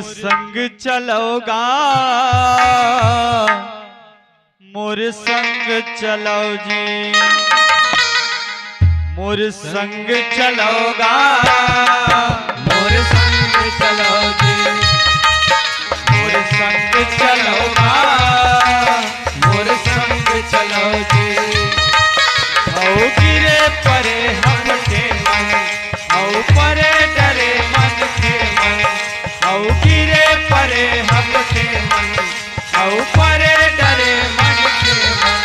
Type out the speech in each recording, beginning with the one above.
संग चलोगा मोर संग चलो जी मोर संग चलोगा मोर संग चलो जी मोर संग चलोगा मोर संग चलो जी औ गिरे परे हम के मन औ परे डरे मन के मन औ गिरे परे हम के मन औ परे डरे मन के मन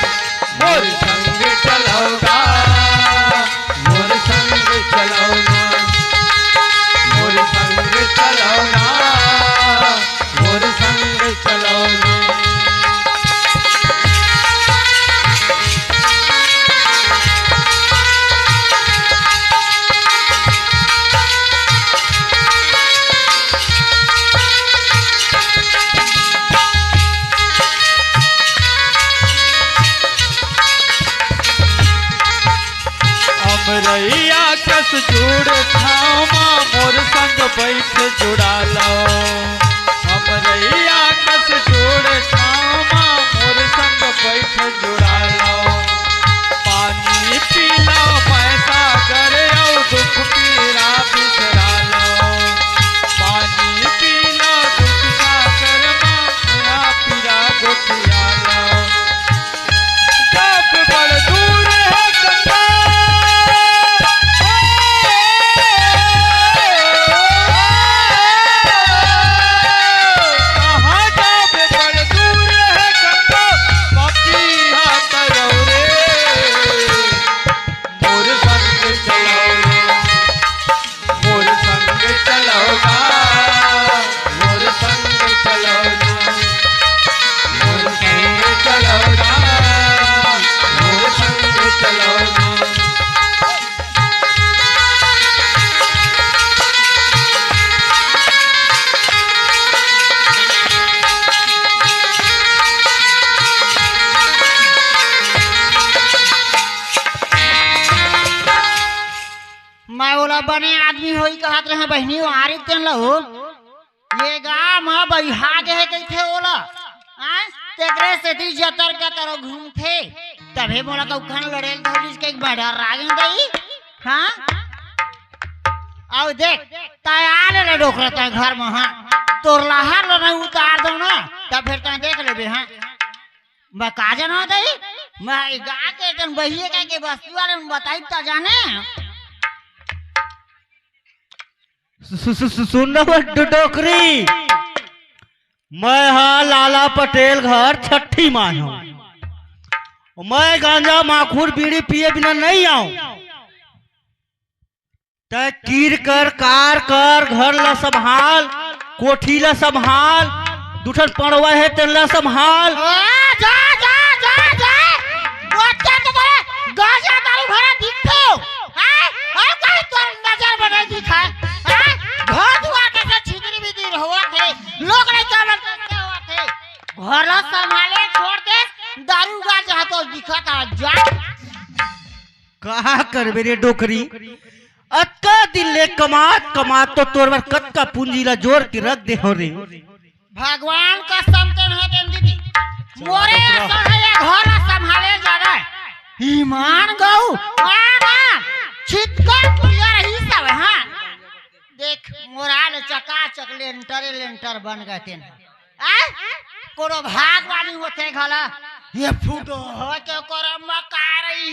मोर संग चलोगा मोर संग चलोगा मोर संग चलोगा मोर संग चलोगा रैया कस जुड़ थामा मोर संग बैठ जुड़ा लो हम रैया कस जुड़ थामा मोर संग बैठ जुड़ा लो पानी पी लो पैसा करे औ दुख पीरा बिसरा लो पानी पी लो दुख सागर माया पीरा गोटिया लो जब बड़ दूर है गंगा बने आदमी होई कहत रहे बहनी आरे तेन लो ये गांव में बैहा के कइथे ओला हां तेकरे से दी जतर का तरह घूमथे तबे मोला कौखन लड़ेल धरिस के बड़ा रागन दई हां आओ देख तैयार ले डोकरा त घर में हां तोर लहर ल नहीं उतार दो ना तब फिर त देख लेबे हां मैं काजे ना दई मैं गा के तन बहिए के बस्ती वाले में बताई त जाने सुनो डोकरी मैं हाँ लाला पटेल घर छठी माँ हूँ मैं गांजा माखूर बीड़ी पिए बिना नहीं आऊं तय कीर कर कार कर घर ला संभाल कोठी ला संभाल दूठन पड़वा है तेन ला संभाल जा जा जा जा बच्चा तो करे गांजा दारू भरा दिखते हो हां और कहीं तोर नजर बना दिखा घर दुआर के छितरी बिदी होवा थे लोग नहीं चावल करते होवा थे घर संभाले छोड़ दे दारू गा जहां तो दिखता जा कहा करबे रे डोकरी अक्का दिले कमात कमात तो तोर बर कत का पूंजी ला जोर के रख दे हो रे भगवान का संतन है देन दीदी मोरे सहाय घर संभाले जाना ईमान गऊ आना छिटका पुलिया रही सब हां देख मोराल चकाचक लेंटर बन गए तेन कोनो भागवानी होते घला ये फूटो हो के करम में का रही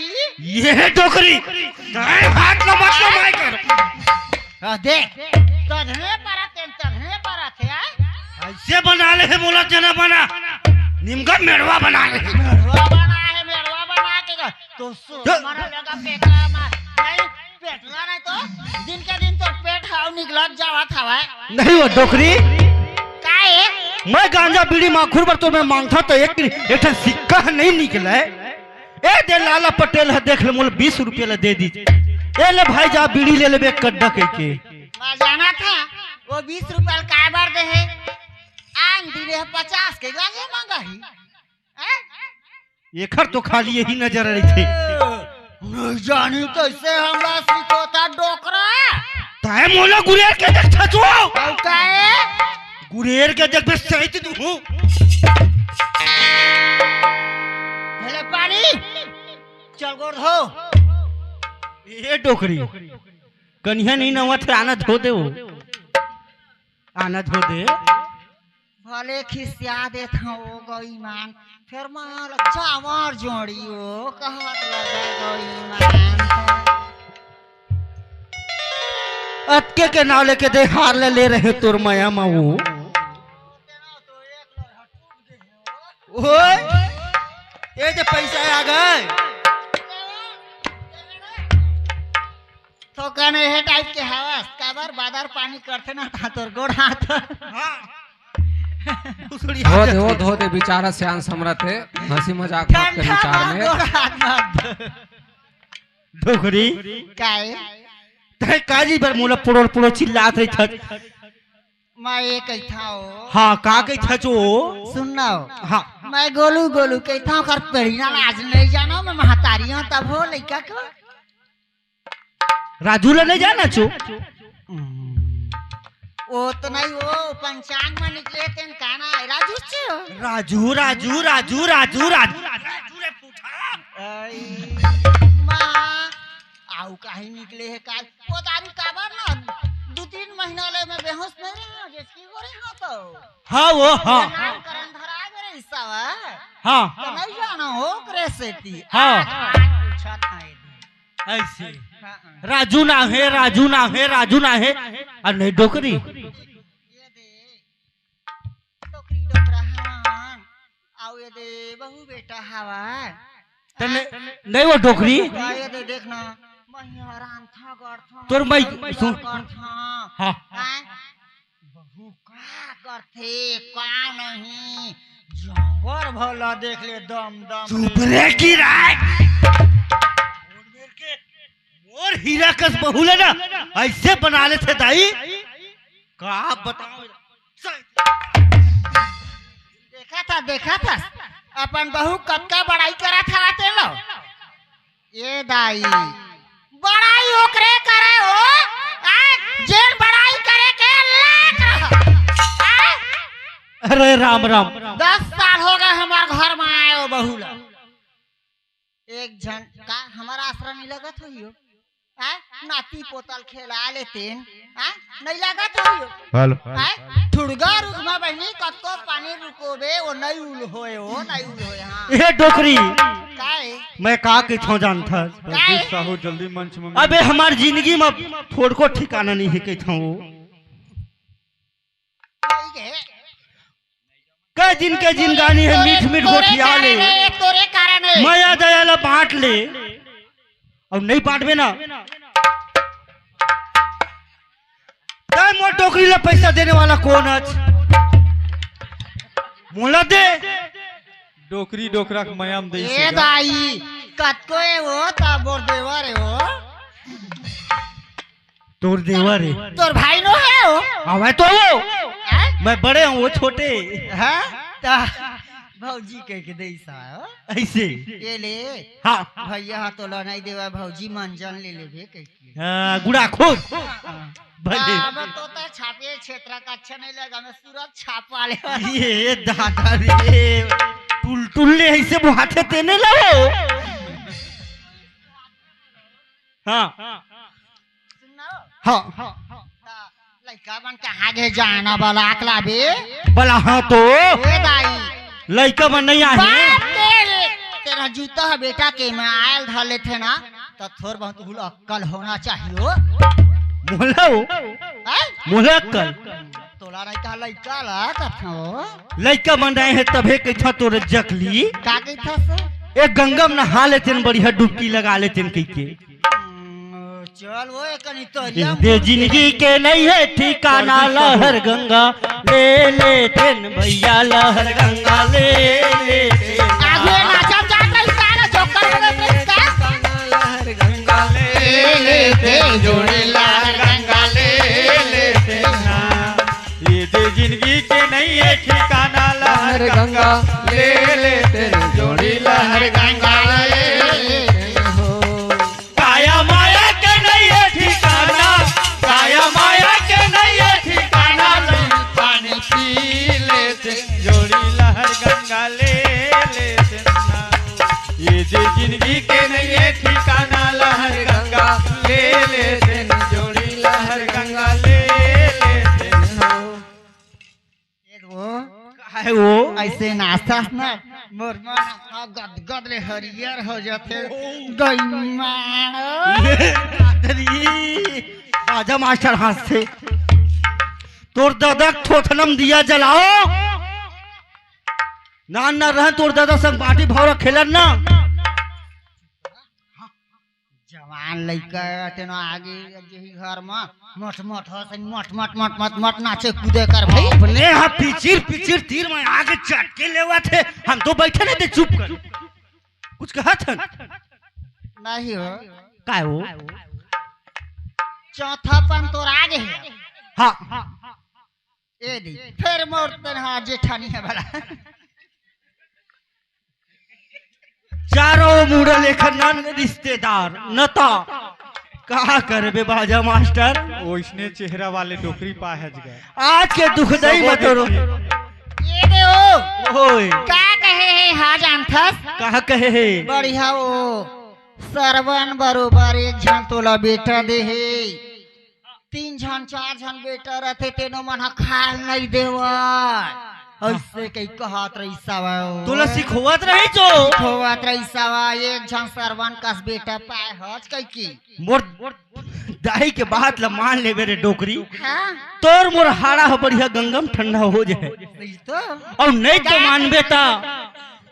ये डोकरी काय भाग न मत माय कर देख तधने पर थे ऐसे बना ले है बोला जना बना निमका मेड़वा बना ले मेड़वा बना के तो मारा लगा पेटला में नहीं पेटला नहीं तो दिन के दिन तो पेट हाउ निकलत जावत हवा नहीं वो डोकरी काहे मैं गांजा बीड़ी माखुर पर तो मैं मांगता तो एक सिक्का नहीं निकला ए दे लाला पटेल है देख ले मोल 20 रुपया ले दे दीजिए ए ले भाई जा बीड़ी ले लेबे कड्डा कह के मैं जाना था वो 20 रुपया काय बार दे है आन दिले 50 के गांजा मांगा ही एखर तो खाली यही नजर रही थे नहीं जानी कैसे हमरा सिखोता डोकरा ताए मोला गुरेर के देख छचो काहे कुरेर के देख बे सहित तू हूं हेले पानी चल गोड़ धो। ये डोकरी कन्या नहीं नवा थे आना धो दे वो आना धो दे भले खिसिया देत हो गई मान फिर माल चावर जोड़ियो कहत लगे गई मान अटके के नाव लेके दे हार ले रहे तोर माया मा वो ओए ये जो पैसा आ गए तो कने हे टाइप के हवस काबर बादर पानी करथे ना था तोर गोड़ हाथ धो दे बेचारा सियान समरथे हंसी मजाक मत कर विचार में गोड़ हाथ मत डोकरी काहे तय काजी पर मोला पुरोड़ पुरोड़ चिल्लात रही छत मैं ये कहता हूँ हाँ का कही छचो सुनना हाँ मैं गोलू गोलू कहता हूँ कर पेड़ीना आज नहीं जाना मैं महतारी हूँ तब हो लड़का को राजू ला नहीं जाना चो वो तो नहीं वो पंचांग में निकले तेन काना है राजू चो राजू राजू राजू राजू राजू रे पूछा माँ आउ काहे निकले है काल वो दारू काबर ना 2-3 महीना ले मैं बेहोश नहीं रहा जिसकी गोरे हाँ तो हाँ वो हाँ नाम करन धरा गरे सवा हाँ तो नहीं जाना हो करे सेती हाँ पूछा था ये ऐसे राजू ना है राजू ना है राजू ना है और नहीं डोकरी ये दे टोकरी डोकरा हवान आउ ये दे बहु बेटा हवान तो नहीं वो डोकरी ये दे देखना महिया राम था गड़ था तोर मई सुन था हाँ बहु का करथे का नहीं जंगल भला देख ले दम दम चुप रे की राय और हीरा कस बहुले ना ऐसे बना ले थे दाई का बताओ देखा था अपन बहू कब का बड़ाई करा था आते लो ये दाई बड़ाई ओकरे करे हो जेन बड़ाई करे के लाख अरे राम राम 10 साल हो गए हमारे घर में आए हो बहू ला एक जन का हमारा आश्रय नहीं लगत हो नाती पोतल खेला लेते नहीं लगत हो ठुड़गा रुक में बहनी कतो पानी रुकोबे वो नहीं उल होए वो नहीं उल होए हां ये डोकरी काहे मैं का के छो जान था साहू जल्दी मंच में अबे हमार जिंदगी में थोड़ को ठिकाना नहीं है के छो का जिनके जिनगानी है मीठ मीठ गोठिया ले तोरे कारण है माया दयाला बांट ले और नहीं बांटबे ना तय मोर टोकरी ला पैसा देने वाला कौन है मोला दे डोकरी डोकरा के मयाम दे ए दाई कतको है वो ता बोर देवर है वो तोर देवर है तोर भाई नो है वो हवे तो वो मैं बड़े हूँ वो छोटे हैं ता भौजी कह के दे सा ऐसे ये ले हाँ भैया तो ला नहीं देवा भौजी मंजन ले लेबे कह के गुड़ा खोद भले अब तो छापे क्षेत्र का अच्छा नहीं लगा मैं सूरत छापा ले ये दादा रे टुल टुल ले ऐसे बुहाते तेने लगो हाँ सुनो हाँ लड़का बन कहाँ गए जाना वाला अकला बे भला हाँ तो ए दाई लड़का बन नहीं आए बाप के तेरा जूता है बेटा के में आयल धर लेते ना तो थोड़ बहुत हुल अक्कल होना चाहिए मोला मोला कल तोला नहीं कहा लड़का ला कथो लड़का बन रहे हैं तबे के तोरे जकली का कही था सो एक गंगा में नहा लेते बढ़िया डुबकी लगा लेते कह के चल वो कनी तोरिया दे जिंदगी के नहीं है ठिकाना लहर गंगा ले लेते भैया लहर गंगा ले लेते आगे नाचम जात नहीं सारा जोकर बने इसका लहर गंगा ले लेते जोड़ी लहर गंगा ले लेते ना ये दे जिंदगी के नहीं है ठिकाना लहर गंगा ले लेते जोड़ी लहर गंगा ले लेते हो काया माया के नहीं है ठिकाना काया माया के नहीं है ठिकाना पानी पी ये जे जिंदगी के नहीं है ठिकाना लहर गंगा ले लेते न जोड़ी लहर गंगा ले लेते न वो है वो ऐसे नाश्ता ना मोर मन गद ले हरियर हो जाते गईमान राजा मास्टर हाथ से तोर दादा थोथनम दिया जलाओ ना ना रह तोर दादा संग बाटी भौरा खेलन ना जवान लड़का तेनो आगे यही घर में मठ मठ हसन मठ मठ मठ मठ मठ नाचे कूदे कर भाई अपने यहाँ पिचिर पिचिर तीर में आगे चट के लेवा थे हम तो बैठे नहीं थे चुप कर कुछ कहा था नहीं हो काय हो चौथा पन तो आगे है हाँ ए दी फिर मोर तनहा जेठानी है भला चारों मुड़ा लेकर नन रिश्तेदार नता कहा कर बे बाजा मास्टर ओइसने चेहरा वाले डोकरी पाहज गए आज के दुखदाई मत रो ये दे ओ ओए का कहे है हा जानथस कहा कहे है बढ़िया ओ सरवन बरोबर एक झन तोला बेटा दे है 3 झन 4 झन बेटा रहते तेनो मन खाल नहीं देवा ऐसे कई कहत रही सवा तोला सिखवत रही जो खोवत रही सवा एक झन सरवन कस बेटा पाए हज कई की मोर दाई के बात ला मान ले मेरे डोकरी हां तोर मोर हाड़ा हो बढ़िया गंगम ठंडा हो जाए सही तो और नहीं तो मानबे ता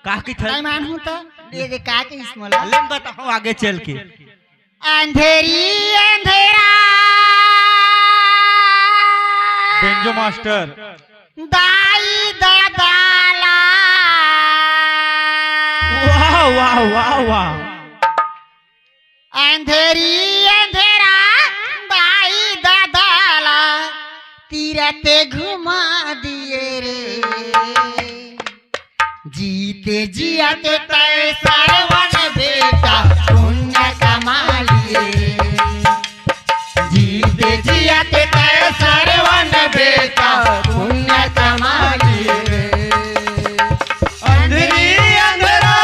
का की था नहीं मानू तो दे दे का के इसमला ले बताओ आगे चल के अंधेरी अंधेरा बेंजो मास्टर दाई दादाला वाह वाह वाह वाह अंधेरी अंधेरा दाई दादाला तीरते घुमा दिए रे जीते जियाते तय सरवन बेटा पुण्य कमा लिए जीते जियाते तय सरवन बेटा पुण्य कमा लिए अंधेरी अंधेरा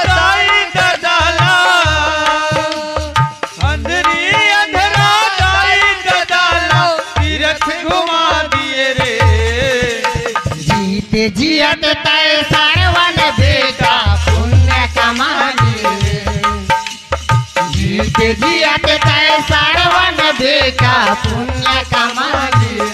दाई ददाला अंधेरी अंधेरा दाई ददाला तीरथ घुमा दिए रे जीते जियत तय सरवन बेटा पुण्य कमा लिए जीते जियत तय सरवन बेटा पुण्य कमा लिए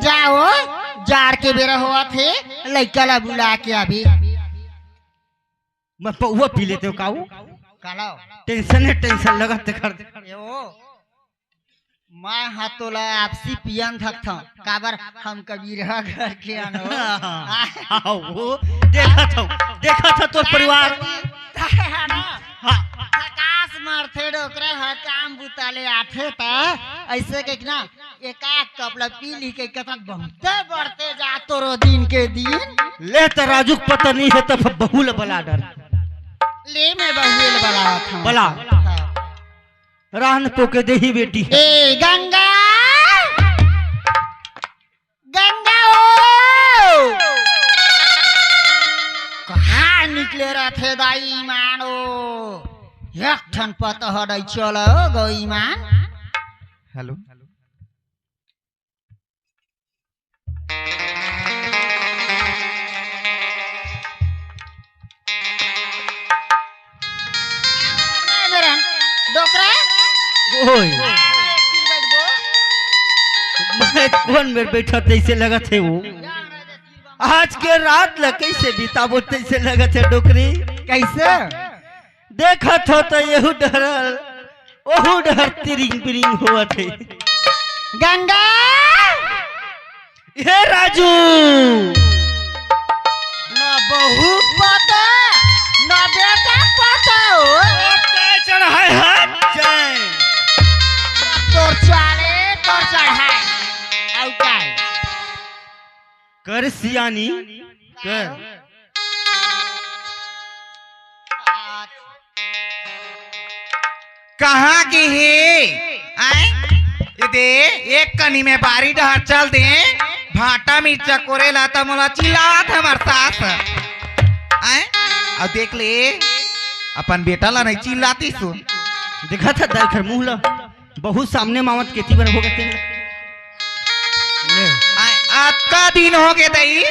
जाओ जार के बेरा हुआ थे लड़का ला बुला के अभी मैं पौवा पी लेते हो काऊ कालाओ टेंशन है टेंशन लगा ते कर यो मैं हाथोला आपसी पियन थक था काबर हम कबीर घर के आनो हाँ वो देखा था तो परिवार आकाश मारथे डोकरे ह काम बुताले आथे ता ऐसे के ना एक कपड़ा पी ली के कथन बहुते बढ़ते जा तोरो दिन के दिन ले तो राजुक पता नहीं है तब बहुल बला डर ले मैं बहुल बला था बला रान पोके देही बेटी ए गंगा गंगा ओ कहाँ निकले रहे दाई मानो एक ठन पता हटाई चलो गई मान हेलो मेरा डोकरा ओए मैं कौन मेरे बैठा तैसे लगा थे वो आज के रात ला कैसे बिताबो तैसे लगा थे डोकरी कैसे देखा था तो यहू डरल ओहो डहर तिरिंग बिरिंग हुआ थे। गंगा हे राजू न बहू पता न बेटा पता हो चढ़ाए हाथ जाए तोर चाले तोर चढ़ाए आउ काय कर सियानी कर कहाँ की है आए ये दे एक कनी में बारी डहर चल दे भाटा मिर्चा कोरे लाता मोला चिल्लात हमार सास आए अब देख ले अपन बेटा ला नहीं चिल्लाती सु देखा था दाखर मुंह ला बहुत सामने मामत केती बर हो गए आज का दिन हो गए दई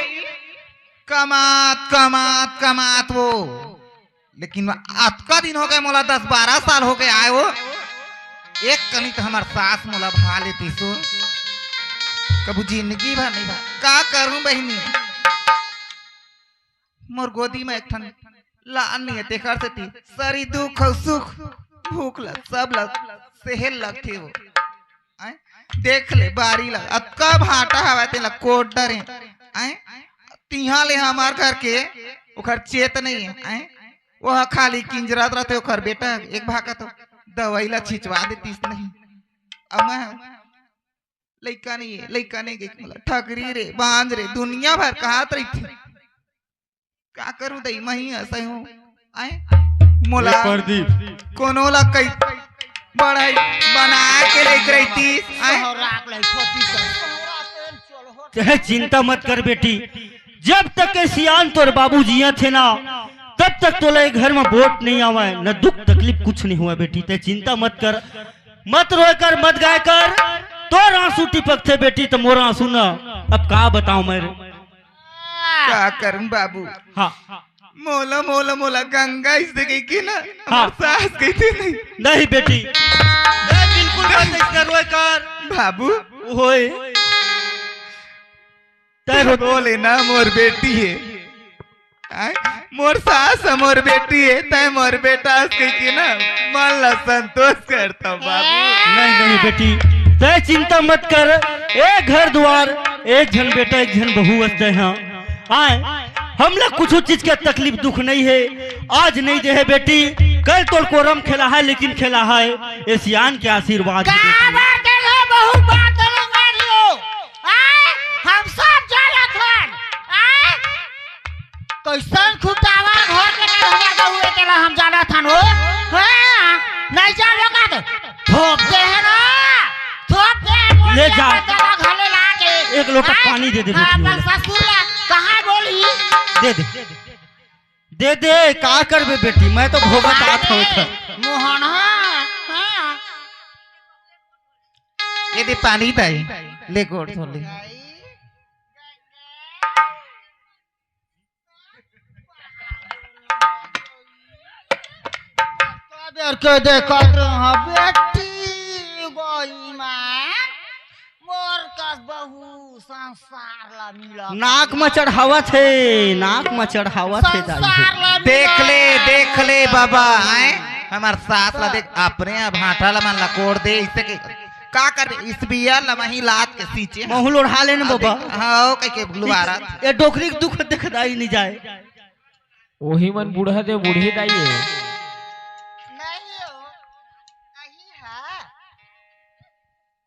कमात कमात कमात वो लेकिन आज का दिन हो गए मोला 10-12 साल हो गए आए वो एक कनी तो हमार सास मोला भा लेती सो कबू जिंदगी भर नहीं भा का करूं बहनी मोर गोदी में एक ठन लान नहीं है तेकर से थी सारी दुख और सुख भूख लग सब लग सेहल लगती वो आए देख ले बारी लग अतका भाटा हवा तेला कोट डरे आए तिहा ले हमार घर के ओकर चेत नहीं है आए वह खाली किंजरात रहते ओकर बेटा एक भागा तो दवाई ला छिचवा देती नहीं अमा लइका नहीं गई मला ठगरी रे बांझ रे दुनिया भर कहात रही थी का करूं दई मही ऐसे हूं आए मोला कोनो ला कई बड़ाई बना के लेकर रहती आए राख ले खोती कर चाहे चिंता मत कर बेटी जब तक के सियान तोर बाबू जिया थे ना तब तक तोला घर में वोट नहीं आवा है न दुख तकलीफ कुछ नहीं हुआ बेटी ते चिंता मत कर मत रोए कर मत गाय कर तोर आंसू टिपक थे बेटी तो मोर आंसू ना अब का बताऊं मैं क्या करूं बाबू हाँ मोला मोला मोला गंगा इससे गई की ना हाँ। सास गई थी नहीं बेटी नहीं बिल्कुल मत ऐसे रोए कर बाबू होए तय बोले ना मोर बेटी है आए? मोर सास है, मोर बेटी है तय मोर बेटा कही की ना मन ला संतोष करता बाबू नहीं बेटी तय चिंता मत कर एक घर द्वार एक जन बेटा एक जन बहू वस्ते हैं आए हम लोग कुछ चीज का तकलीफ दुख नहीं है आज नहीं दे है बेटी कल तो कोरम खेला है लेकिन खेला है एशियान के आशीर्वाद हम सब जानत हन कैसन खुटावा घर के हमरा बउए के हम जानत हन हो हां नहीं जानो का तो थोप दे है ना थोप दे ले जा घले ला के एक लोटा पानी दे दे अपन ससुर ला कहां बोली दे दे का करबे बेटी मैं तो भोगत आत होत मोहन हां ये दे पानी दाई ले गोड़ थोले बेर के देखत रहा बेटी गोई मां मोर कस बहू संसार ला मिला नाक में चढ़ावा थे नाक में चढ़ावा थे देख ले बाबा आए हमार सास ला देख अपने भाटा ला मन ला कोड़ दे इससे के का कर इस बिया ला मही लात के सींचे महूल उड़ा लेने बाबा हां कह के गुलवारा ये डोकरी के दुख देखदाई नहीं जाए वही मन बूढ़ा दे बूढ़ी दाई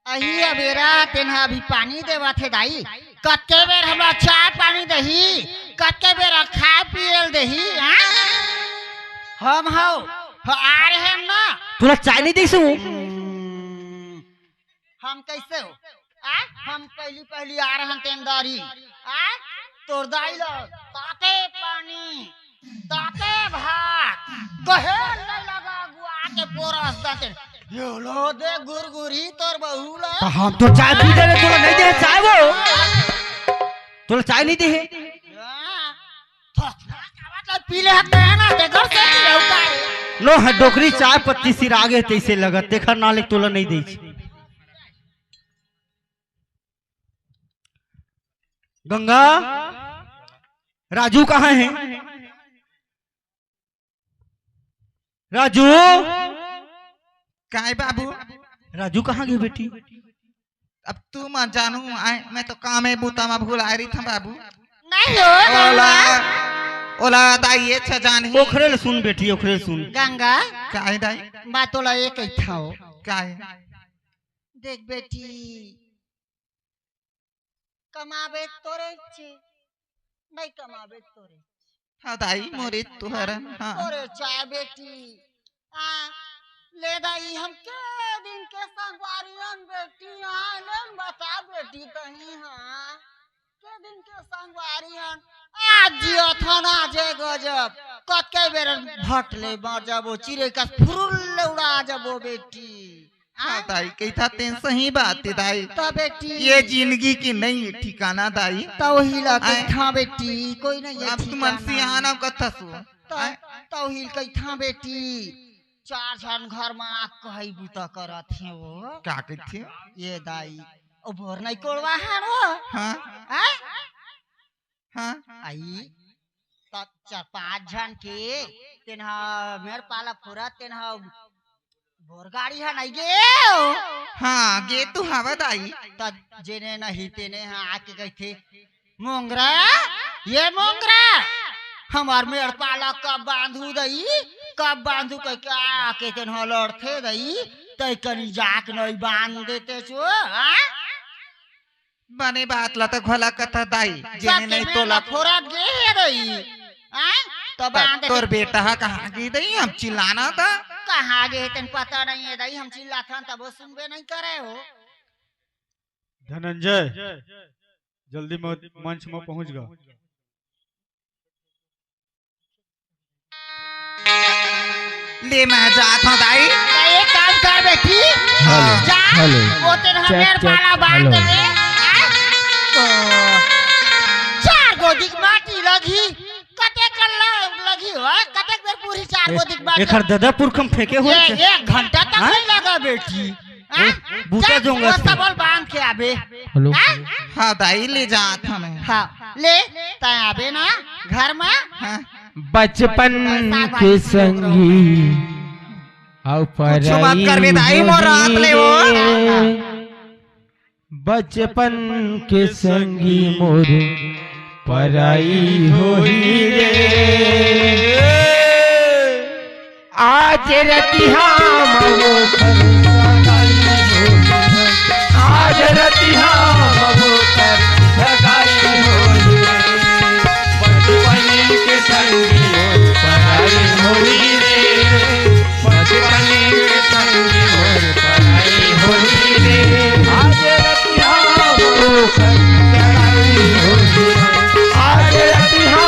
अही अबेरा तेना अभी पानी देवा थे दाई कत्ते बेर हमरा चाय पानी दही कत्ते बेर खाए पियल दही हम हो आ रहे हैं ना तोला चाय नहीं देसु हम कैसे हो हम पहली आ रहे हैं तेंदारी तोर दाई लो ताते पानी ताते भात कहे नहीं लगा गुआ के पोरस दते यो लो दे गुरगुरी तोर बहू ला तो हम तो चाय पी दे तोला नहीं दे चाय वो तोला चाय नहीं दे पी ले हते है ना ते घर से ले उतारे नो है डोकरी चाय पत्ती सिर आगे तैसे लगत देखर नाले तोला नहीं दे गंगा राजू कहाँ है राजू काय बाबू राजू कहाँ गए बेटी? अब तू मत जानू आए मैं तो काम है बूता में भूल आ रही था बाबू। नहीं हो ओला गंगा। ओला दाई ये छजान ही ओखरे सुन बेटी, ओखरे सुन। गंगा काय दाई बात तोला एक ही था हो। काय देख बेटी कमाबे तोरे छे नहीं कमाबे तोरे हाँ दाई मोरे तुहरा हाँ तोरे चाय बेटी आ ले दाई हम के दिन के संगवारियन बेटी आनन बता बेटी कहीं हां के दिन के संगवारियन आज जियो थाना जे गजब कतके बेर भटले बजबो चिरे का फुरुल उड़ा जबो बेटी हाँ दाई कही था तेन सही बात है दाई तो बेटी ये जिंदगी की नहीं ठिकाना दाई तो ही लगे था बेटी कोई नहीं अब तुम सियाना कथा सु तो ही कही था बेटी चार जन घर में आग कही बूता करत है वो क्या कहती ये दाई ओ भोर नहीं कोड़वा है वो हाँ हैं हाँ आई तब चार पांच जन के तेना मेर पाला पूरा तेना भोर गाड़ी है नहीं गे हाँ गे तू हवा दाई तब जेने नहीं तेने हाँ आके गई थे मोंगरा ये मोंगरा हमार मेड़ पाला कब बांधू दई कब बांधू कह के आके तेन लड़थे दई तय कनी जाक नहीं बांध देते छो बने बात ला तो भला कथा दाई जेने नहीं तोला फोरा गे दई तो बांध तोर बेटा कहाँ गई दई हम चिल्लाना था कहाँ गे तेन पता नहीं है दई हम चिल्लाथन तब वो सुनबे नहीं करे हो। धनंजय जल्दी मंच में पहुंच गया। ले मैं जाता हूँ दाई एक काम कर बेटी जा वो तेरे हमेर पाला बांध दे तो चार गोदिक माटी लगी कते कर लगी हो कते बेर पूरी चार गोदिक माटी एखर दादा पुरखम फेंके हुए ये 1 घंटा तक नहीं लगा बेटी बूटा जोंगा वो सबल बांध के आबे हेलो हाँ दाई ले जाता मैं हाँ ले तय आबे ना घर में हाँ बचपन के संगी आओ कुछ मत कर बे दाई मोर रात ले वो बचपन के संगी मोर पराई होई रे आज रतिहा मगो आज रतिहा मगो कर सगाई होई रे बचपन के संगी मोर पराई होई रे बचपन के संगी मोर पराई होई रे आज रतिहा मगो कर सगाई होई रे आज रतिहा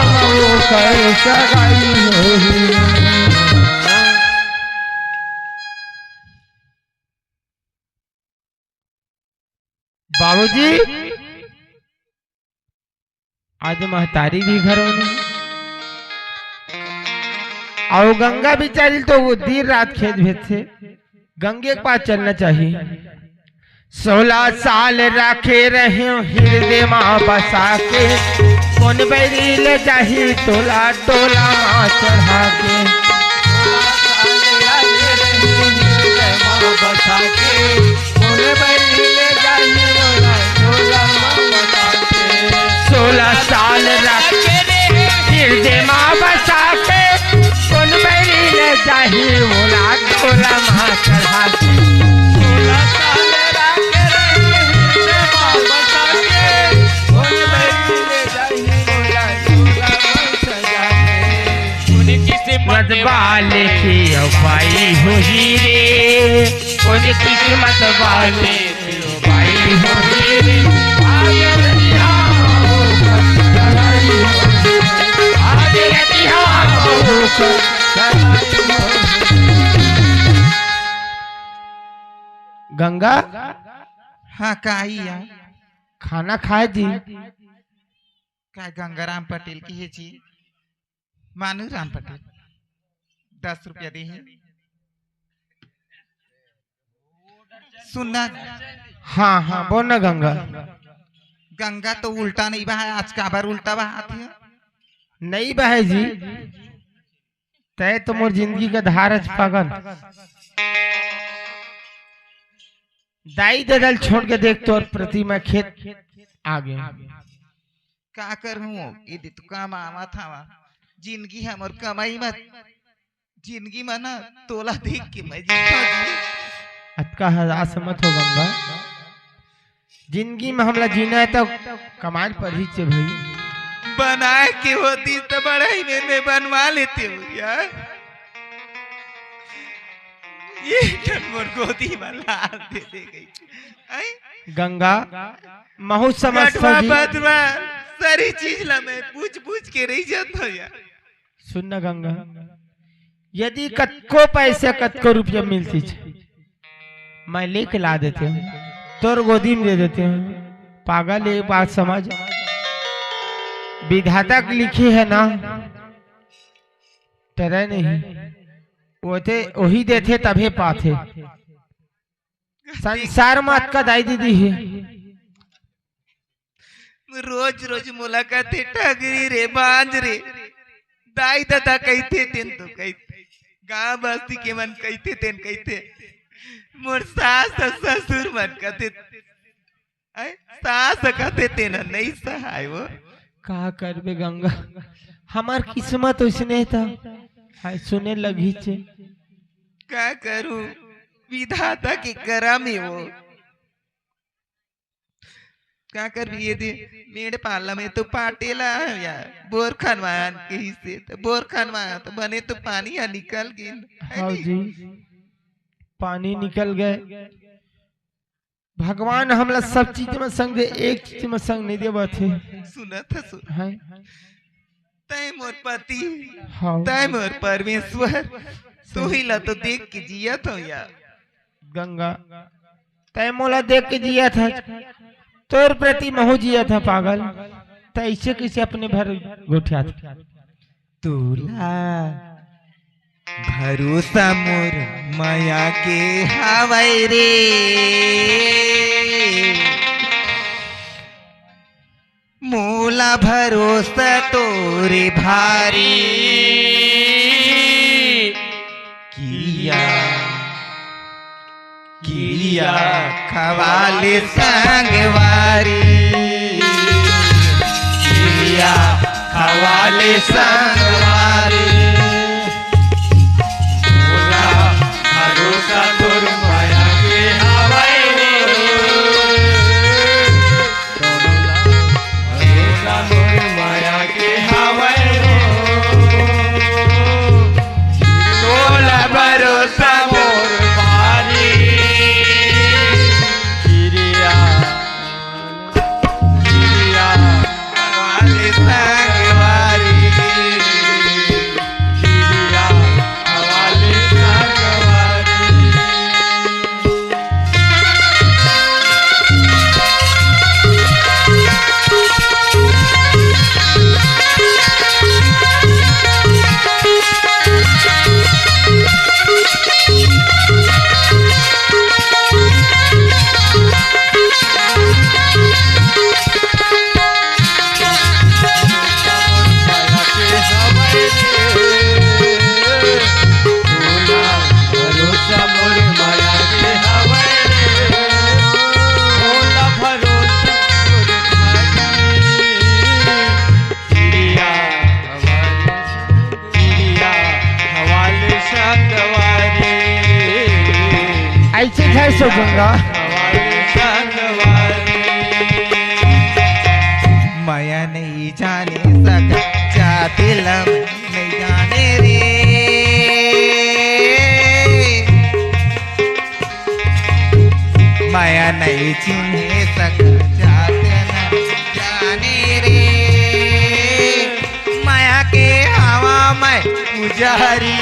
मगो कर सगाई होई रे बाबूजी आज महतारी भी घर में और गंगा बिचारी तो वो देर रात खेत भेज थे गंगे के पास चलना चाहिए 16 साल रखे रहे हृदय माँ बसा के कौन बैरी ले जाही टोला टोला माँ चढ़ा के 16 साल रखे हृदय माँ बसा के कौन बैरी ले जाही टोला टोला माँ चढ़ा के 16 साल रखे हृदय माँ बसा के कौन बैरी ले जाही टोला टोला माँ चढ़ा के उनकी किस्मत वाले की अवाई हुई रे उनकी किस्मत वाले की अवाई हुई रे मास्टर चढ़ाई हो। गंगा हाँ काई यार खाना खाए जी। का गंगाराम पटेल की है जी मानू राम पटेल 10 रुपया दे सुनना हाँ हाँ बोल ना गंगा। गंगा तो उल्टा नहीं बहा आज का बार उल्टा बहाती है नहीं बहे जी तय तो मोर जिंदगी का धारज पागल। दाई ददल छोड़ के देख तो और प्रतिमा खेत आगे का करूं ये तो काम आवा था जिंदगी हम और कमाई मत जिंदगी में ना तोला देख के मैं जीता जी। अतका हजार समत हो गंगा। जिंदगी में हमला जीना है तो कमाल पर ही से भाई बनाए के होती तो बड़ा ही में बनवा लेते हो यार। ये मोर गोदी में लाल दे गई गंगा महू समझ बदवा सारी चीज ला मैं पूछ के रही जाता यार। सुनना गंगा यदि कतको पैसे कतको रुपया मिलती छे मैं लेके ला देते हूँ तोर गोदी में दे देते हैं। पागल एक बात समझ विधाता की लिखी है ना तेरे नहीं वो वही देते तभी पाते। संसार में अतका दाई दीदी है रोज रोज मुलाकात ठगरी रे बांझ रे दाई दादा कहते तेन तो कहते गाँव बस्ती के मन कहते तेन कहते मोर सास ससुर मन कहते सास कहते तेन नहीं सहाय वो का करबे गंगा हमार किस्मत उसने था हाय सुने लगी छे क्या करूं विधाता के करम है वो क्या कर ये दे मेरे पाला में तो पाटेला यार बोर खनवान के हिस्से तो बोर खनवाया तो बने तो पानी या निकल गई। हाँ जी पानी निकल गए। भगवान हमला सब चीज में संग दे एक चीज में संग नहीं देवा थे। सुना था सुन है तय मोर पति हाँ तय मोर परमेश्वर तू ही ला तो देख के जिया था यार। गंगा तय मोला देख के जिया था तोर प्रति महू जिया था पागल तैसे कैसे अपने भर गोठिया था। तोला भरोसा मोर माया के हवाई रे मोला भरोसा तोरे भारी किया किया खवाले संगवारी किया खवाले संगवारी भरोसा तोर माया के हवाई भरोसा तोर माया के हवाई तोला भरोसा मोर भारी किरिया किरिया वाले संगवारी किरिया हवाले संगवारी ऐसे है सो गंगा माया नहीं जाने सका चाहते लम नहीं जाने रे माया नहीं चिन्ह सका चाहते न जाने रे माया के हवा में पुजारी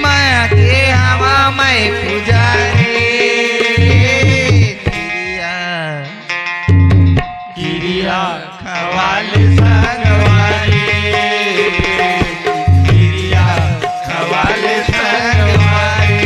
मैं के हवा मैं पुजारी गिरिया खवाल संगवारी गिरिया खवाल संगवारी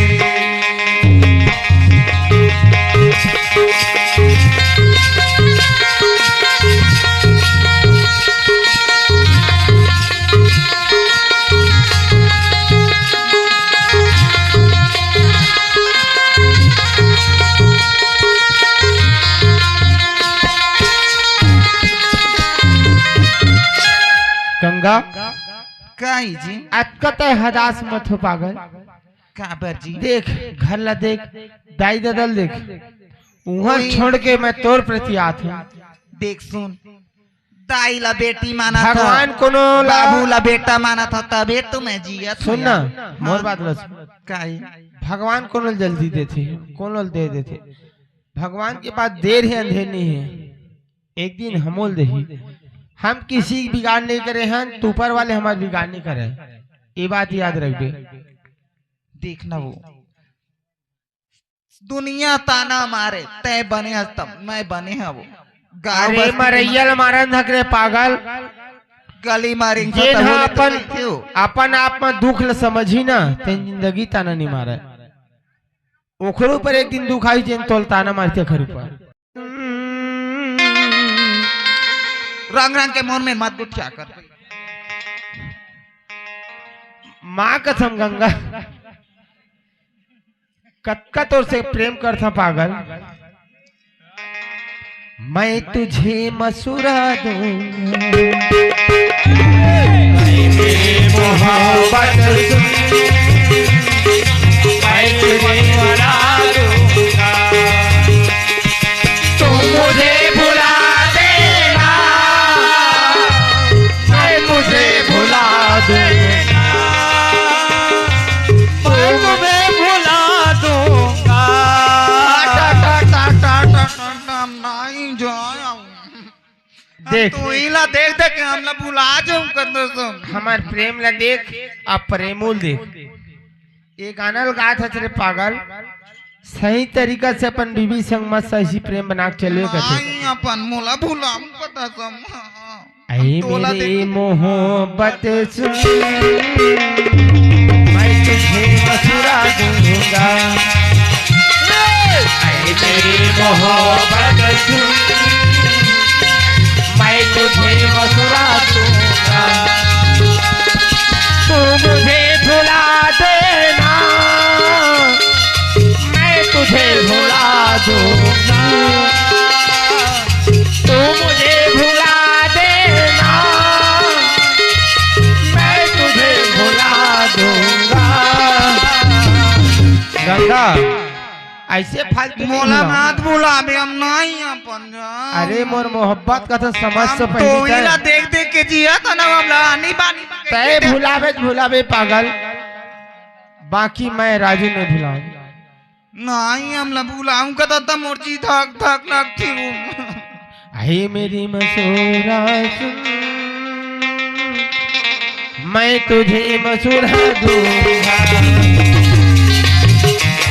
गंगा काई जी अटकत है हदास मत हो पागल। काबर जी देख घर ला देख दाई ददल देख वहाँ छोड़ के मैं तोर प्रति आत हूँ। देख सुन दाई ला बेटी माना था भगवान कोनो बाबू ला बेटा माना था तबे तो मैं जिया था सुन ना यार। मोर बात ला सुन। काई भगवान कोनो जल्दी देते कोनो दे देते। भगवान के पास देर है अंधेर नहीं है। एक दिन हमोल दे हम किसी की बिगाड़ नहीं करे हैं तो ऊपर वाले हमारे बिगाड़ नहीं करे। ये बात याद रख दे। देखना वो दुनिया ताना मारे तय बने है तब मैं बने है वो गाँव अरे बस्ती मरैयल मारन धकरे पागल गली मारी जेन हा अपन आप में दुख ल समझी ना तेन जिंदगी ताना नहीं मारे। ओखरो पर एक दिन दुख आई जेन तोल ताना मारते खर ऊपर। रंग रंग के मोर में मत गुठिया कर माँ कसम गंगा कत्का तोर से प्रेम करता पागल। मैं तुझे मसूरा दूंगा मोहब्बत मैं तुझे मरा दूंगा तू मुझे भुला देना मैं मुझे भुला दूंगा मैं तुम्हें भुला दूंगा। नहीं जाऊं देख तू इला देख देख के हमला भुला जाऊं कर सुन हमार प्रेम ला देख अब प्रेमूल देख। ये गाना गा था तेरे पागल सही तरीका से अपन बीवी संग मत सही प्रेम बना के चलिए कथे। नहीं अपन मोला भुला पता सम आई तोला मेरी देख। मोहब्बत सुन मैं तुझे मसूरा दूंगा आई मेरी मोहब्बत सुन मैं तुझे मसूरा दूंगा तू मुझे भुला देना मैं तुझे भुला दूंगा तू मुझे भुला देना मैं तुझे भुला दूंगा। गंगा ऐसे फालतू नहीं मोला हुआ। मत भुला बे हम नहीं अपन जा अरे मोर मोहब्बत का तो समझ से तो पहले इला देख देख के जिया था ना हमला नहीं बानी तय भुलावे पागल बाकी मैं राजू ने भुलाऊं। नहीं हमला भुलाऊं का तो मोर्ची थक थक लगती हूं आई मेरी मसूरा सुन मैं तुझे मसूरा दूंगा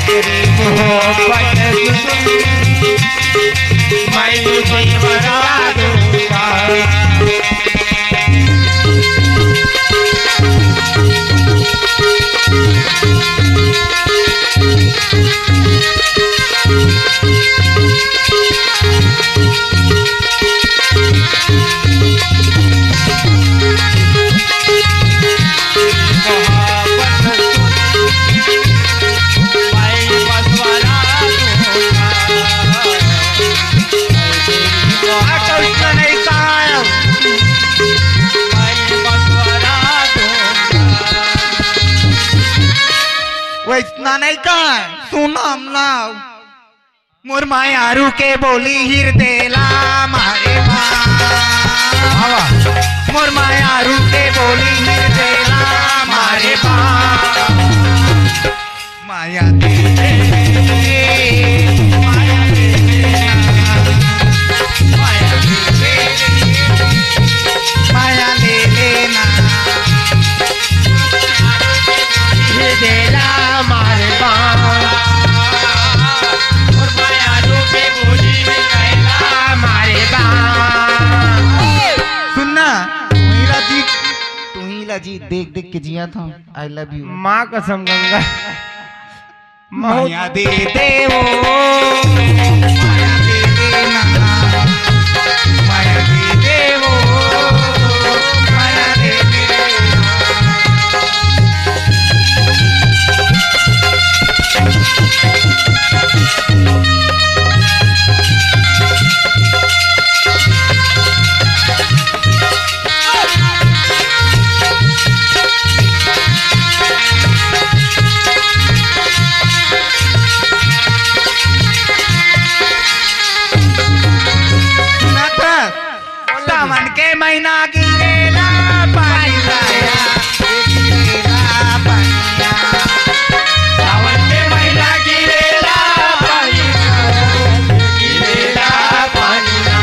तेरी मोहब्बत सुन मैं तुझे मसूरा दूंगा इतना नहीं कहा सुन हमला मोर मायारू के बोली हिरदेला मारे मोर मायारू के बोली हिरदेला मारे माया माया ले लेना जी देख देख के जिया था आई लव यू माँ कसम गंगा माया दे देवो माया दे देना माया दे देवो माया दे देना सावन के महीना गिरेला पानी लाया गिरेला पानिया सावन के महीना गिरेला पानी गिरेला पानिया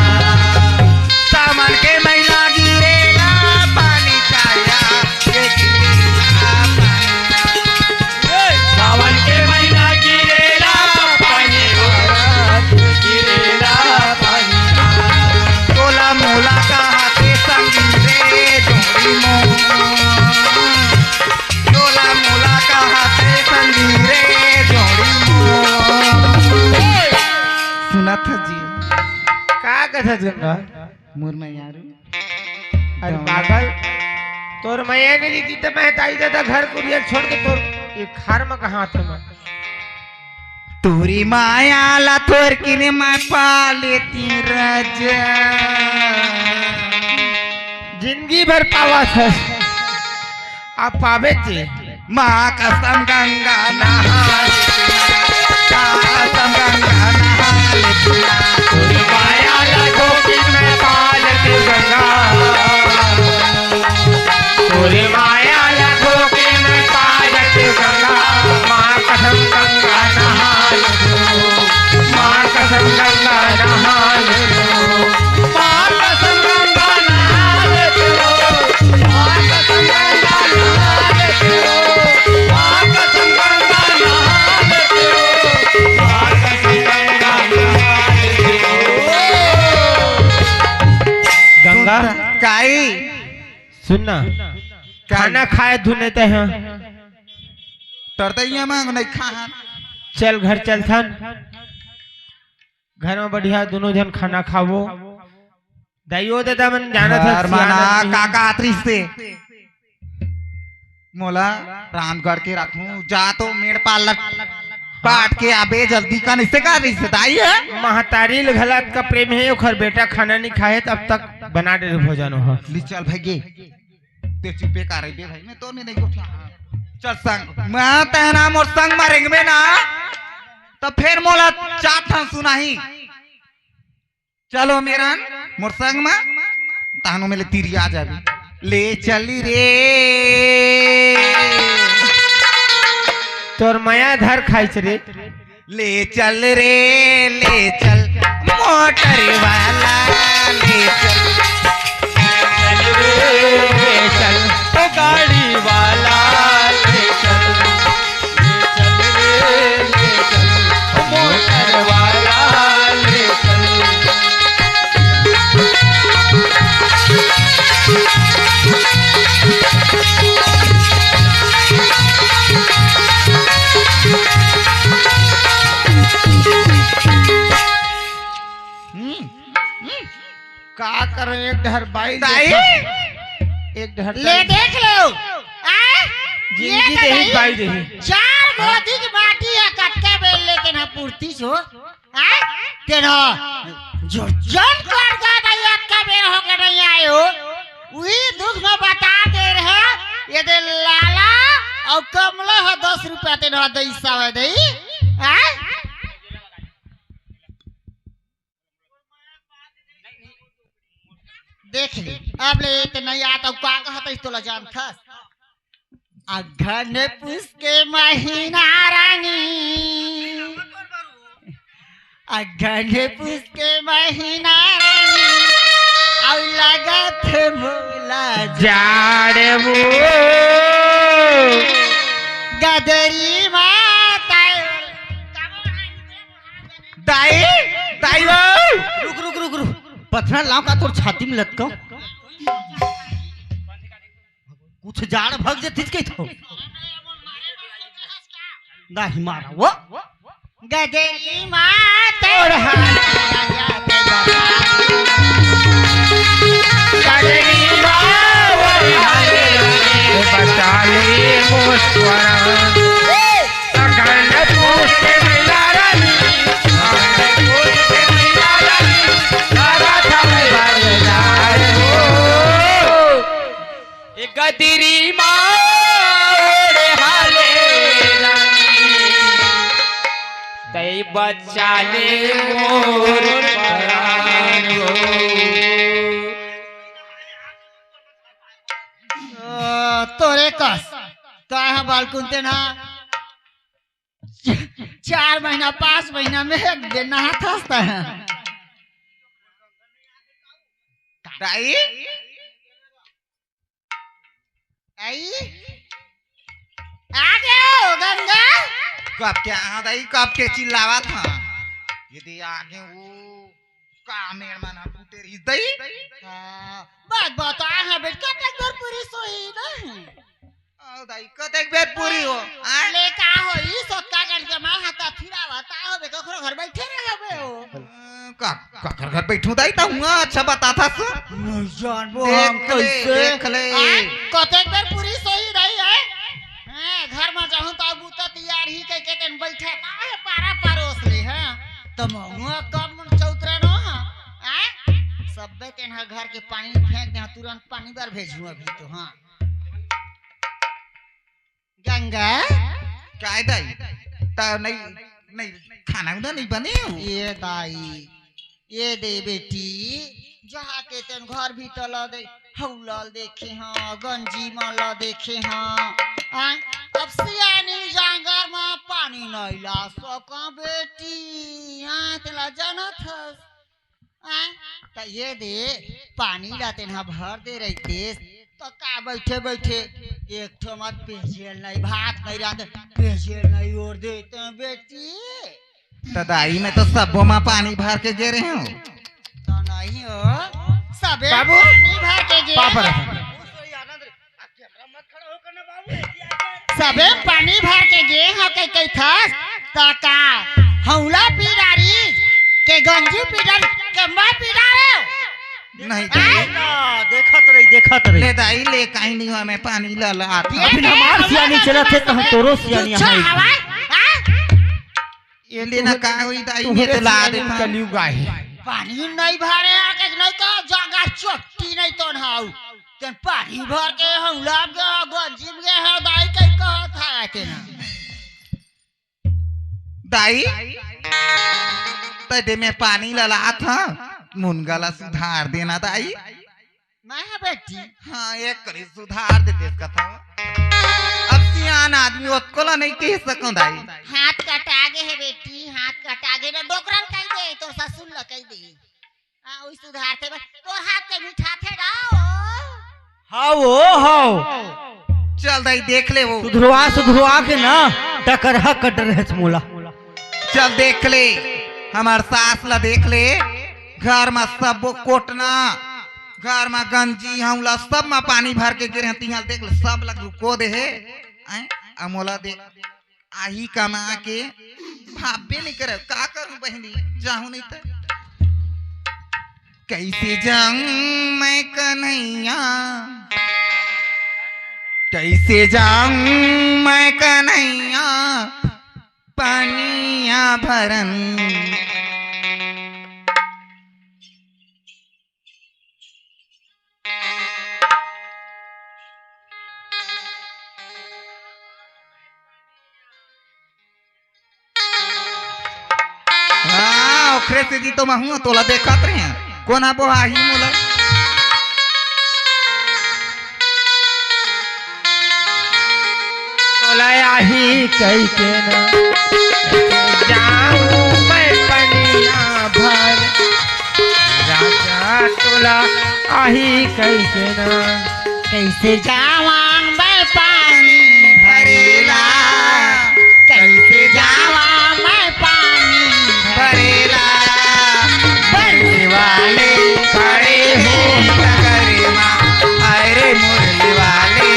सावन के महीना गिरेला पानी छाया गिरेला पानिया सावन के महीना गिरेला पानी गिरेला पानिया तोला मोला कहाते संगी रे जोड़ी मो तोला मोला कहाते संगी रे जोड़ी मो सुना था जी का कथा गंगा मोर में यारू अरे पागल तोर मैया ने दी तो मैं ताई दादा घर कुरियर छोड़ के तोर ये खार में कहाँ थे मैं तोरी माया ला तोर किने मैं पा लेती राजा जिंदगी भर पावा था आप पावे थे माँ कसम गंगा नहा कसम गंगा नहा लेतिया तोरी माया ला गोपी में पाल के गंगा तोरी माया ला गोपी में पाल के गंगा माँ कसम गंगा नहा माँ कसम गंगा नहा माँ कसम गंगा नहा माँ कसम गंगा नहा माँ कसम गंगा नहा माँ कसम गंगा गंगा काई सुनना खाना खाए धुने ते हैं टरतैया मांग नहीं खा चल घर चल थन घर में बढ़िया दोनों जन खाना खावो दाइयो दादा मन जाना था माना काका आतरी से मोला रामगढ़ के रखूं जा तो मेड़ पाल पाट के आबे जल्दी का नहीं से का रिश्तेदारी है महतारी गलत का प्रेम है ओखर बेटा खाना नहीं खाए तब तक बना दे भोजन हो ली चल भाई गे ते चुपे का रही भाई मैं तो नहीं उठा चल संग मैं तेना मोर संग मारेंगे में ना तो फिर मोला चाट सुनाही चलो मेरा मोर संग में तानो में ले तीरी आ जाबी ले चली रे तोर माया धर खाई रे ले चल मोटर वाला ले चल चल ओ गाड़ी वाला ले चल रे ले चल ओ मोटर वाला ले चल का करें एक धर बाई दाई एक धर ले देख लो जिंदगी दे ही बाई दे ही चार गोदी की माटी है कटका बेल लेके ना पूर्ति सो तेरा जो जन कर गा भाई अक्का बेल हो के नहीं आयो वही दुख में बता दे रहे ये दे लाला और कमला है 10 रुपया तेरा दैसा है दई देख ले अब ले तो नहीं आता का कहता तो ला जान था अघन पुष के महीना रानी अघन पुष के महीना रानी और लगत मोला जाड़े वो गदरी माता दाई दाई रुक रुक रुक रुक पथरा लाओ का तोर छाती में लटकाओ कुछ कुछ जाड़ भग जेती के तो नहीं मारा वो गदेली मात और गदरी मार हाले तई बच्चा ले मोर परानो। तोरे कस तो यहाँ बालकुंते ना 4 महीना 5 महीना में एक दिन नहाता हंसता है। दाई आई आ गए हो गंगा। कब के दाई कब के चिल्लावा था यदि आगे वो का मेर मना पुटे रही दाई। बात बता है बेटा कब तक पूरी सोई नहीं दाई कतेक बेर पूरी हो ले का होई सोका करके मैं हाथा फिरावता हो बे कखरो घर बैठे रहबे हो का घर बैठू दाई ता हुआ अच्छा बता था सो जानबो हम कैसे देख ले कतेक बेर पूरी सोई रही है घर में जाहूं तो अब तो तैयार ही कह के तन बैठे काहे पारा परोस ले है तो महुआ कब चौतरे न है सबे तेन घर के पानी फेंक दे तुरंत पानी बार भेजू अभी तो। हां गंगा काय दाई ता नहीं खाना उधर नहीं बने ये दाई ये दे बेटी जहाँ के तेन घर भी तला दे हौलाल देखे हाँ गंजी माला देखे हाँ अब सियानी जांगर में पानी नहीं ला सका बेटी हाँ तेला जानत हस ये दे पानी ला तेना भर दे रही तो का बैठे बैठे एक ठो मत पेजेल नहीं भात नहीं रांधे पेजेल नहीं ओढ़ देते बेटी तो दाई में तो सबो में पानी भर के गे रहे हो तो नहीं हो सबे पानी भर के गे सबे पानी भर के गे हो के कई थस तो का हौला पीरारी के गंजी पीडल कम्बा पीरारे नहीं देखत रही ले दाई ले कहीं नहीं हुआ मैं पानी ला ला अभी हमार सियानी चला थे तो हम तोरो सियानी है ये लेना का हुई दाई ने तो ला दे कलियु गाय पानी नहीं भरे आके नहीं तो जगह चट्टी नहीं तो हाउ तेन पानी भर के हौला के गंजी के है दाई कई कहत है के ना दाई ते में पानी ला ला था मुनगला सुधार देना दाई मैं है बेटी हाँ एक करी सुधार देते इसका था अब सियान आदमी उसको नहीं कह सको दाई हाथ कटागे है बेटी हाथ कटागे ना डोकरन कह दे तो ससुर ल कह दे ओई सुधार थे तो हाथ के मीठा थे गाओ हाओ चल दाई देख ले वो सुधरवा के ना टकरहा कट रहे मोला चल देख ले हमार सास ला देख ले घर में सब कोटना घर में गंजी हमला सब में पानी भर के गिरे तिहाल देख ले सब लग रुको दे है अमोला देख आही कमा के भाबे नहीं करे का करूं बहनी जाहू नहीं तो कैसे जाऊं मैं कन्हैया कैसे जाऊं मैं कन्हैया पानिया भरन ओखरे से जी तो महू तोला देखत रहे कोना बोहाही मोला तोला आही कई के ना जाऊं मैं पनिया भर राजा तोला आही कई के ना कैसे जावां मैं पानी भरेला कैसे जावां मैं पानी भरेला भरने वाले खड़े हो करे माँ अरे मुरली वाले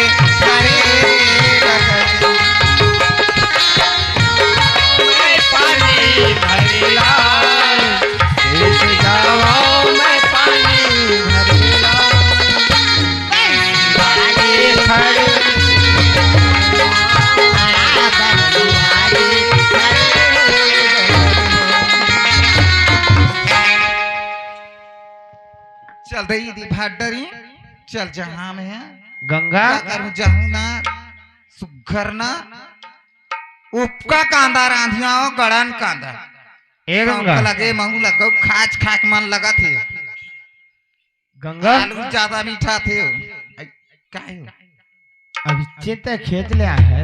चल दे दी भाडरी चल जहाँ में है गंगा करूँ जाऊँ ना सुघर ना उपका कांदा रांधिया हो गड़न कांदा ए गंगा लगे महू लगो खाच खाक मन लगा थे गंगा आलू ज्यादा मीठा थे काहे हो? अभी चेत खेत ले आया है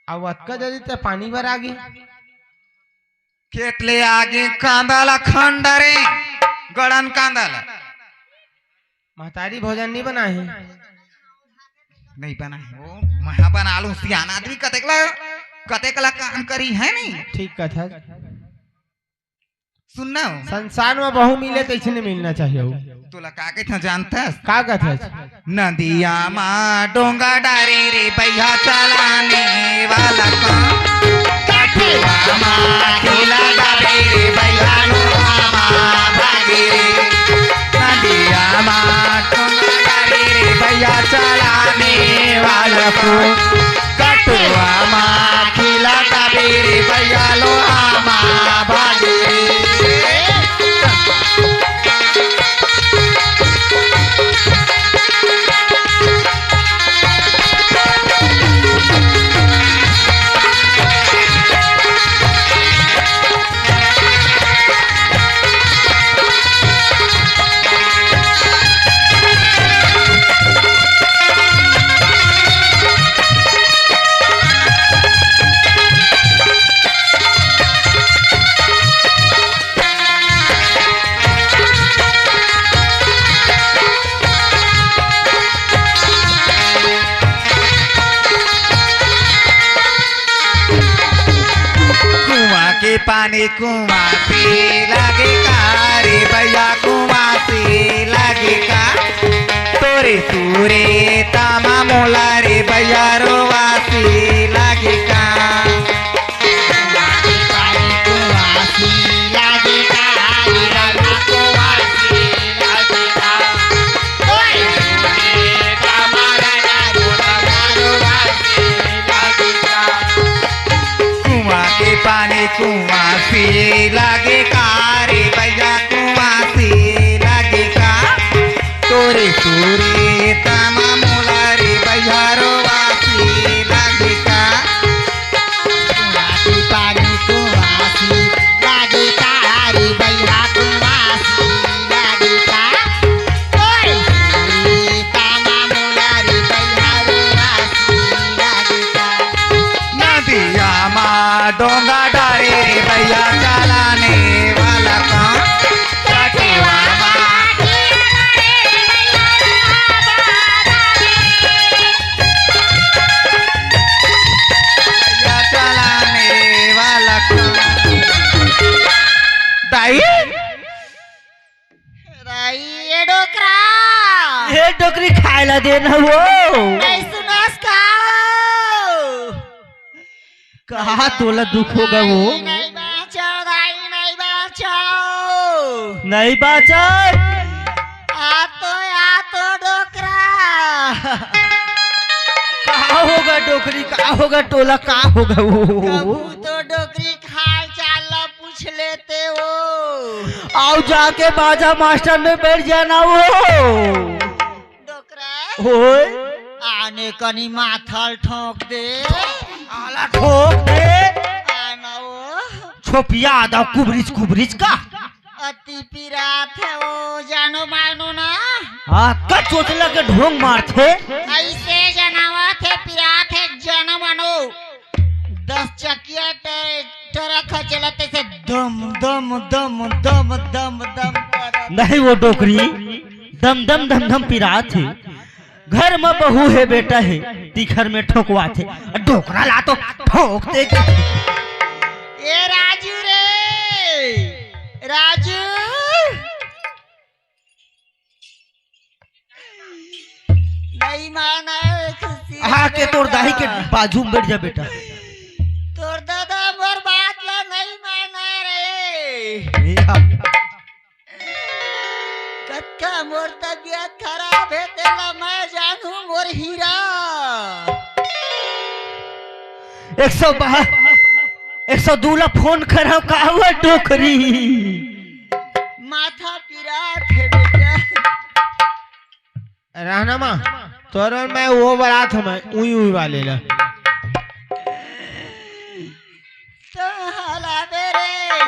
अब अतका जल्दी ते पानी भर आ गई खेत ले आगे कांदा ला खंडरे गड़न कांदा ला महतारी भोजन नहीं बना है नहीं बना है वो महा बना लूं सियाना आदमी कतेकला काम करी है नहीं ठीक कथा सुनना हो संसार में बहु मिले तो इसने मिलना चाहिए हो। तोला का के था जानता है का कथा नदिया मा डोंगा डारे रे भैया चलाने वाला कटुआ मा खेला डारे रे भैया लोहामा भागे रे नदिया मा डोंगा डारे रे भैया चलाने वाला कटुआ मा खेला डारे रे भैया लोहामा भागे पानी कुआं से लगेगा रे भैया कुआं से लगेगा तोरे सूरे तामा मोला रे भैया रोवा से लगेगा पानी कुआं से लगेगा रे भैया कुआं से लगेगा तोरे सूरे तामा मोला रे भैया रोवा से लगेगा पानी कुआं से लगेगा रे भैया कुआं से लगेगा तोरे सूरे तामा मोला रे भैया रोवा से लगेगा नदिया मा डोंगा डारे रे भैया चलाने वाला कटुआ मा भैया चलाने वाला दाई ये डोकरा ये डोकरी खायला देना वो नहीं सुनास का कहा तोला दुख होगा वो नहीं बचाओ भाई नहीं बचाओ नहीं बाचा आ तो डोकरा कहा होगा डोकरी कहा होगा टोला कहा होगा वो कबू तो डोकरी खाए चाला पूछ लेते हो आओ जाके बाजा मास्टर में बैठ जाना वो डोकरा होए आने कनी माथल ठोक दे आला ठोक दे आना वो छोपिया आदा कुबरिज कुबरिज का अति पिरात है वो जानो मानो ना हाँ का चोचला के ढोंग मारते ऐसे जनावा थे पिरात है जानो मानो 10 चकिया ट्रक चलते से दम दम दम दम दम दम करत। नहीं वो डोकरी दम दम धम धम पिरा थे घर में बहू है बेटा है तिखर में ठोकवा थे डोकरा ला तो ठोक दे ए राजू रे राजू नहीं माना खुशी आके तोर दाही के बाजू में बैठ जा बेटा तोर दादा मोर बात ला नहीं माना रे ए, हाँ। कत्का मोर तबियत खराब है तेला मैं जानू मोर हीरा 102 ला फोन करा का हुआ डोकरी माथा पिरात है बेटा रहना माँ तोर मैं वो बड़ा था मैं उई उई वाले ला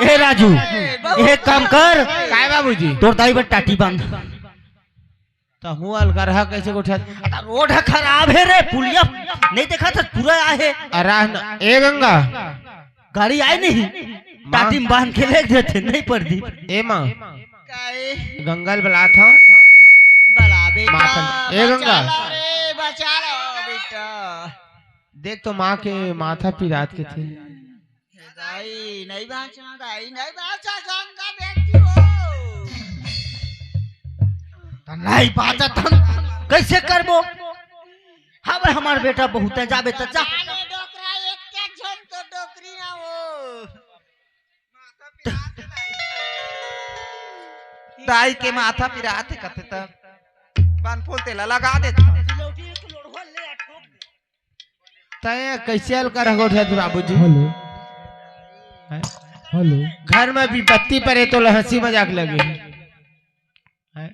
ए राजू एक काम कर काय बाबूजी तोर दाई बट टाटी बांध तो हूँ अलगरहा कैसे उठा रोड खराब है रे पुलिया नहीं देखा था पूरा आए रहना ए गंगा गाड़ी आए नहीं टाटी में बांध के ले देते नहीं पड़ दी ए माँ काहे गंगल बला था बला बेटा माथा ए गंगा बचा लो रे बचा लो बेटा देख तो माँ के माथा पिरात के थे दाई नहीं बाचा दाई नहीं बाचा गंगा बेटी हो नहीं बात हम कैसे करबो हम हमार बेटा बहुत है जाबे त जा आले डोकरा एक के झन तो डोकरी ना हो दाई के माथा पिराते कते तक बान फूल तेला लगा दे तय कैसे हल कर उठा तू बाबूजी हेलो घर में विपत्ति पड़े तो हंसी मजाक लगे हैं?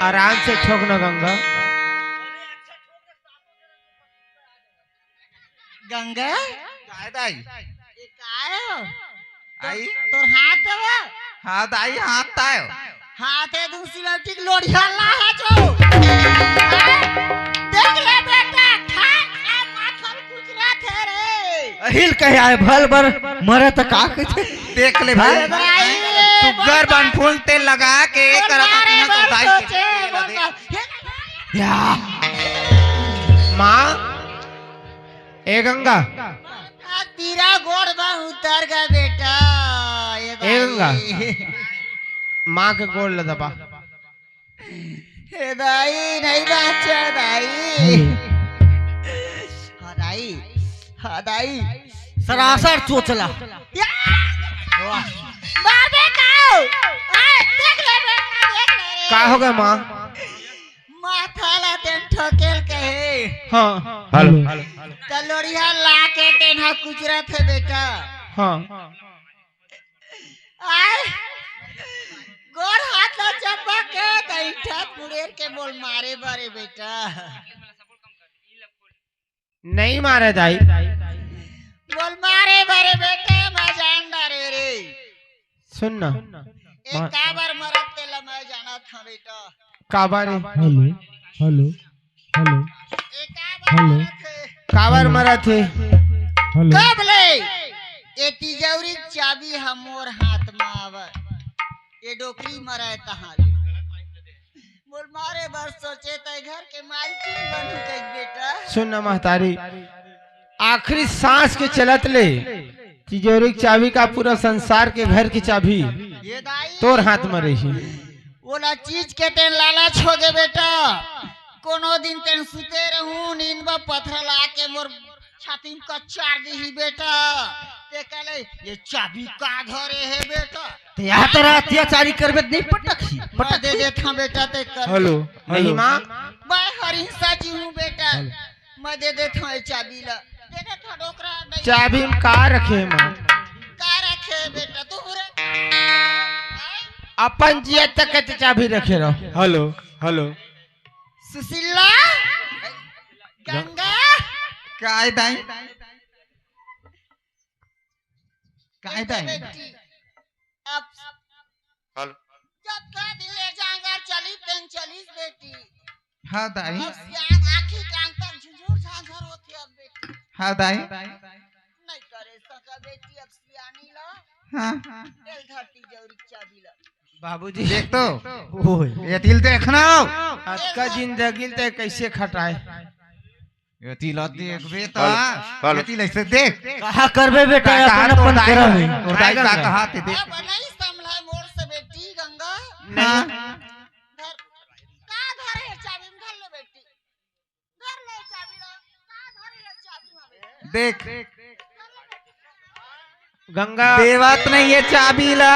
आराम से ठोक ना गंगा गंगा काय दाई ये काय हो आई तोर हाथ है हाँ दाई हाथ तायो हाथ है दूसरी लड़की की लोढ़िया ला है जो देख ले बेटा खा माथा में कुछ रात है रे अहिल कहे आए भल बर मरे त का कहते देख ले भाई भाई सुगर बन फूल तेल लगा के करत हती तो दाई के या माँ ए गंगा तेरा गोड़ बा उतर गया बेटा ए गंगा माँ के गोड़ ल दबा हे दाई नहीं बाचा दाई हाँ दाई हाँ दाई सरासर चोचला मार बेटा देख ले बेटा देख ले का हो गया माँ माथा ला तेन ठोकेल कहे हाँ तलोड़िया ला के तेन कुचरत है बेटा हाँ आय गोड़ हाथ ला चप्पा के दैठा पुड़ेर के बोल मारे बारे बेटा नहीं मारे दाई बोल मारे बारे बेटा मैं जान डारे रे सुन ना एक काबर मरत तेला मैं जाना था बेटा काबारे हेलो एक काबर मरत थे काबर मरा थे कब ले ये तिजौरी चाबी हमोर हाथ में आवे ये डोकरी मरे तहारे बोल मारे बर सोचे तय घर के मालकिन बनू कई बेटा सुन ना महतारी आखिरी सांस के चलत ले तिजोरी की चाबी का पूरा संसार के घर की चाबी ये दाई तोर हाथ में रही ओला चीज के तेन लालच हो गे बेटा कोनो दिन तेन सुते रहूं नींद में पत्थर ला के मोर छाती में कच्चार दी बेटा ते कहले ये चाबी का धरे है बेटा ते या तरह अत्याचारी करबे नहीं पटक मैं दे देता बेटा ते कर हेलो नहीं माँ मैं हरिंसा जी हूँ बेटा मैं दे देता हूँ चाबी ला दे देता डोकरा नहीं चाबी में का रखे है माँ का रखे बेटा तू रे अपन जिया तक के चाबी रखे रहो हेलो सुशीला गंगा काय दाई काय दाई बेटी अब जब का दिन ले जाएगा चली तेन चलीस बेटी हाँ दाई अब श्याम आखी कान तक झुझुर झांझर होती अब बेटी हाँ दाई नहीं करे सका बेटी अब सियानी ला हाँ तेल धरती जौरी चाबी ला बाबूजी देख तो ये तिल देखना आज का जिंदगी ते कैसे खटाए ये तिल देख बे तो ये तिल ऐसे देख कहा करबे बेटा अपन अपन करबे और दाई का कहा ते देख अब नहीं संभला मोर से बेटी गंगा हाँ धर का धरे चाबी में धर ले बेटी धर ले चाबी ला का धरे ले चाबी में देख गंगा देवत नहीं ये चाबी ला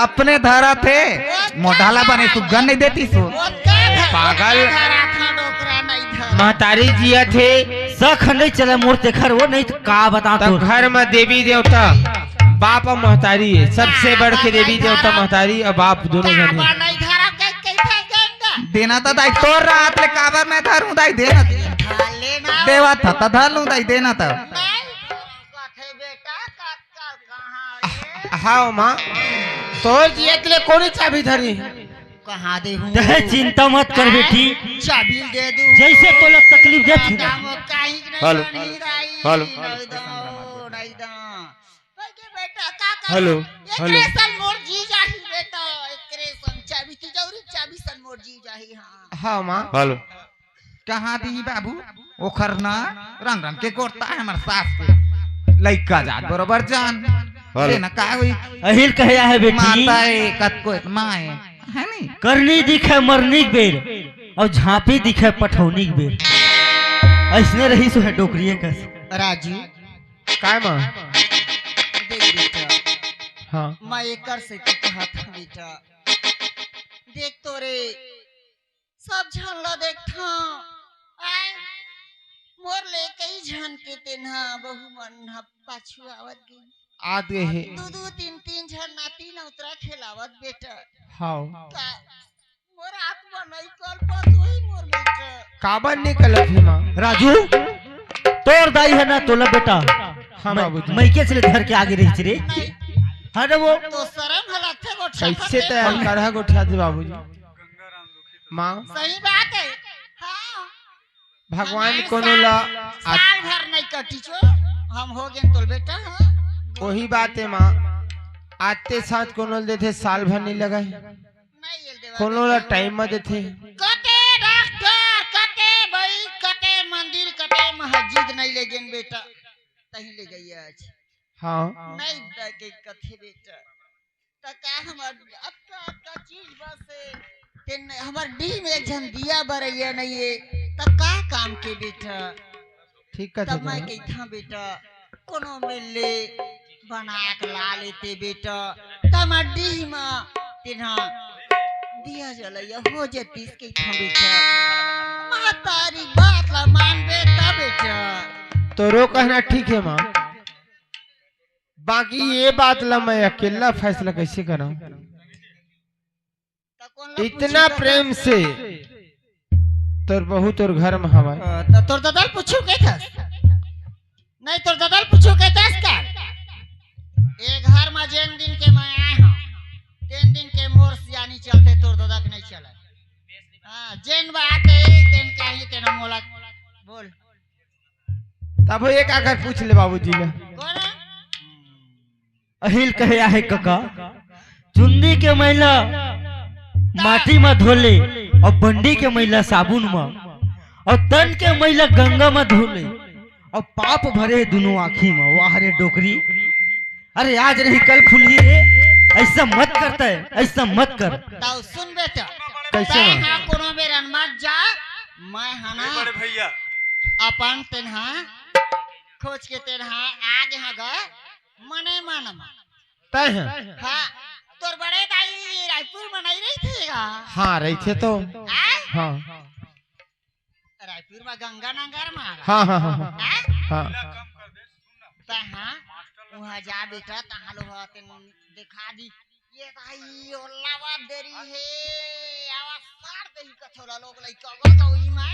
अपने धरा थे मोटाला बने सुगन नहीं देती सो पागल। धरा था डोकरा नहीं धरा महतारी जिया थे सख नहीं चले मोर ते घर वो नहीं तो का बता तब तो घर में देवी देवता बाप और महतारी है सबसे बढ़ के देवी देवता महतारी और बाप दोनों जन काबर हैं। नहीं धरा देना था दाई तोर रात ले काबर में धरूं दाई देना भाले ना देवा था धर लूं दाई देना था नहीं कथे बेटा कहाँ हाँ माँ तोर जियत ले कोनी चाबी धरी कहाँ दे हूँ दहे चिंता मत कर बेटी, चाबी दे दूँ जैसे तोला तकलीफ दे थी ना। Hello hello. Hello hello. मोर जी जाही बेटा एकरे संग चाबी ती जौरी चाबी सन मोर जी जाही हां हाँ माँ हेलो। कहाँ दी बाबू ओखर ना रंग रंग के कोरता है हमारे सास के लइका जात बरोबर जान देना का हुई अहिल कहया है बेटी, माता है कत को माए है नहीं करनी दिखे मरनी के बेर और झांपी दिखे पठौनी के बेर, ऐसने रही सो है डोकरिए का। राजू काय माँ देख बेटा हाँ मैं एकर से तो कहा था बेटा देख तोरे सब झन ला देखता आय मोर ले कई झन के तेना बहु मन पाछू आवत गई आद गए है दू दू तीन तीन झन नाती नौतरा खेलावत बेटा हाँ मोर आत्मा नहीं कल पात होई मोर बेटा काबर निकलत है माँ राजू तोर दाई है ना तोला बेटा, हाँ बाबूजी मैं के चले घर के आगे रही रे। नहीं हाँ रे वो तो शर्म हला थे वो कैसे तैयार कर है गोठिया दे बाबूजी माँ सही बात है हाँ भगवान कोनो ला साल भर नहीं कटी छो हम हो गए तोल बेटा हाँ वही बात है माँ आते साथ कोनो देते साल भर नहीं लगा है नहीं ये देवा कोनो ला टाइम में देते कते डॉक्टर कते भाई कते मंदिर कते मस्जिद नहीं ले गेन बेटा तही ले गई आज हाँ नहीं के कथे बेटा तका हमर अक्का चीज बस तेन हमर डी में एक जन दिया बरैया नहीं है तका काम के बेटा ठीक है तब मैं कहता बेटा कोनो मिले बना के ला लेते बेटा तमड्डी में तिना दिया जलैया हो जतीस के था बेटा महतारी बात ला मान बेटा बेटा तो रो कहना ठीक है माँ बाकी ये बात ला मैं अकेला फैसला कैसे कराऊं इतना प्रेम से तोर बहू तोर घर में हवा तो तोर दादा पूछू के था नहीं तोर दादा पूछू के था का ए घर में जेन दिन के मैं आए हूं तीन दिन के मोर सियानी चलते तोर दादा के नहीं चला हां जेन बात है तेन कहीं तेन मोला बोल तब एक आकर पूछ ले बाबूजी ने कौन है? अहिल कहया है कका, चुन्नी के मैला माटी में धोले और बंडी के मैला साबुन में और तन के मैला गंगा में धोले और पाप भरे दोनों आँखी में। वाह रे डोकरी, अरे आज रही कल खुली रे, ऐसा मत करता है, ऐसा मत कर। ताऊ सुन बेटा कैसे तै ना? हाँ कोनो बेर मत जा मैं हना भैया अपन तेनहा खोज के तेनहा आगे हाँ गा मने मानमा तय है हाँ तोर बड़े दाई रायपुर में नहीं रही थे हाँ रही थे तो हाँ रायपुर में गंगा नगर में हाँ हाँ हाँ हाँ हाँ तहाँ वहाँ जा बेटा तहाँ लोग तेन दिखा दी ये भाई ओल्लावा देरी है आवाज मार दे ही कथोला लोग लाई कवर गई मैं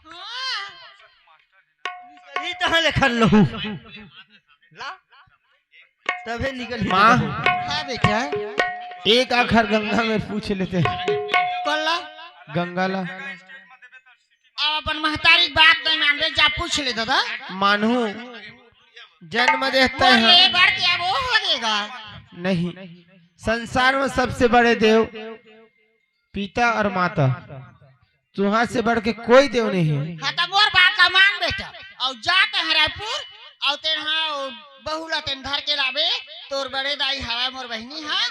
हाँ सही तहाँ लिखल रहू तबे निकल माँ हाँ बेटा एक आखर गंगा में पूछ लेते कोल्ला गंगा ला अब अपन महतारी बात नहीं मानबे जा पूछ ले दादा मानू जन्म देता बोले है बढ़ के अब वो होगेगा नहीं संसार में सबसे बड़े देव पिता और माता, तुहां से बढ़ के कोई देव नहीं है। हाँ तो मोर बात का मान बेटा और जाते हैं रायपुर और तेना बहुला तेन धर के लावे तोर बड़े दाई हवा मोर बहनी है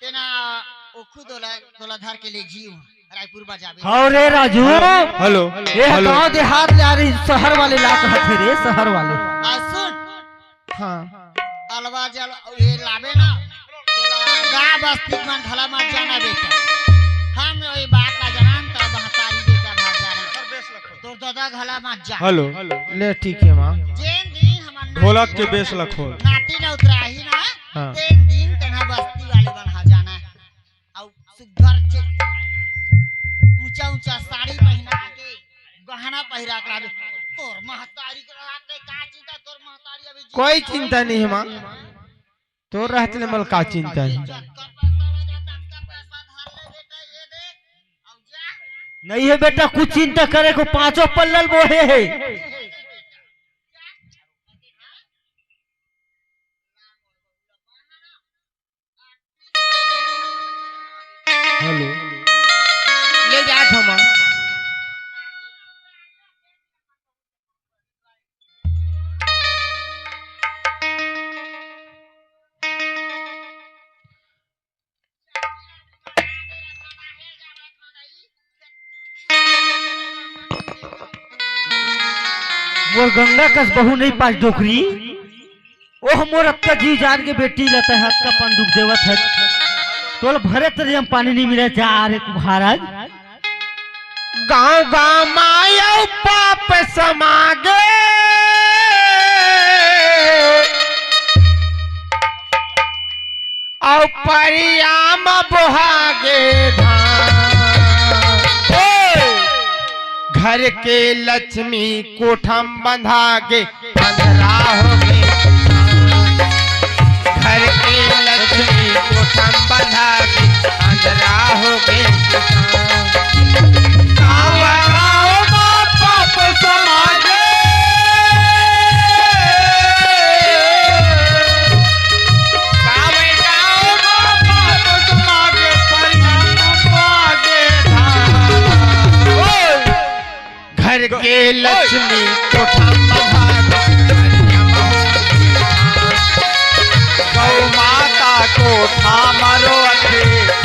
तेना ओ खुद दोला धर के ले जीव रायपुर बजावे। हाँ रे राजू, हेलो ये गाँव देहात ले आ रही शहर वाले लाख हथे रे, शहर वाले। आ सुन हाँ अलवा जल ये लावे ना गा बस्ती में ढला मत जाना बेटा हम वही बात ला जनान तो बहतारी बेटा भाग जाना तोर दादा घला मत जा हेलो ले ठीक है माँ जेन दिन हमर ढोलक के बेस लखो नाती न उतराही ना हाँ। तेन दिन तेना बस्ती वाले बन हा जाना और सुघर ऊंचा ऊंचा साड़ी पहना के गहना पहिरा के लावे तोर महतारी के रहते का चिंता तोर महतारी अभी कोई चिंता नहीं है माँ तो रहते ले मल का चिंता है नहीं है बेटा कुछ चिंता करे को पांचों पल्लल बोहे है हेलो ले जात हम मोर गंगा कस बहू नहीं पास डोकरी ओह मोर अक्का जी जान के बेटी लता है अक्का पन दुख देवत है तोल भरे तरी हम पानी नहीं मिले जा रे महाराज गाँव गाँव माया पाप समागे और परियाम बोहागे घर के लक्ष्मी कोठम बंधागे अंधरा होगे घर के लक्ष्मी कोठम बंधागे अंधरा होगे पाप समागे घर के लक्ष्मी गौ माता को थामरो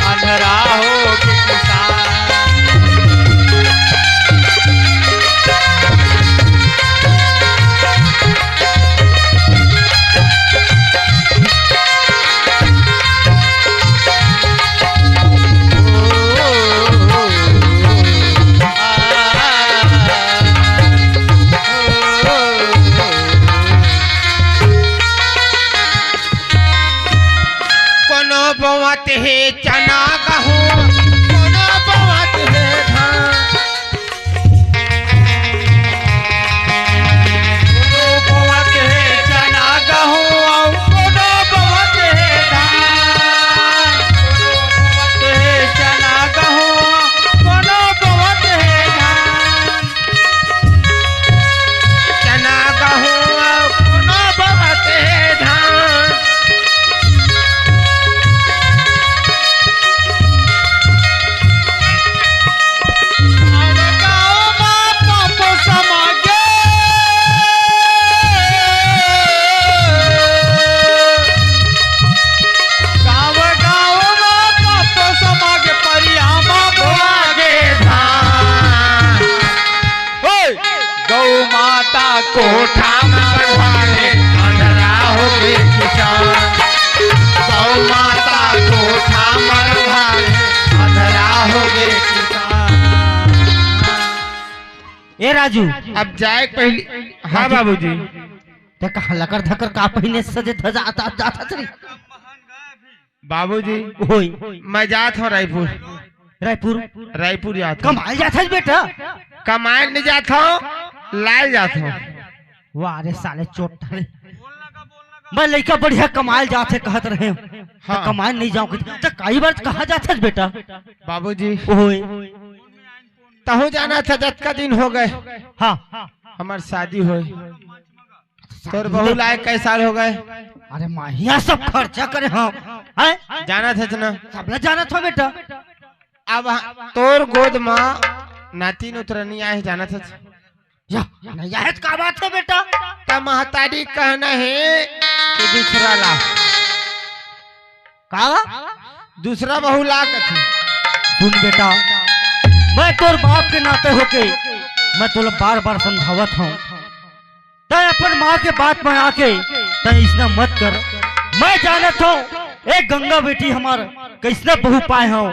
अंधरा होगी किसान बोवत है चना गहूँ कोनो बोवत है धान कोनो बोवत है चना गहूँ और कोनो बोवत है धान कोनो बोवत है चना गहूँ कोनो बोवत है धान चना गहूँ कोनो बोवत है धान कोठा बंधागे अंधरा होगे किसान गौ माता कोठा बंधागे अंधरा होगे किसान ए राजू अब जाए पहली हाँ बाबूजी ते कहा लकर धकर का पहिने सजे धजा आता जाता चली बाबूजी होई मैं जात हूँ रायपुर रायपुर जात हूँ कमाल जाता है बेटा कमाए नहीं जाता हूँ लाल जाता हूँ वाह रे साले चोट डाले मैं लड़का बढ़िया कमाल जाते कहत रहे हाँ। कमाल नहीं जाऊँ तो कई बार कहा जाता है बेटा बाबूजी ओए तहु जाना था जत का दिन हो गए हाँ हमार शादी हो तोर बहू लायक कई साल हो गए अरे माहिया सब खर्चा करे हम हैं जाना था ना सबला जाना था बेटा अब तोर गोद माँ नाती उतरनी आए जाना था या नहीं यह का बात है बेटा तब महतारी कहना है कि दूसरा ला का दूसरा बहू ला कथी सुन बेटा मैं तोर बाप के नाते होके मैं तोला बार बार समझावत हूँ तय अपन माँ के बात में आके तय इसना मत कर मैं जानत हूँ एक गंगा बेटी हमार कैसना बहू पाए हो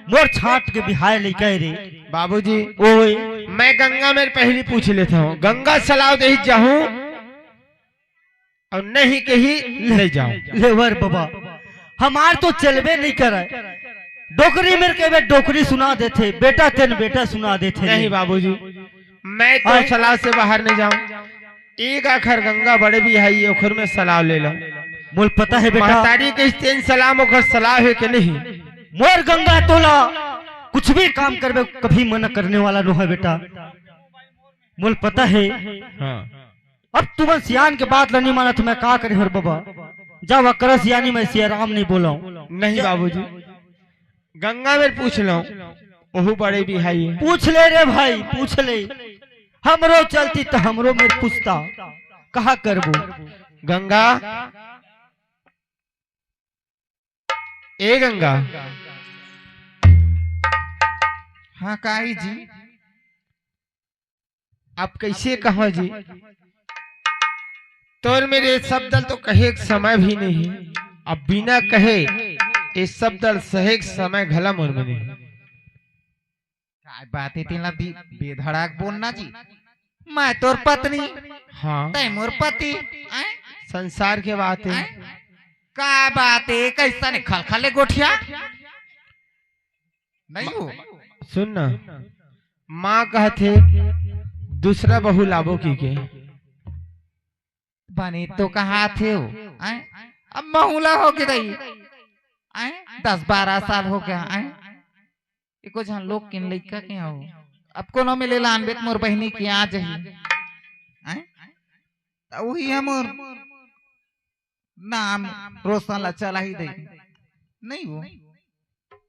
मोर छाट के बिहार लेके रे बाबूजी ओए मैं गंगा में पहली पूछ लेता हूँ गंगा सलाव दे जाऊं और नहीं के ही ले जाऊं लेवर बाबा हमार तो चलबे नहीं करे डोकरी मेरे के बे डोकरी सुना देते, बेटा तेन बेटा सुना देते। नहीं बाबूजी, मैं तो सलाह से बाहर नहीं जाऊं। एक आखर गंगा बड़े भी है, ओखर में सलाह ले लो। मोल पता है बेटा, महतारी के स्तेन सलाम ओखर सलाह है कि नहीं। मोर गंगा तोला कुछ भी काम करबे कभी मना करने वाला नो है बेटा। मोल पता है। हाँ। अब तुम सियान के बात नहीं माना तो मैं का करे हर बाबा, जा वकर सियानी मैं सिया राम नहीं बोला। नहीं बाबूजी, गंगा में पूछ लो, ओहू बड़े भी है। पूछ ले रे भाई, पूछ ले। हमरो चलती तो हमरो में पूछता, कहा करबो। गंगा, ए गंगा। हाँ काई जी। आप कैसे कहो जी, तोर मेरे शब्द तो कहे एक समय भी नहीं है। अब बिना कहे ये शब्द सहे समय घला मोर में नहीं। काय बातें तेला बेधड़ाक बोलना जी। मैं तोर पत्नी, हाँ, तै मोर पति। संसार के बात है। का बात है, कैसा ने खलखले गोठिया नहीं हो। सुन ना, माँ कहते दूसरा बहू लाभो की के बने तो कहा थे हो। अब महूला हो के दई 10-12 साल हो गया। एको जहां लोग किन लइका के हो, अब कोनो मिले लानबेत मोर बहनी की आ जही। वही हमर नाम रोशन ला चला ही दे नहीं हो।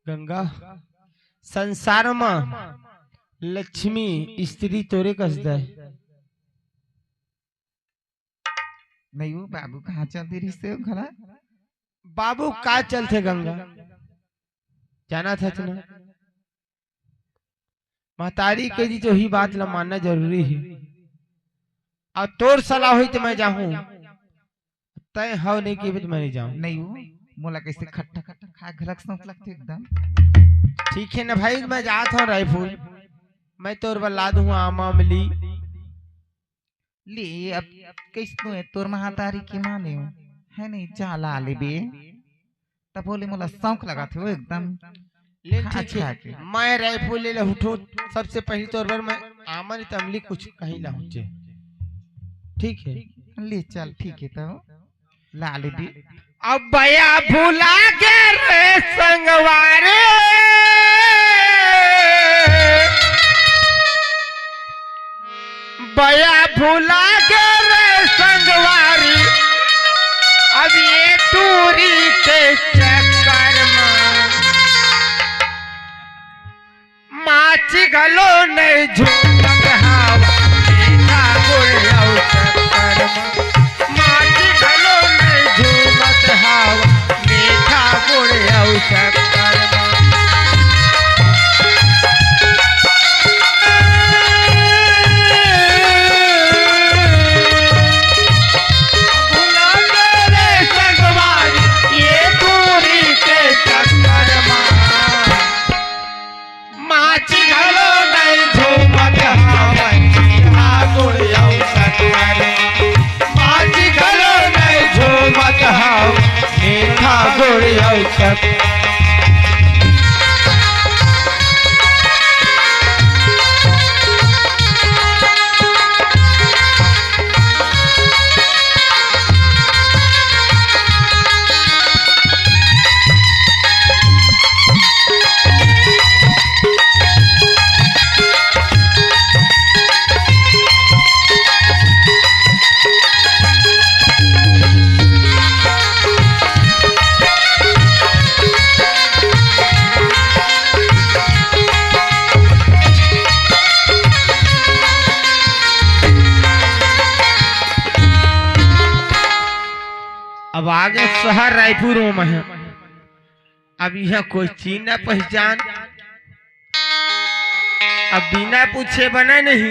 गंगा, संसार में लक्ष्मी स्त्री तोरे कस दे नहीं हो। बाबू कहाँ चलती रही से घरा? बाबू का चलते गंगा, जाना था ना। महतारी के जी जो ही बात ला मानना जरूरी है। और तोर सलाह हुई तो मैं जाऊं, तय हो नहीं की तो मैं नहीं जाऊं। नहीं हो। मोला कैसे खट्टा खट्टा खा घलक सोच लगते एकदम। ठीक है ना भाई, मैं जाता हूँ रायपुर। मैं तोर बल्ला दूँ आमा मिली ले। अब कैसनो है तोर महातारी की माने हो है नहीं, जाला ले बे तब बोले मोला शौक लगा थे वो एकदम। ले खा ठीक है, के। मैं रायपुर ले उठो। सबसे पहले तौर पर मैं आमन तमली कुछ कहीं लाऊंचे। ठीक है, ले चल ठीक है। तो ला ले बे। अब बया भूला के रे संगवारे, बया भूला के रे संगवारी। अब ये टूरी के चक्कर में माची गलो नहीं झूमक हवा मीठा गुड़ औ चक्कर में। माची गलो नहीं झूमक हवा मीठा गुड़ औ चक्कर में। भुला के रे संगवारी, ये दूरी के चक्कर में माची गलो नहीं झूमक हवा मीठा गुड़ औ चक्कर में। माची गलो नहीं झूमक हवा मीठा गुड़ औ चक्कर। अब आगे शहर रायपुर में है। अब यह कोई चीन न पहचान, अब बिना पूछे बना नहीं।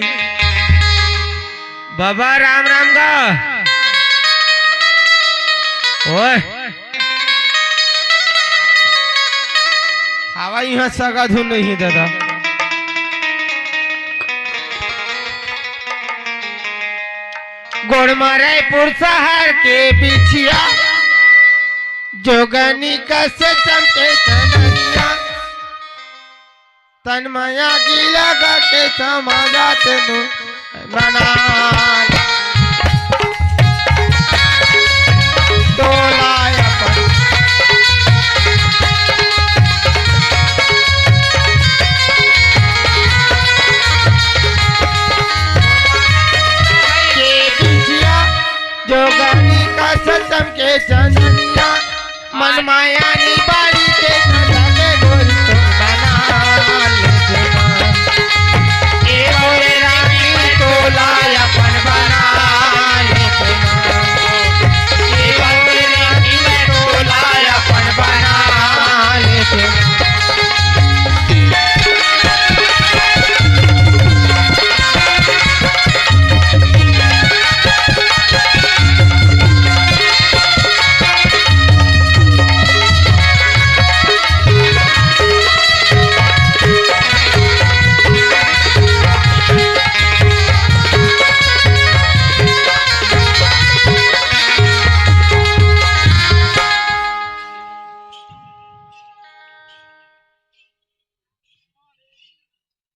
बाबा राम राम गा। ओए हवा यहाँ सगा धुन नहीं है दादा। गोड़मा रायपुर शहर के पिछिया जोगनी का से चमके कन्हैया। तन माया की लगा के समाजा तेनु बना डोलाया पर जोगानी का सतम के जननिया मन माया नी बाड़ी के खजा के गोल तो बना ले ए मोरे रानी तो लाया पन बना ले ए मोरे रानी तो लाया पन बना ले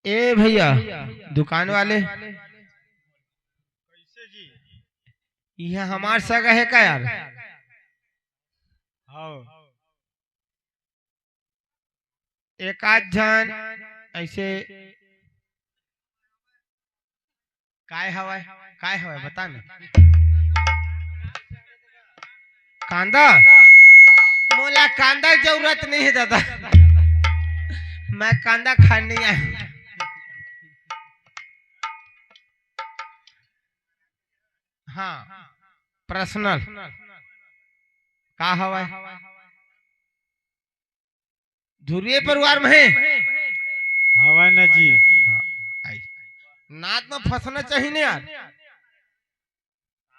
ए भैया दुकान वाले यह हमार सगा है का यार? एक आध जन ऐसे काय हवा बता ना। कांदा मोला कांदा जरूरत नहीं है दादा, मैं कांदा खाने नहीं आया। हाँ पर्सनल का हवा धुरिये परिवार में है हवा न जी। नाद में फंसना चाहिए ना यार।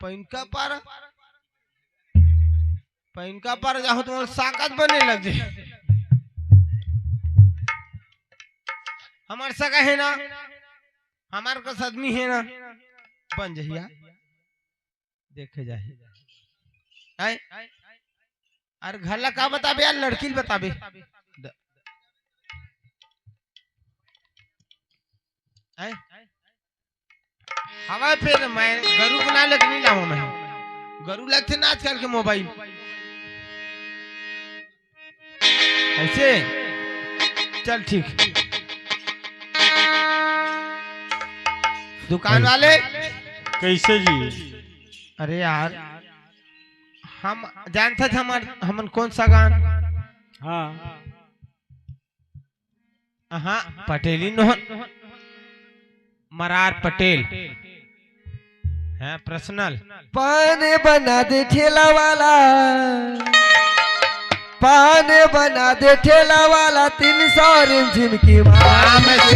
पैनका पर जाओ तो साकत बने लग जाए। हमार सगा है ना, हमार का आदमी है ना, बन जहिया देखे जाए। अरे घर का बताबे यार, लड़की बताबे। हवा फिर मैं गरु को ना लग नहीं लाऊं, मैं गरु लगते ना आजकल के मोबाइल ऐसे। चल ठीक। दुकान वाले कैसे जी? अरे यार हम जानते थे हमन कौन सा गान। हाँ हाँ पटेली नोहन मरार पटेल है पर्सनल। पान बना दे ठेला वाला, पान बना दे ठेला वाला 300 रिमझिम की माम से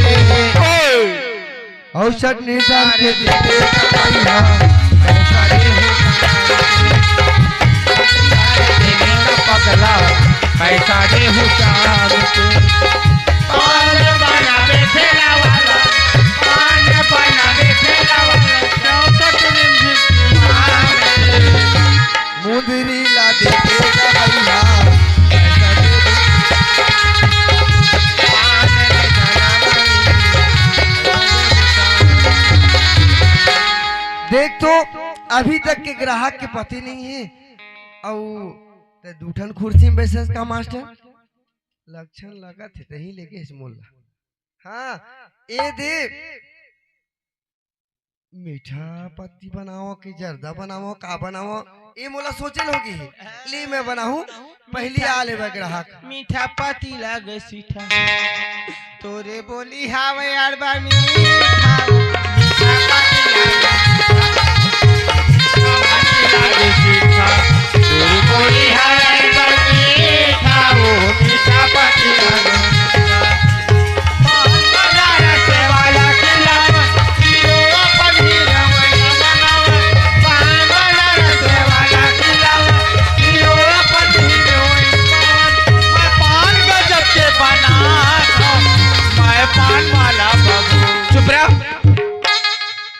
और चटनी डाल के दे दे भैया पगला पैसा दे हूँ चार पान बना दे ठेला वाला, पान बना दे ठेला वाला 64 मुंदरी ला दे भैया देख तो अभी तक के ग्राहक के पते नहीं है। और दूठन कुर्सी में बैसे का मास्टर लक्षण लगा थे तही लेके इस मोला। हाँ ए दे मीठा पत्ती बनाओ कि जर्दा बनाओ का बनाओ ये मोला सोचल होगी ली मैं बनाऊं पहली आ ले ग्राहक। मीठा पति लगे सीठा तोरे बोली हावे यार बा मीठा लागे सीठा तोरे बोली हावे बा मीठा वो मीठा पति लगे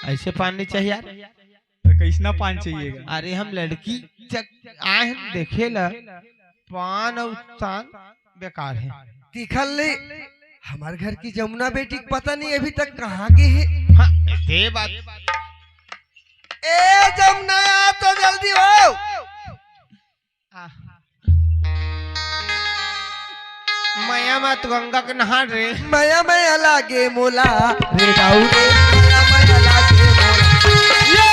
ऐसे पान नहीं चाहिए यार। तो कैसना पान चाहिएगा? अरे हम लड़की आए हम देखे ला पान और तान बेकार है। दिखल ले हमारे घर की जमुना बेटी को पता नहीं अभी तक कहाँ गई है। हाँ, ये बात ए जमुना आ तो जल्दी हो। मैया मत गंगा के नहा रे। माया माया लागे मोला रे दाऊ रे माया माया लागे मोला। ये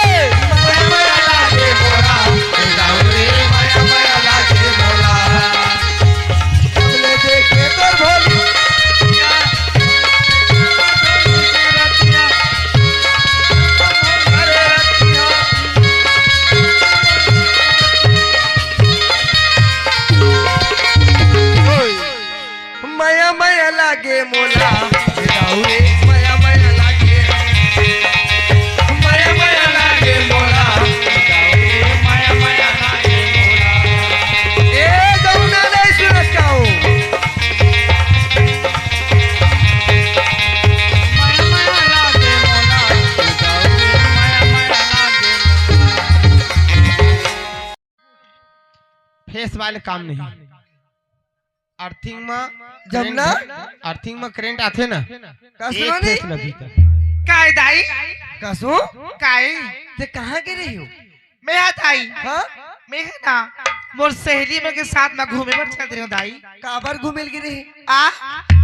माया माया लागे मोला रे दाऊ रे माया माया लागे मोला। सबले देखे तोर भोली माया माया लागे मोला रे दाऊ रे माया माया लागे माया माया लागे मोला रे दाऊ रे माया माया लागे मोला। ए जमुना ले सुरत काओ माया माया लागे मोला रे दाऊ रे माया माया लागे मोला। फेस वाले काम नहीं। अर्थिंग में जमुना अर्थिंग में करंट आते ना कसो एक नहीं फेस लगी था। काय दाई कसो काय ते कहाँ के रही हो। मैं आ दाई हाँ मैं है ना मोर सहेली में के साथ में घूमे पर चल रही हूँ दाई। काबर घूमेल गिरे है। आ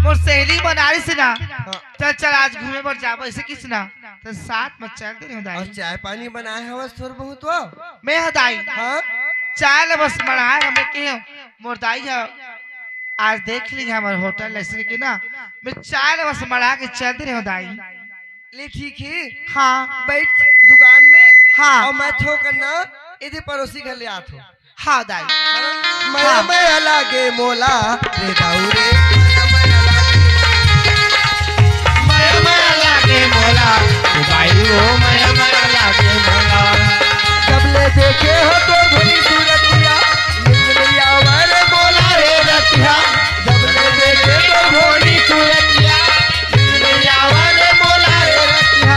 मोर सहेली बना रही थी ना हाँ। चल चल आज घूमे पर जाबो ऐसे किस ना तो साथ में चल रही हूँ और दाई। चाय पानी बनाए हवा थोड़ बहुत हो। मैं है दाई हाँ चाय ले बस बढ़ाए हमें के मोर दाई है आज देख लीजिए हमारे होटल ऐसे की ना मैं चाय ले बस बढ़ा के चल रही हूँ दाई। ले ठीक है हाँ बैठ दुकान में। हाँ। और मैं थो करना इधर पड़ोसी घर ले आत हो। हाँ दाई माया माया लागे मोला रे दाऊ रे माया माया लागे माया माया लागे मोला भाई वो माया माया लागे मोला। सबले देखे हो तो भली सूरतिया निंदरिया वाले मोला रे रतिया। सबले देखे तो भोली सूरतिया निंदरिया वाले मोला रे रतिया।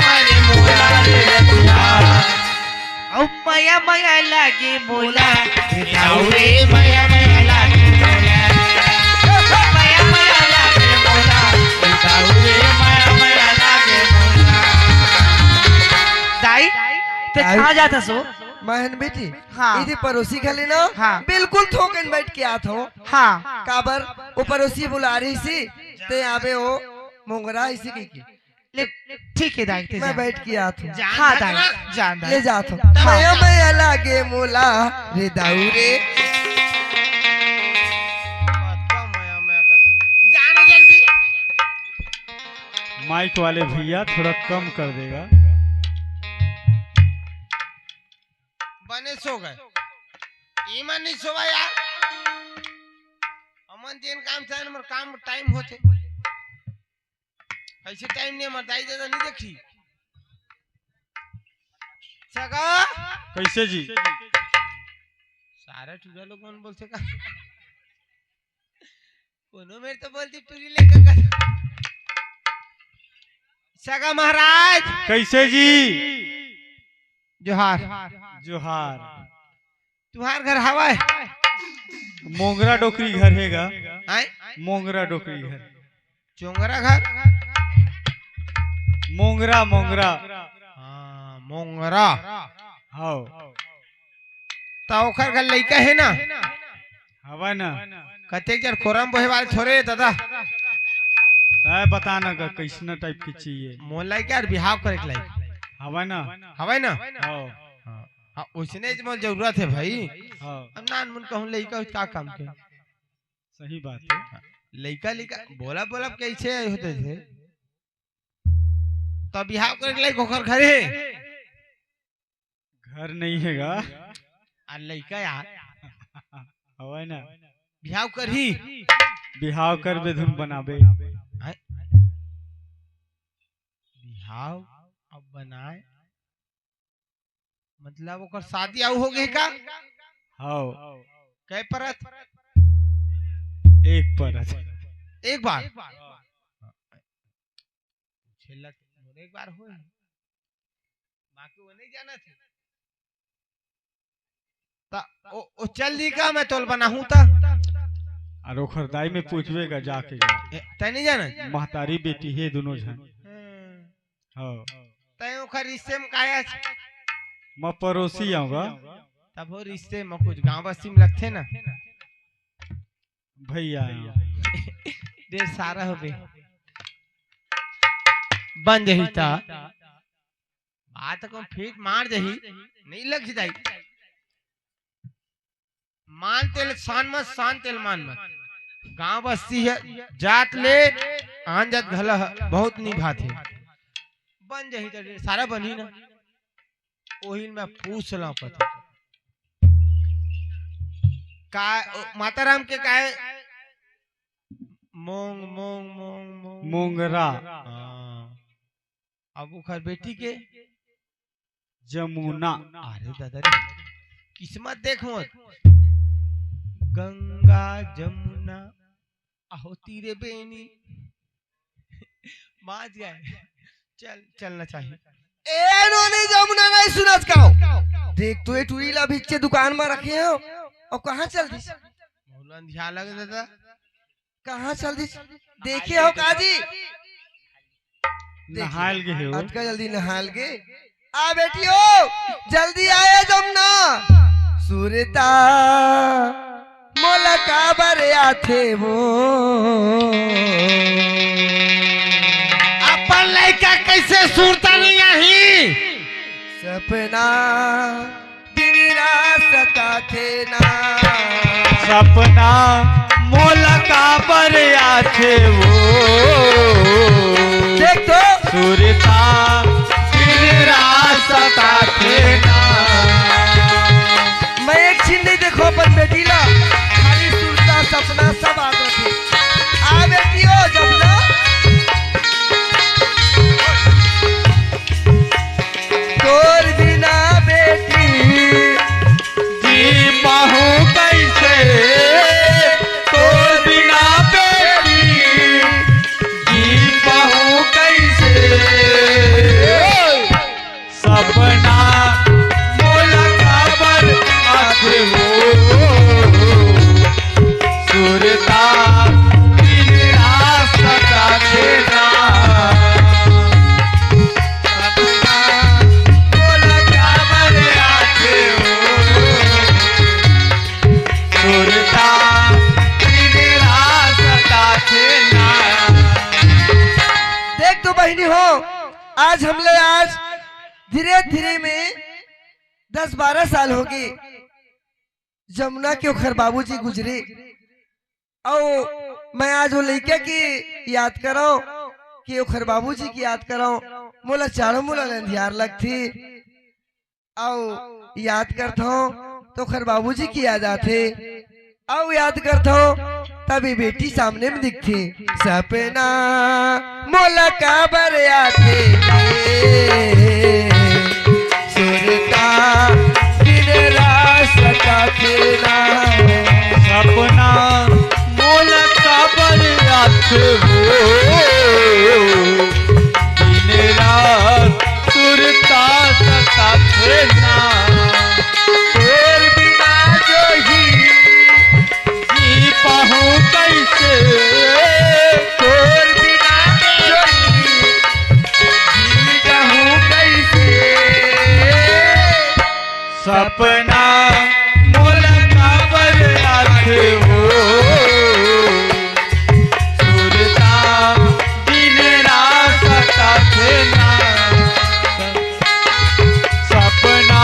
वाले मोला रे रतिया। औ माया माया लागे मोला दाऊ रे माया माया लागे मोला। माया माया लागे मोला दाऊ रे माया माया लागे मोला। दाई ते दाई? कहाँ जाता सो। महन बेटी हाँ। इधर पड़ोसी घर ले ना। हाँ। बिल्कुल थोकन बैठ के आत हो। हाँ काबर वो पड़ोसी बुला रही सी ते आबे हो मोंगरा इसी की ले ठीक है दाई ते मैं जा। बैठ के आत हूँ। हाँ दाई जान ले दाई जात हो। माया माया लागे मोला रे दाऊ रे। माया माया कर जानो जल्दी। माइक वाले भैया थोड़ा कम कर देगा। बने सो गए ईमान नहीं सोवा यार। अमन दिन काम था ना काम टाइम होते ऐसे टाइम नहीं मर दाई दादा नहीं देखी सगा कैसे जी? सारे टूरा लोग कौन बोलते का कोनो मेरे तो बोलती टूरी लेकर का सगा महाराज कैसे जी? जोहार जोहार। तुम्हार घर हवा है मोंगरा डोकरी घर हैगा। आए मोंगरा डोकरी घर। चोंगरा घर मोंगरा मोंगरा। हाँ मोंगरा हाँ तो ओखर घर लइका है ना हवा ना। कतेक जन खोरम बोहे वाले थोड़े दादा ताय बताना का कैसना टाइप की चाहिए। मोन लइका और बिहाव करे के लायक हवा ना। हवाई ना हाँ हाँ उसने मोल जरूरत है भाई। हाँ अब नान मुन कहूँ लइका का काम के सही बात है। लइका लइका बोला बोला कैसे होते थे तो बिहाव करे के लायक ओखर घर है घर नहीं हैगा। आ लइका यार हवा ना। बिहाव कर ही बिहाव कर बेधुन बनाबे। बिहाव अब बनाए मतलब ओकर शादी आऊ हो गई का हाँ कै परत एक परत। एक बार छेला एक बार हो बाकी वो नहीं जाना थे ता ओ चल दी का मैं तोल बनाहूं ता और ओखर दाई में पूछबे का जाके जा तय नहीं जाना महतारी बेटी है दोनों जन हाँ तय ओखर रिश्ते में काया छे मैं पड़ोसी आऊँगा तब वो रिश्ते में कुछ गांव बस्ती में लगते ना भैया देर सारा हो बे बन जही ता बात को फिर मार जही नहीं लग जाई मान तेल शान तेल मान मत गांव बस्ती है जात ले आन जात घला बहुत निभात है बन जही तो ढेर सारा बनी ना ओहिल में पूछ ला पता का माता राम के काहे मोंग मोंग मोंग मोंग मोंगरा अब उखर बेटी के जमुना अरे दादा रे किस्मत देखो गंगा जमुना आहो तीरे बेनी माज गए चलना चाहिए ए नोनी जमुना नहीं सुनत काओ देख तो ये टुरीला भिच्चे दुकान में रखे हो और कहाँ चल दी मौलान ध्यान लगे दादा कहाँ चल दी देखे हो काजी नहाल के हो आज का जल्दी नहाल के आ बेटियो जल्दी आए जमुना सूरता मोला का बरे आथे वो अपन लड़का कैसे सुरता नहीं आई सपना दिन रात सताथे ना सपना मोला का पर आथे वो देख तो सूरता दिन रात सताथे ना मैं एक छीन नहीं देखो अपन बेटी ला खाली सुरता सपना सब आता थे आ बेटियो जमुना तोर बिना बेटी जी पाहू कैसे तोर बिना बेटी जी पाहू कैसे सपना मोला का पर आथे वो सूरता दिन रात सताथे ना सपना मोला का पर आथे वो सूरता दिन रात सताथे ना देख तो बहनी हो आज धीरे धीरे में 10-12 साल हो गए जमुना के ओखर बाबूजी गुजरे और मैं आज वो लड़के की याद करो कि ओखर बाबूजी की याद करो मोला चारों मोला लंधियार लगती और याद करता हूँ तो ओखर बाबूजी की याद आते और याद करता हूँ तभी बेटी सामने में दिखती सपना मोला का बर आते सुरता दिन रात सताथे ना सपना मोला का पर आथे वो दिन रात सुरता सताथे ना तोर बिना जो ही जी पाहू कैसे तोर बिना जो ही जी जाहू कैसे सपना मोला का पर आथे वो सूरता दिन रात सताथे ना सपना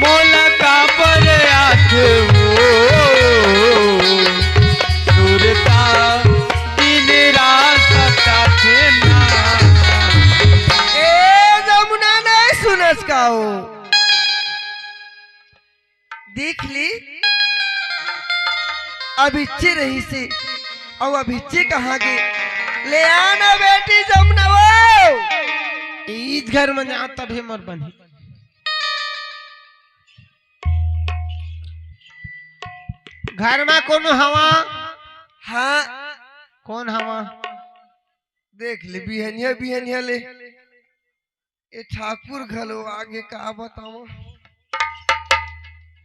मोला का पर आथे वो सूरता दिन रात सताथे ना ए जमुना नहीं सुनस काओ देख ली अभिच्चे रही से और अभिच्चे कहाँ गए ले आना बेटी जमुना वो ईद घर में जा तभी मर बनी घर में कौन हवा हाँ कौन हवा देख ले बिहनिया बिहनिया ले ए ठाकुर घलो आगे का बताओ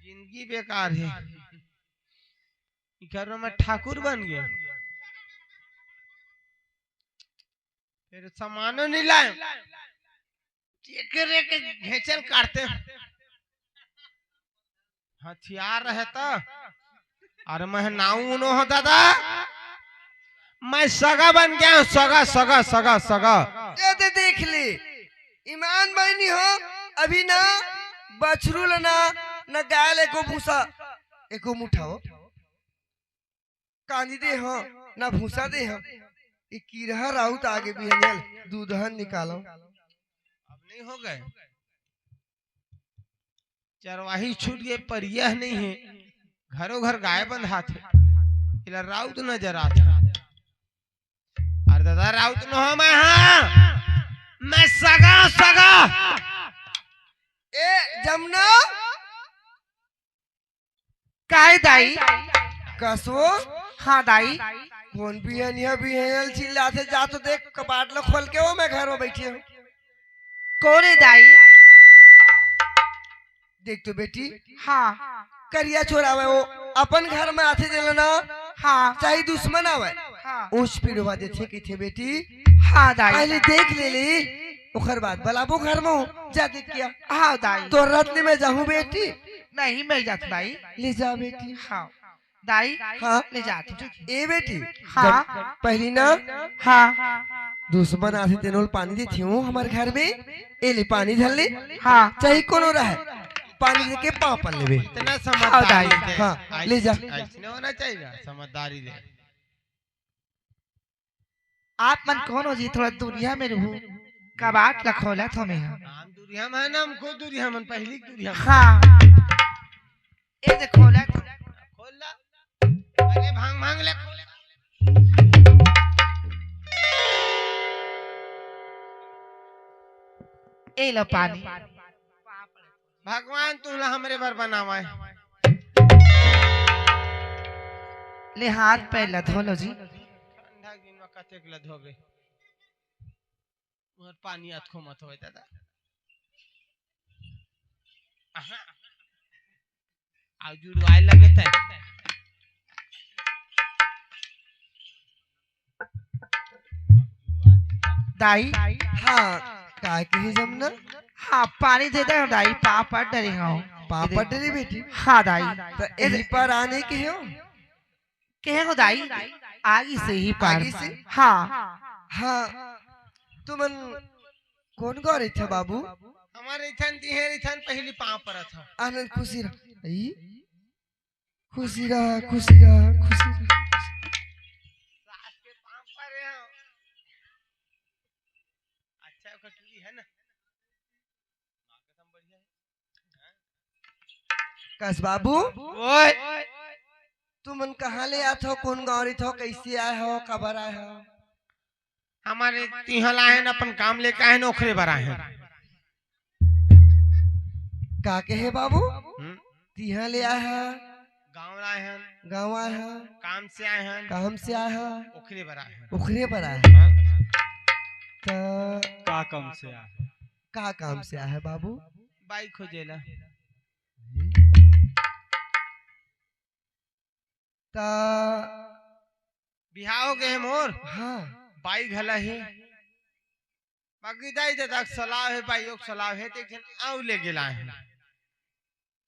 जिंदगी बेकार है घर में ठाकुर बन गया। फिर सामानो नहीं लाए, एकरे के घेचल काटते हथियार रहता। और मैं नाऊ नो हो दादा, मैं सगा बन गया हूँ, सगा सगा सगा सगा। ये दे देख ले, ईमान बहनी हो अभी ना बछरू लना न गायल एको भूसा एको मुठा हो कांदी दे हो ना भूसा दे हो। ये कीरहा राउत आगे भी हनियल दूधहन निकालो। अब नहीं हो गए, चरवाही छूट गए पर यह नहीं है, घरों घर गाय बंधा थे, इला राउत नजर आता। अरे दादा राउत न हो, मैं हाँ मैं सगा सगा। ए जमुना काय दाई? कसो हाँ दाई। कौन भी हनिया भी हनियल चिल्लाते जा तो देख कपाट लो खोल के हो, मैं घर में बैठी हूँ। कौन है दाई? देख तो बेटी हाँ करिया छोरा में वो अपन घर में आते दिल ना हाँ चाहे दुश्मन आवे हाँ उस पीड़वा देखे की थे बेटी। हाँ दाई। पहले देख ले ली ओकर बाद बलाबो घर में हूँ जा देख किया। हाँ दाई। तो रत्न में जाऊँ बेटी। नहीं मैं जाता दाई। ले जा बेटी। हाँ दाई हाँ ले जाती हूँ। ए बेटी हाँ। जब पहली ना हाँ दुश्मन आते तेनोल पानी देती हूँ हमारे घर में, ए ले पानी धर ले। हाँ चाहे कोनो रहे पानी दे के पाँव पर लेवे। इतना समझदारी दे। हाँ, ले जा। ऐसने होना चाहिए समझदारी दे। आप मन कौन हो जी? थोड़ा दुनिया में रहूं, कबाट लखोला तो मैं हम दूरिया में है ना, हमको दूरिया में पहली दूरिया में। हाँ ये देखो ला खोल ला, अरे भांग भांग ले खोल। ए लो पानी। भगवान तू ला हमरे बर बनावा है। ले हाथ पैर ला धो लो जी। ठंडा दिन में कतेक ल धोबे, और पानी अतखो मत होए दादा। आहा आ जुड़वाए लगे थे। दाई हाँ काय के जमुना हाँ पानी दे दे दाई, पापा डरे हो। पापा डरे बेटी। हाँ दाई। तो यही पर आने के हो। कहे को दाई आगे से ही पार। आगे से? हाँ हाँ तुमन कौन गौरे थे बाबू? हमारे इथन ती है, इथन पहली पांव पर था। आनंद खुशी रहा। ई? खुशी रहा खुशी रहा खुशी रहा। सास के पांव पर है। अच्छा कटोरी है ना, मां कसम बढ़िया है। कस बाबू ओए तुमन कहाँ ले आते हो, कौन गौरी थे, कैसे आए हो, कबर आए हो? हमारे तिहल आए हैं, अपन काम लेके आए हैं, ओखरे बर आए हैं। का के है बाबू? तिहा ले आए है, गांव आए हैं, गाँव आए है, काम से आए हैं, काम से आए है, ओखरे बर आए हैं। उखरे पर आए है। तो का कम से आ का काम से आए है बाबू? बाइक खोजेला। तो बिहाव हो गए मोर, हाँ बाइक हला है, बाकी दाई दादा सलाह है, बाइक सलाह है, देख आउ ले गेला है।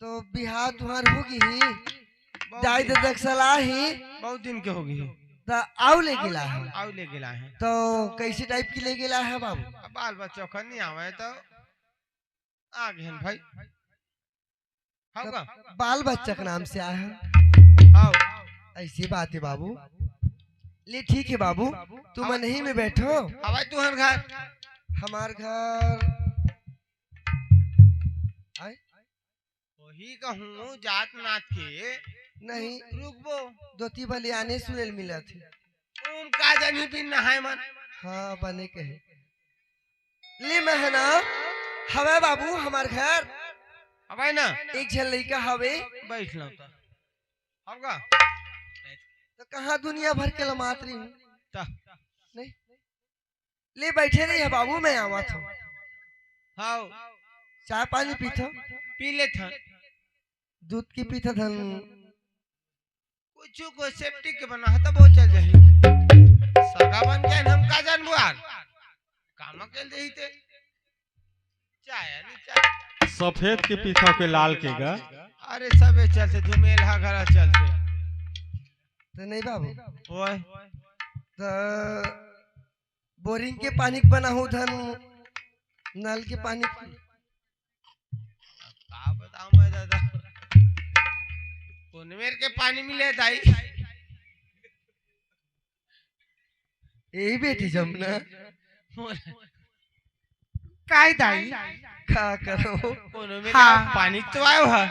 तो बिहार तुम्हार होगी ही दाई ददक सलाह ही बहुत दिन के होगी, तो आउ ले गेला है। आउ ले गेला है। तो कैसे टाइप की ले गेला है बाबू? अब बाल बच्चों का नहीं आवे तो आ गए हैं भाई। होगा बाल बच्चा के नाम से आया है। आओ ऐसी बात है बाबू। ले ठीक है बाबू, तुम नहीं में बैठो। हवा तू हर घर हमार घर आए? वही कहूँ जात नाथ के नहीं रुकबो दोती बलि आने सुनेल मिला थे। उन का जानी भी नहाय मन। हाँ बने के है। ले मैं है ना हवे बाबू हमार घर। हवा ना एक झन लड़का हवे। बैठ लो तो होगा तो कहाँ दुनिया भर के लमात रही हूँ। तो नहीं ले बैठे रही है बाबू, मैं आवा था। हाँ चाय पानी पीता, पी ले था, दूध की पीता धन। कुछ को सेफ्टी के बना है तब वो चल जाही सगा बन के हम का जान बुआर काम के देही ते चाय नहीं चाय सफेद के पीछा के लाल के गा अरे सबे चलते झुमेल हा घरा चलते तो नहीं बाबू ओए तो बोरिंग के पानी बना हूँ धन नल के पानी की। का बताऊं मैं दादा उनमेर के पानी मिले दाई यही बेटी जमुना काय दाई का करो उनमेर हाँ। पानी तो आयो है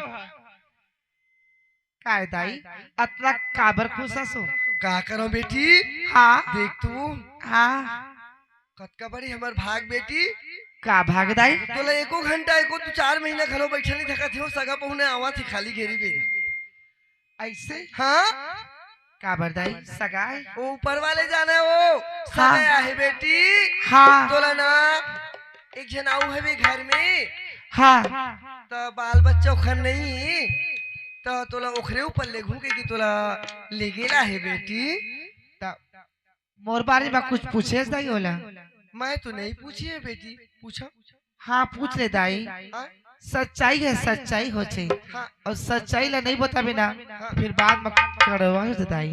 काय दाई अतला काबर खुश हसो का करो बेटी हाँ देख तू हाँ कतका बड़ी हमार भाग बेटी का भाग दाई तोला एको घंटा एको तू 4 महीना घरो बैठल नहीं थका थे सगा पहुने आवा थी खाली घेरी बेरी ऐसे हाँ काबर दाई सगाई वो ऊपर वाले जाना है वो सगा है बेटी हाँ तोला ना एक जन आऊ है बे घर में हाँ तो बाल बच्चा ओखर नहीं तो तोला ओखरे ऊपर ले घूम के कि तोला ले गेला है बेटी मोर बारे में कुछ पूछे दाई होला मैं तो नहीं पूछी है बेटी पूछो हाँ पूछ ले दाई हाँ सच्चाई है सच्चाई हो छे हाँ और सच्चाई ला नहीं बताबे ना फिर बाद में करवा दे दाई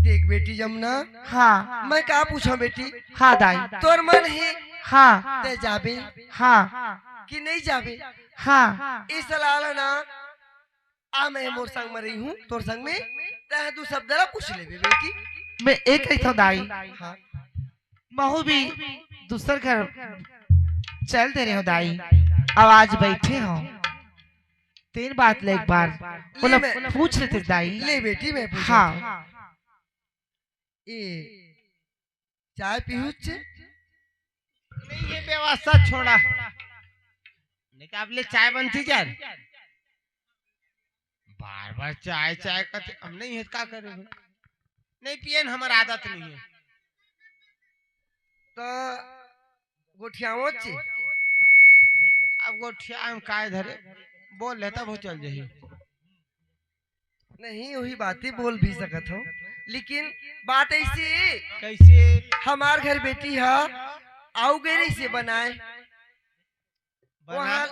देख बेटी जमुना हाँ मैं क्या पूछा बेटी हाँ दाई तोर मन है हाँ ते जाबे हाँ कि नहीं जाबे हाँ इस सलाह ना आ मैं मोर संग में रही हूँ तोर संग में रह तू सब जरा पूछ ले बेटी मैं एक ही था दाई हाँ महू भी दूसर घर चल दे रहे हो दाई अब आज बैठे हो 3 बात ले एक बार बोला मैं- पूछ लेते दाई ले बेटी मैं पूछा हाँ ए चाय पीहू छे नहीं ये व्यवस्था छोड़ा नहीं का ले चाय बनती जान बार बार चाय चाय करते हम नहीं है का करे नहीं पियन हमार आदत नहीं है तो गोठियाओ छे अब गोठिया हम काय धरे बोल लेता वो चल जाही नहीं वही बातें बोल भी सकत हो लेकिन बात ऐसी है, कैसे हमार घर बेटी है आऊ गेरी से बनाए बना वहाँ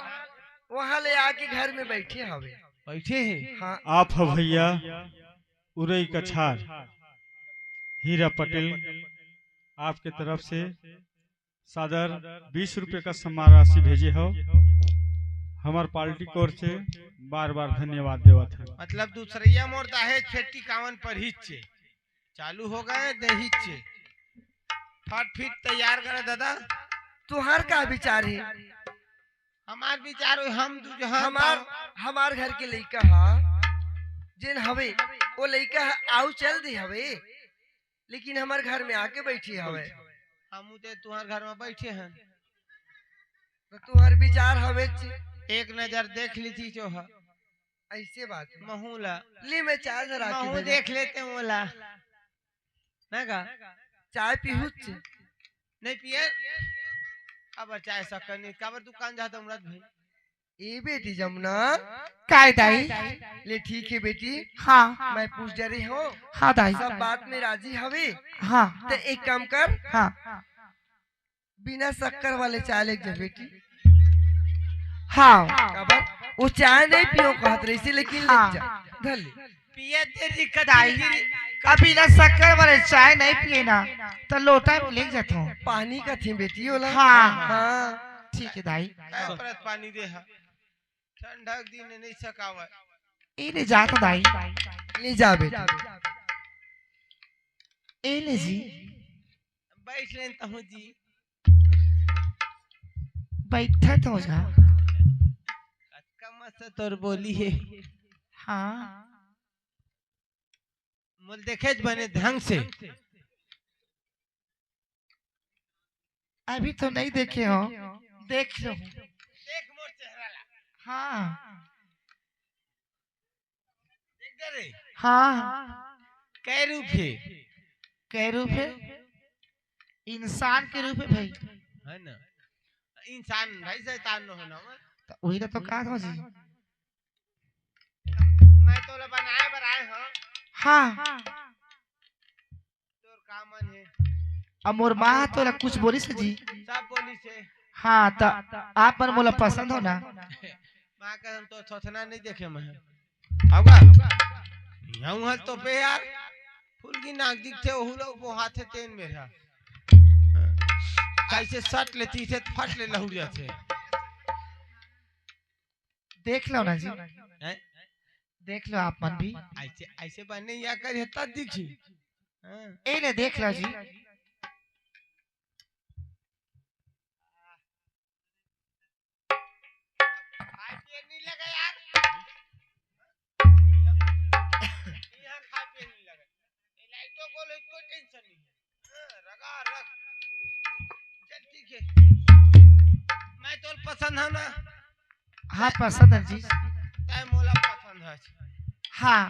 वहाँ ले आके घर में बैठे हवे बैठे हैं हाँ आप हो भैया उरई कछार हीरा पटेल आपके तरफ से सादर 20 रुपए का सम्मान राशि भेजे हो हमार पार्टी की ओर से बार बार धन्यवाद देवत है। मतलब दूसरिया मोर दाहे खेती कावन पर हिच्चे चालू हो गए दही चे फट फिट तैयार करे दादा तुहार का विचार है हमार विचार हम हमार घर के लइका हा जिन हवे वो लइका आऊ चल दे हवे लेकिन हमार घर में आके बैठी हवे हम ते तुम्हार घर में बैठे हैं तो तुहार विचार हवे छे। एक नजर देख ली थी जो है ऐसे बात है महूला ले मैं चाय जरा के महू भेजा। देख लेते हैं मोला ना का चाय पीहू छे। नहीं पिए अब चाय शक्कर नहीं काबर दुकान जाता मुराद भाई ए बेटी जमुना काय दाई ले ठीक है बेटी हाँ मैं पूछ जा रही हूँ हाँ दाई सब बात में राजी हवे हाँ तो एक काम कर हाँ बिना शक्कर वाले चाय ले जा बेटी हाँ काबर वो चाय नहीं पियो कहत रही से लेकिन ले हाँ। जा धर ले पिए तेरी दाई कभी ना शक्कर वाले चाय नहीं पिए ना तो लोटा में ले जाता हूँ पानी का थी बेटी बोला हाँ। हाँ ठीक है दाई परत पानी दे हा ठंडक दिन नहीं सकावा ए ले जाता दाई ले जा बेटी ए ले जी बैठ लेता हूँ जी बैठा तो जा कम से तोर बोली है हाँ मुल देखे बने ढंग से अभी तो नहीं देखे हो देख लो देख मोर चेहरा ला हाँ देख दे रे हाँ कै रूप है कै रूप है इंसान के रूप है भाई है ना इंसान भाई शैतान न होना तो वही तो कहा था जी मैं तो ला बनाए बनाए हां हाँ तोर का मन है अब मोर माँ तो कुछ बोली से जी सब बोली से हाँ तो आप पर मोला पसंद हो ना माँ का हम तो सोचना नहीं देखे मैं होगा यहाँ हल तो पे यार फूल की नाक दिखते ओहू लोग वो हाथे तेन मेरा कैसे सट लेती थे फट ले लहू जाते देख लो ना जी हैं? देख लो आप मन भी ऐसे ऐसे बनने या कर तब दिखी ए ले देख लो जी नहीं लगा यार यहाँ खा पे नहीं लगा ये लाइटों को ले कोई टेंशन नहीं है रगा रग चल ठीक है मैं तो पसंद है ना हाँ पसंद है जी तय मोला पसंद है हाँ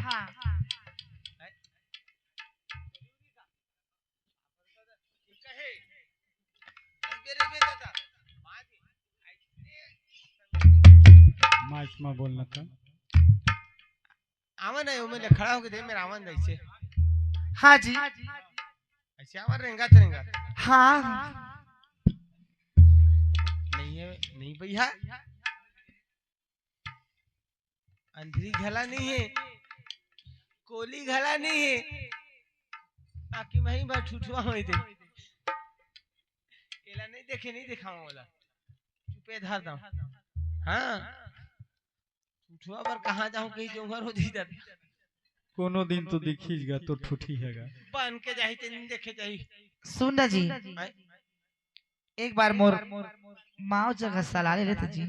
कहे बेरे बे दादा माइक में बोलना था। आवन है मैंने खड़ा होके दे मेरा आवन ऐसे हाँ जी ऐसे आवन रहेगा हाँ नहीं है नहीं भैया अंधेरी घला नहीं है कोली घला नहीं है ताकि मैं ही बात ठुठुआ होई दे एला नहीं देखे नहीं दिखाऊं वाला चुपे धर दम हाँ ठुठुआ पर कहाँ जाऊं कहीं जोंगर हो जी दर कोनो दिन तो दिखीगा तो ठूठी हैगा बन के जाही ते नहीं देखे जाही सुन ना जी एक बार मोर माँ जगह सलाह ले लेते जी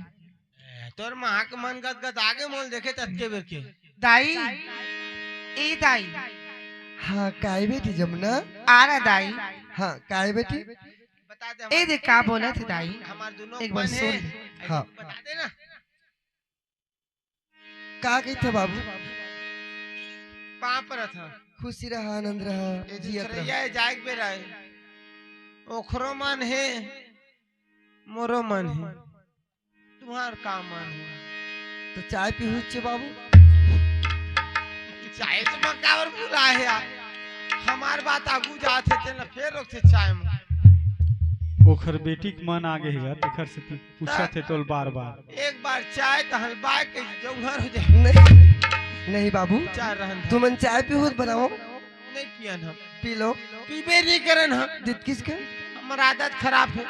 तोर माँ के मन गदगद आगे मोल देखे तत्के बेर के दाई ए दाई हाँ काय बेटी जमुना आ रहा दाई हाँ काय बेटी बता दे ए देख का बोला थे दाई हमार दोनों एक बार मन है सुन हाँ बता दे ना का कही था बाबू कहाँ पर था खुशी रहा आनंद रहा ये जियत रहा दूसरे जाग पे रहे ओखरो मन है मोरो मन है तुम्हार का मन है तो चाय पीहुचे बाबू चाय तो मकावर बुला है यार हमार बात आगू जाते थे ना फिर रोकते चाय में ओखर बेटी के मन आगे हैगा तेखर से पूछा थे तोल बार बार एक बार चाय तो हलवा के जौहर हो जाए नहीं नहीं बाबू चाय रहन तुमन चाय पीहुत बनाओ नहीं पियन हम पी लो पीबे नहीं करन हम दित किसके हमार आदत खराब है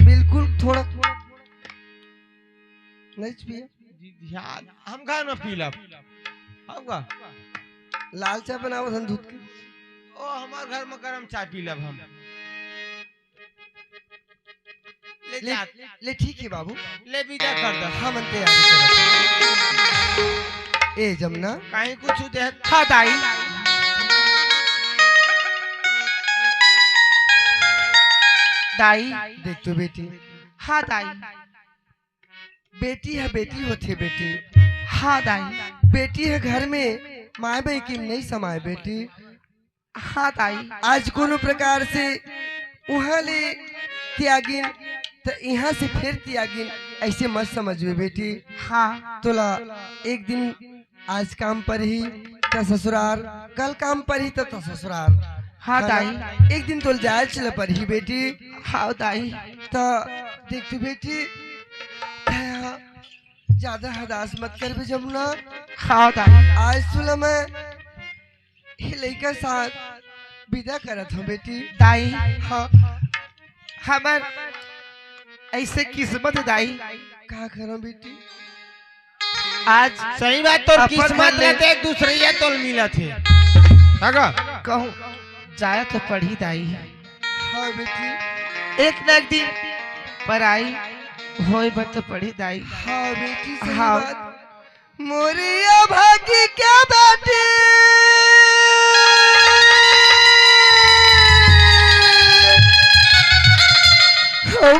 बिल्कुल थोड़ा नहीं पिए ध्यान हम घर में पी लब होगा लाल चाय बनाओ धन दूध के ओ हमार घर में गरम चाय पी लब हम ले, ले ठीक है बाबू ले विदा कर दो हाँ मनते ए जमुना कहीं कुछ दे हाँ दाई दाई देख तो बेटी हाँ दाई बेटी है बेटी होती बेटी हाँ दाई बेटी है घर में माए बही की नहीं समाये बेटी हाँ दाई आज कोनो प्रकार से वहाँ ले त्यागिन तो यहाँ से फिर त्यागिन ऐसे मत समझवे बेटी हाँ तोला एक दिन आज काम पर ही तो ससुराल कल काम पर ही तो ससुराल हाँ दाई एक दिन तो जाए चल पर ही बेटी हाँ दाई तो देख तू बेटी ज्यादा हदास मत कर बे जमुना हाँ दाई आज सुला मैं लड़का साथ विदा करत हूँ बेटी दाई हाँ हमार ऐसे किस्मत है दाई का करूं बेटी आज सही बात तो अपन किस्मत मन ले- रहते एक दूसरे ये तोल मिला थे अगा कहूँ जाया तो पढ़ी दाई हाँ बेटी एक न एक दिन पर आई होई बत तो पढ़ी दाई हाँ बेटी सही हाँ। बात मोरिया भागी क्या बेटी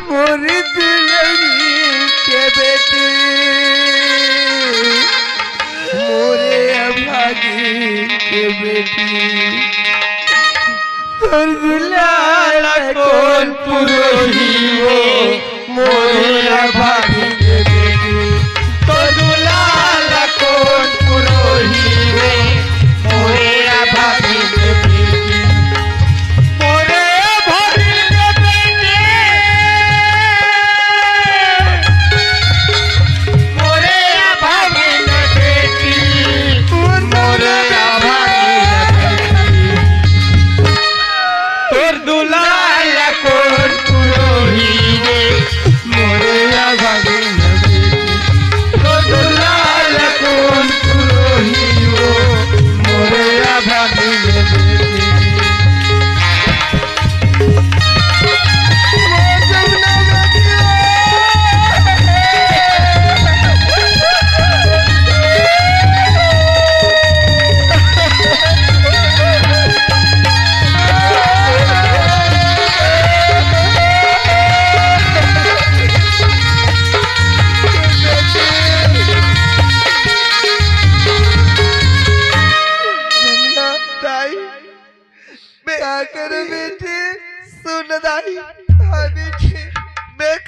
मोरी दुल्हनी के बेटी मोरे भागी के बेटी दुलाल कौन पुरोही हो मोरे भागी के बेटी तो दुलाल कौन पुरोही हो मोरे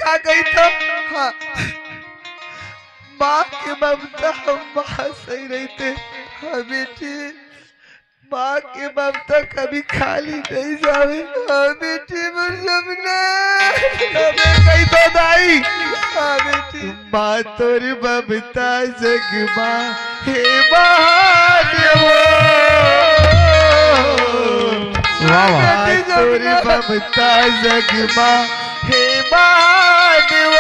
का गई तो हाँ माँ के ममता माँ सही रहते। हाँ बेटी माँ के ममता कभी खाली नहीं जावे। हाँ बेटी मुझे कही तो दाई। हाँ बेटी माँ तोरी ममता जग माँ हे महादेव। तोरी ममता जग माँ हे महादेव।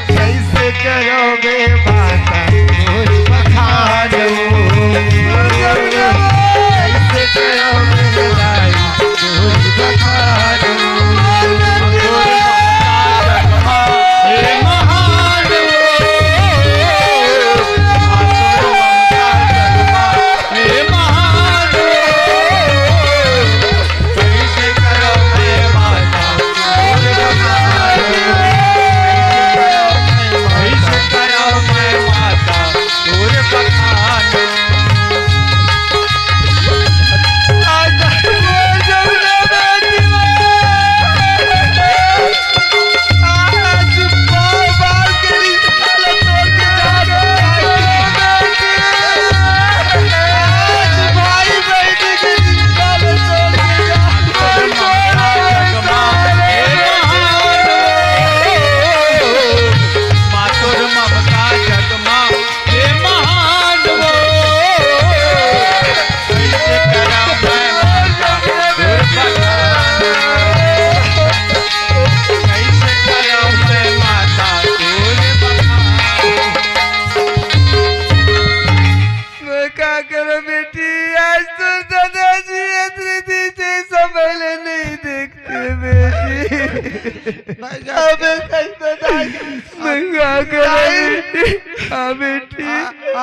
कैसे करो बे माता तोरी बखान। कैसे करो बे लाई तोरी बखान।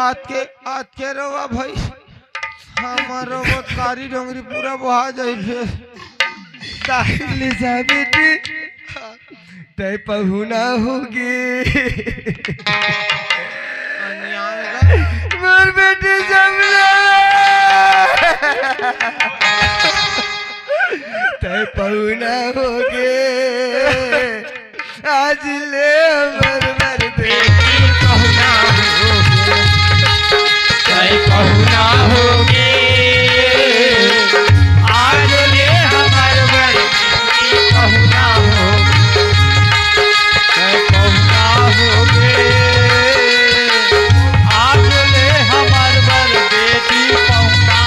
आज के रोवा भाई हमारो कारी डोंगरी पूरा बहा जाई फिर ले जा बेटी तय पहुना होगी। मोर बेटी जमला तय पहुना होगे। आज ले मर मर बेटी पहुना होगे। पहुना होगे आज ले हमार बड़ी पहुना होगे। पहुना होगे आज ले हमार बर बेटी पहुना।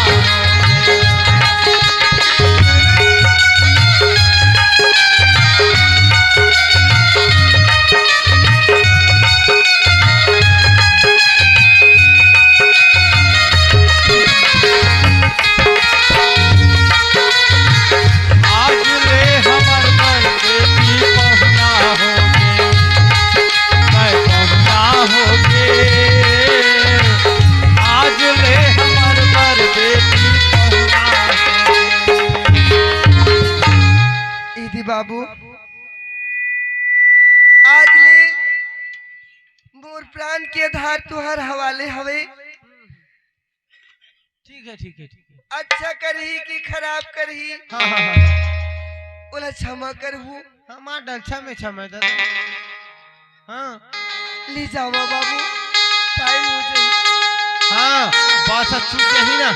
बाबू आज ले मोर प्राण के आधार तुहर हवाले हवे। ठीक है ठीक है ठीक है। अच्छा करही कि खराब करही हाँ ओला क्षमा करहू। हमार डलछा में क्षमा दादा। हाँ ले जाओ बाबू टाइम हो जाए। हाँ बस अच्छी कही ना।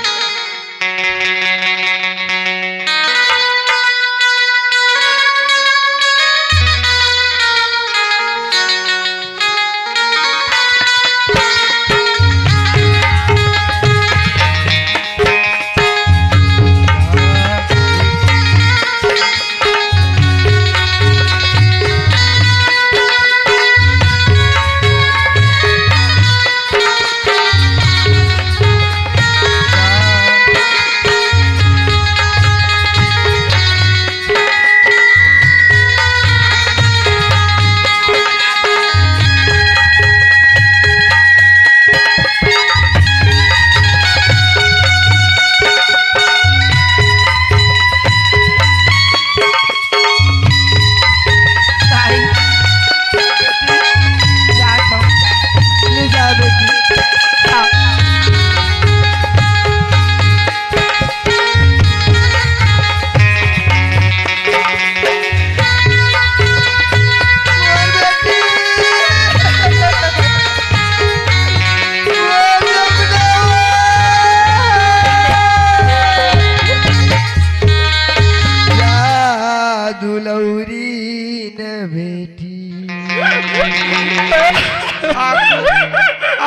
न बेटी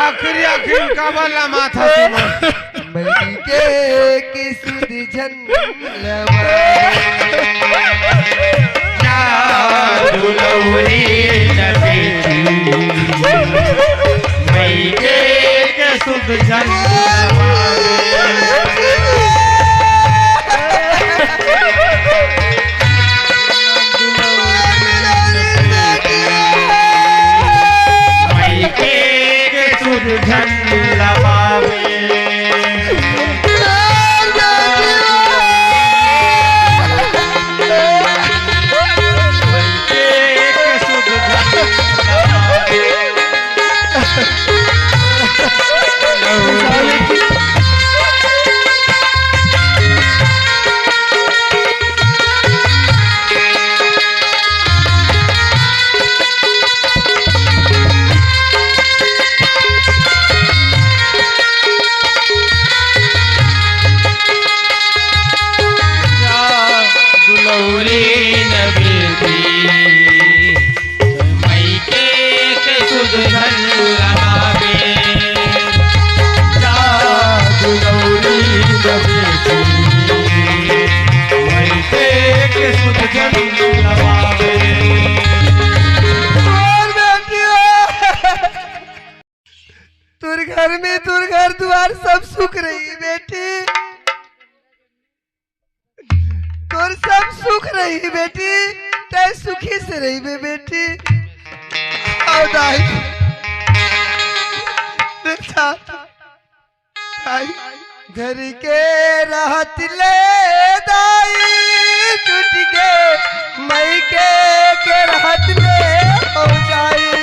आखिरी आखिरी का वाला माथा सुनो मई के सुध झन दुलौरी न बेटी मई के सुध जन घर में तुर घर द्वार सब सुख रही बेटी तुर सब सुख रही बेटी तय सुखी से रही बे बेटी और दाई घर के राहत ले दाई टूट के मई के राहत ले हो जाई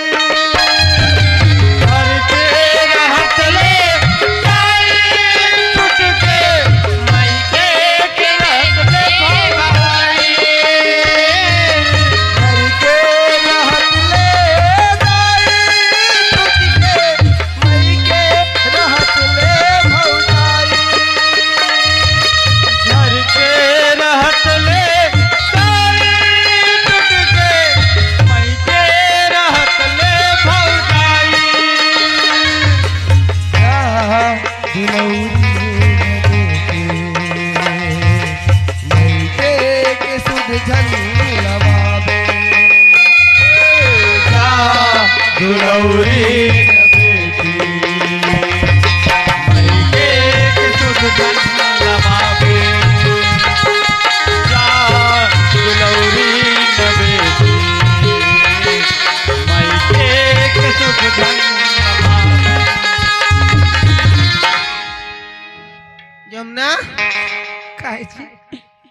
जमुना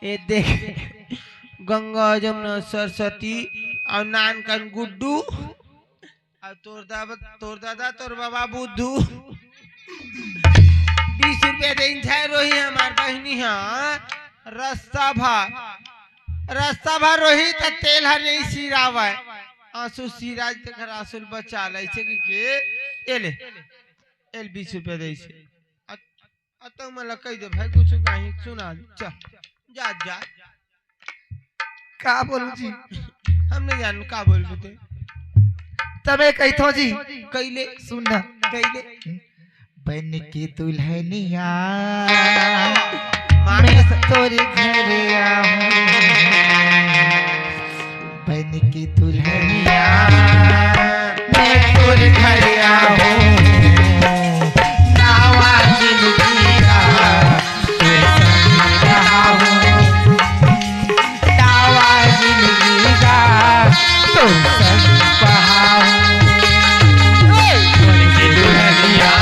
ये देख गंगा जमुना सरस्वती और नान कन गुड्डू और तोर दादा तोर बाबा बुद्धू 20 रुपया दे रोही हमार बहनी हाँ रास्ता भा रोही त तेल हर नहीं सिरावा आंसू सिराज तक आंसू बचा ले के एले 20 रुपया दे तो मला कही दे भाई कुछ कहीं सुना चल जा जा का बोलू जी हमने जान का बोल बते तबे कहतो जी कैले सुनना कैले बन के दुल्हनिया माने तोरे घर आऊं बन के दुल्हनिया मैं तोरे घर आऊं नावा जिंदगी का तो संग बहाऊं दुल्हनिया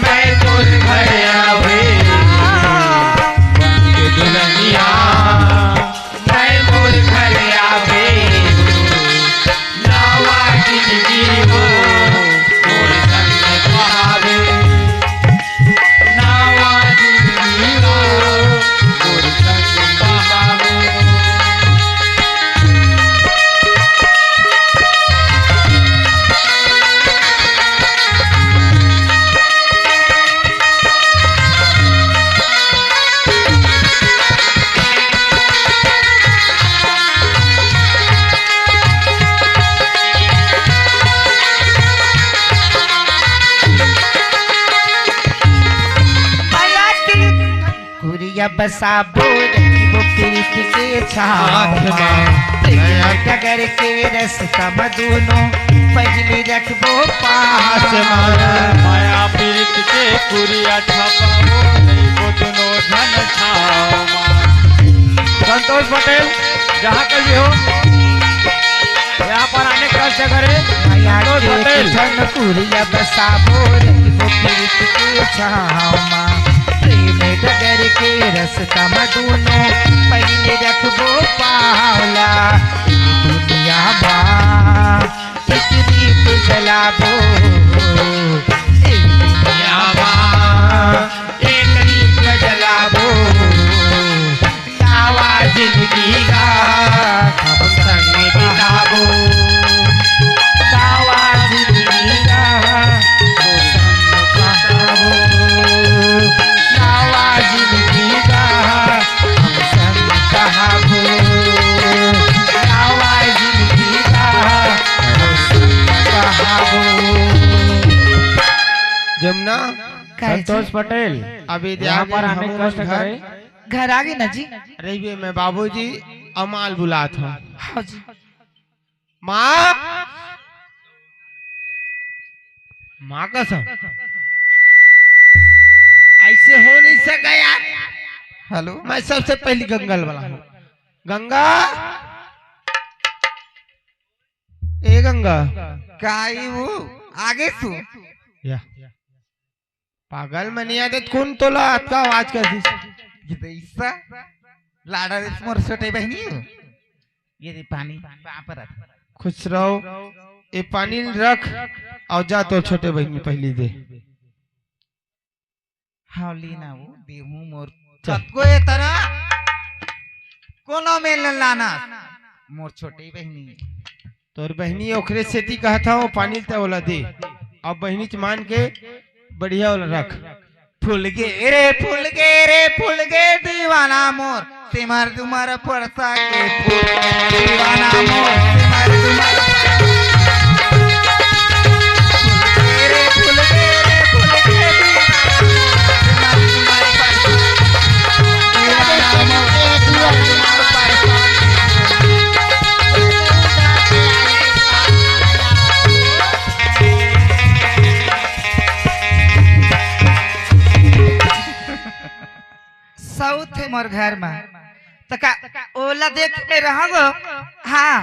मैं तोरे घर आवे दुल्हनिया मैं मोर घर आवे नावा जिंदगी हो मोर बसाबो रखिबो प्रीत के छाव डगर के रस्ता दोनों पहले रखबो पास माया पीरित के कुरिया छापाओ नहीं वो दोनों धन छाओ। संतोष पटेल जहाँ कभी हो यहाँ पर आने का करे संतोष पटेल कुरिया बसाबो रखिबो प्रीत के छाव प्रेम डगर के रस्ता दोनों पहले रखबो पावला दुनिया बा एक दीप जलाबो एक दुनिया बा एक दीप जलाबो लावा जिंदगी का हम संग बिताबो लावा जिंदगी का हम संग बिताबो लावा जिंदगी का हम संग कहाबो लावा जिंदगी का हम संग कहाबो। जमुना संतोष पटेल अभी यहाँ पर आने कष्ट करे घर आ गए ना जी। रही मैं बाबूजी अमाल बुला था। हाँ जी। माँ माँ कसम ऐसे हो नहीं सका यार। हेलो मैं सबसे पहली गंगल वाला हूँ। गंगा ए गंगा काई वो आगे सु या पागल मनिया दे कौन तोला आपका आवाज कर ईसा लाडा रेस मोर छोटे बहनी हो ये दे पानी पर खुश रहो। ये पानी रख और जा तो छोटे बहन में पहली दे। हावली ना वो देहू मोर छतको ये तरह कोनो मेल लाना मोर छोटी बहनी तोर बहनी ओखरे सेती कहता हूँ पानी ते वाला दे अब बहनी च मान के बढ़िया वाला रख। फूल गे दीवाना मोर सिमर तुम्हारा परसा के फूल दीवाना मोर सिमर तुम्हारा फूल गे दीवाना मोर सिमर तुम्हारा परसा साउथ है मोर घर में तका ओला देख के रहो। हाँ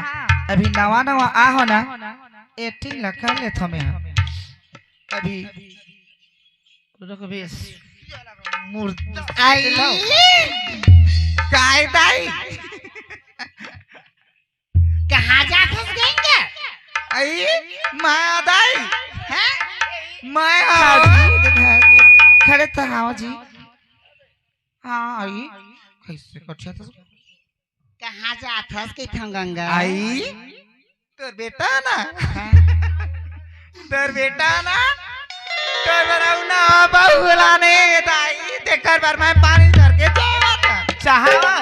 अभी नवा नवा आ हो ना 18 लखा ले थो में अभी मूर्ति आई काय दाई कहाँ जा फंस गएंगे? आई माया दाई हैं? माया खड़े तो हाँ जी। हाँ आई कैसे कच्छा तो कहाँ जा फंस गई थो गंगा? आई तोर बेटा ना तोर बेटा ना तोर बराउ ना बहुला ने दाई देखकर बार मैं पानी धर के जावा था चाहवा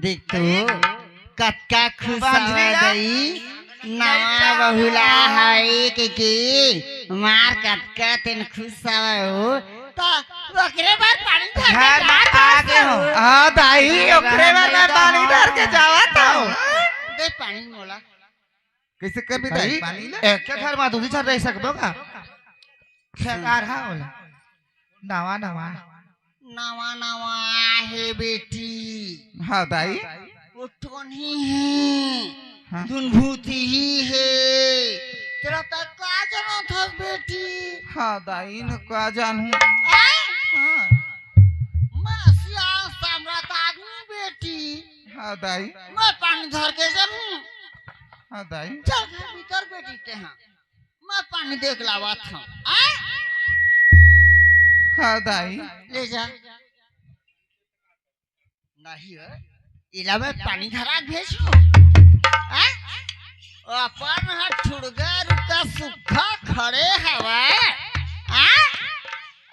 देख तो कक्का खुश बांझरी हो ना? गई नवा बहुला है कि मार कक्का तेन खुश हो तो ओकरे बाद पानी धर के घर में जा आ गए हो हाँ दाई ओकरे बार मैं पानी धर के जावा था दे पानी मोला कैसे कर भी दाई पानी ले एक के घर में दूधी चल रही सकबो का सरकार हाँ बोला नवा नवा नवा नवा है बेटी हाँ दाई वो टोनी है हाँ? धुनभूति ही है तेरा तक का जाना था बेटी हाँ दाई न का जानू आए? हाँ मैं सियाल सम्राट आदमी बेटी हाँ दाई मैं पानी धर के जाऊं हाँ दाई चल घर भीतर बेटी ते हाँ मैं पानी देख लावा था आए? हाँ दाई ले जा नहीं है इला में पानी धरा भेजो आए? अपन हाथ ठुड़गा रुका सूखा खड़े हवा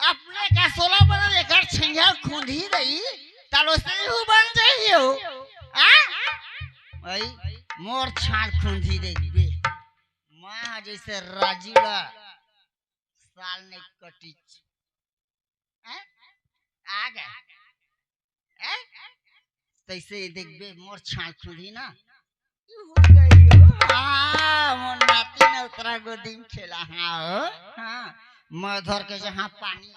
अपने का 16 बना लेकर छिंझा खूंधी रही तालो से ही बन जाइयो भाई मोर छाल खूंधी देखबे मां जैसे राजीला साल ने कटी आ गए तैसे देखबे मोर छाल खुदी ना मोर नाती ने उतरा गोदी में खेला। हाँ मैं धर के जहाँ पानी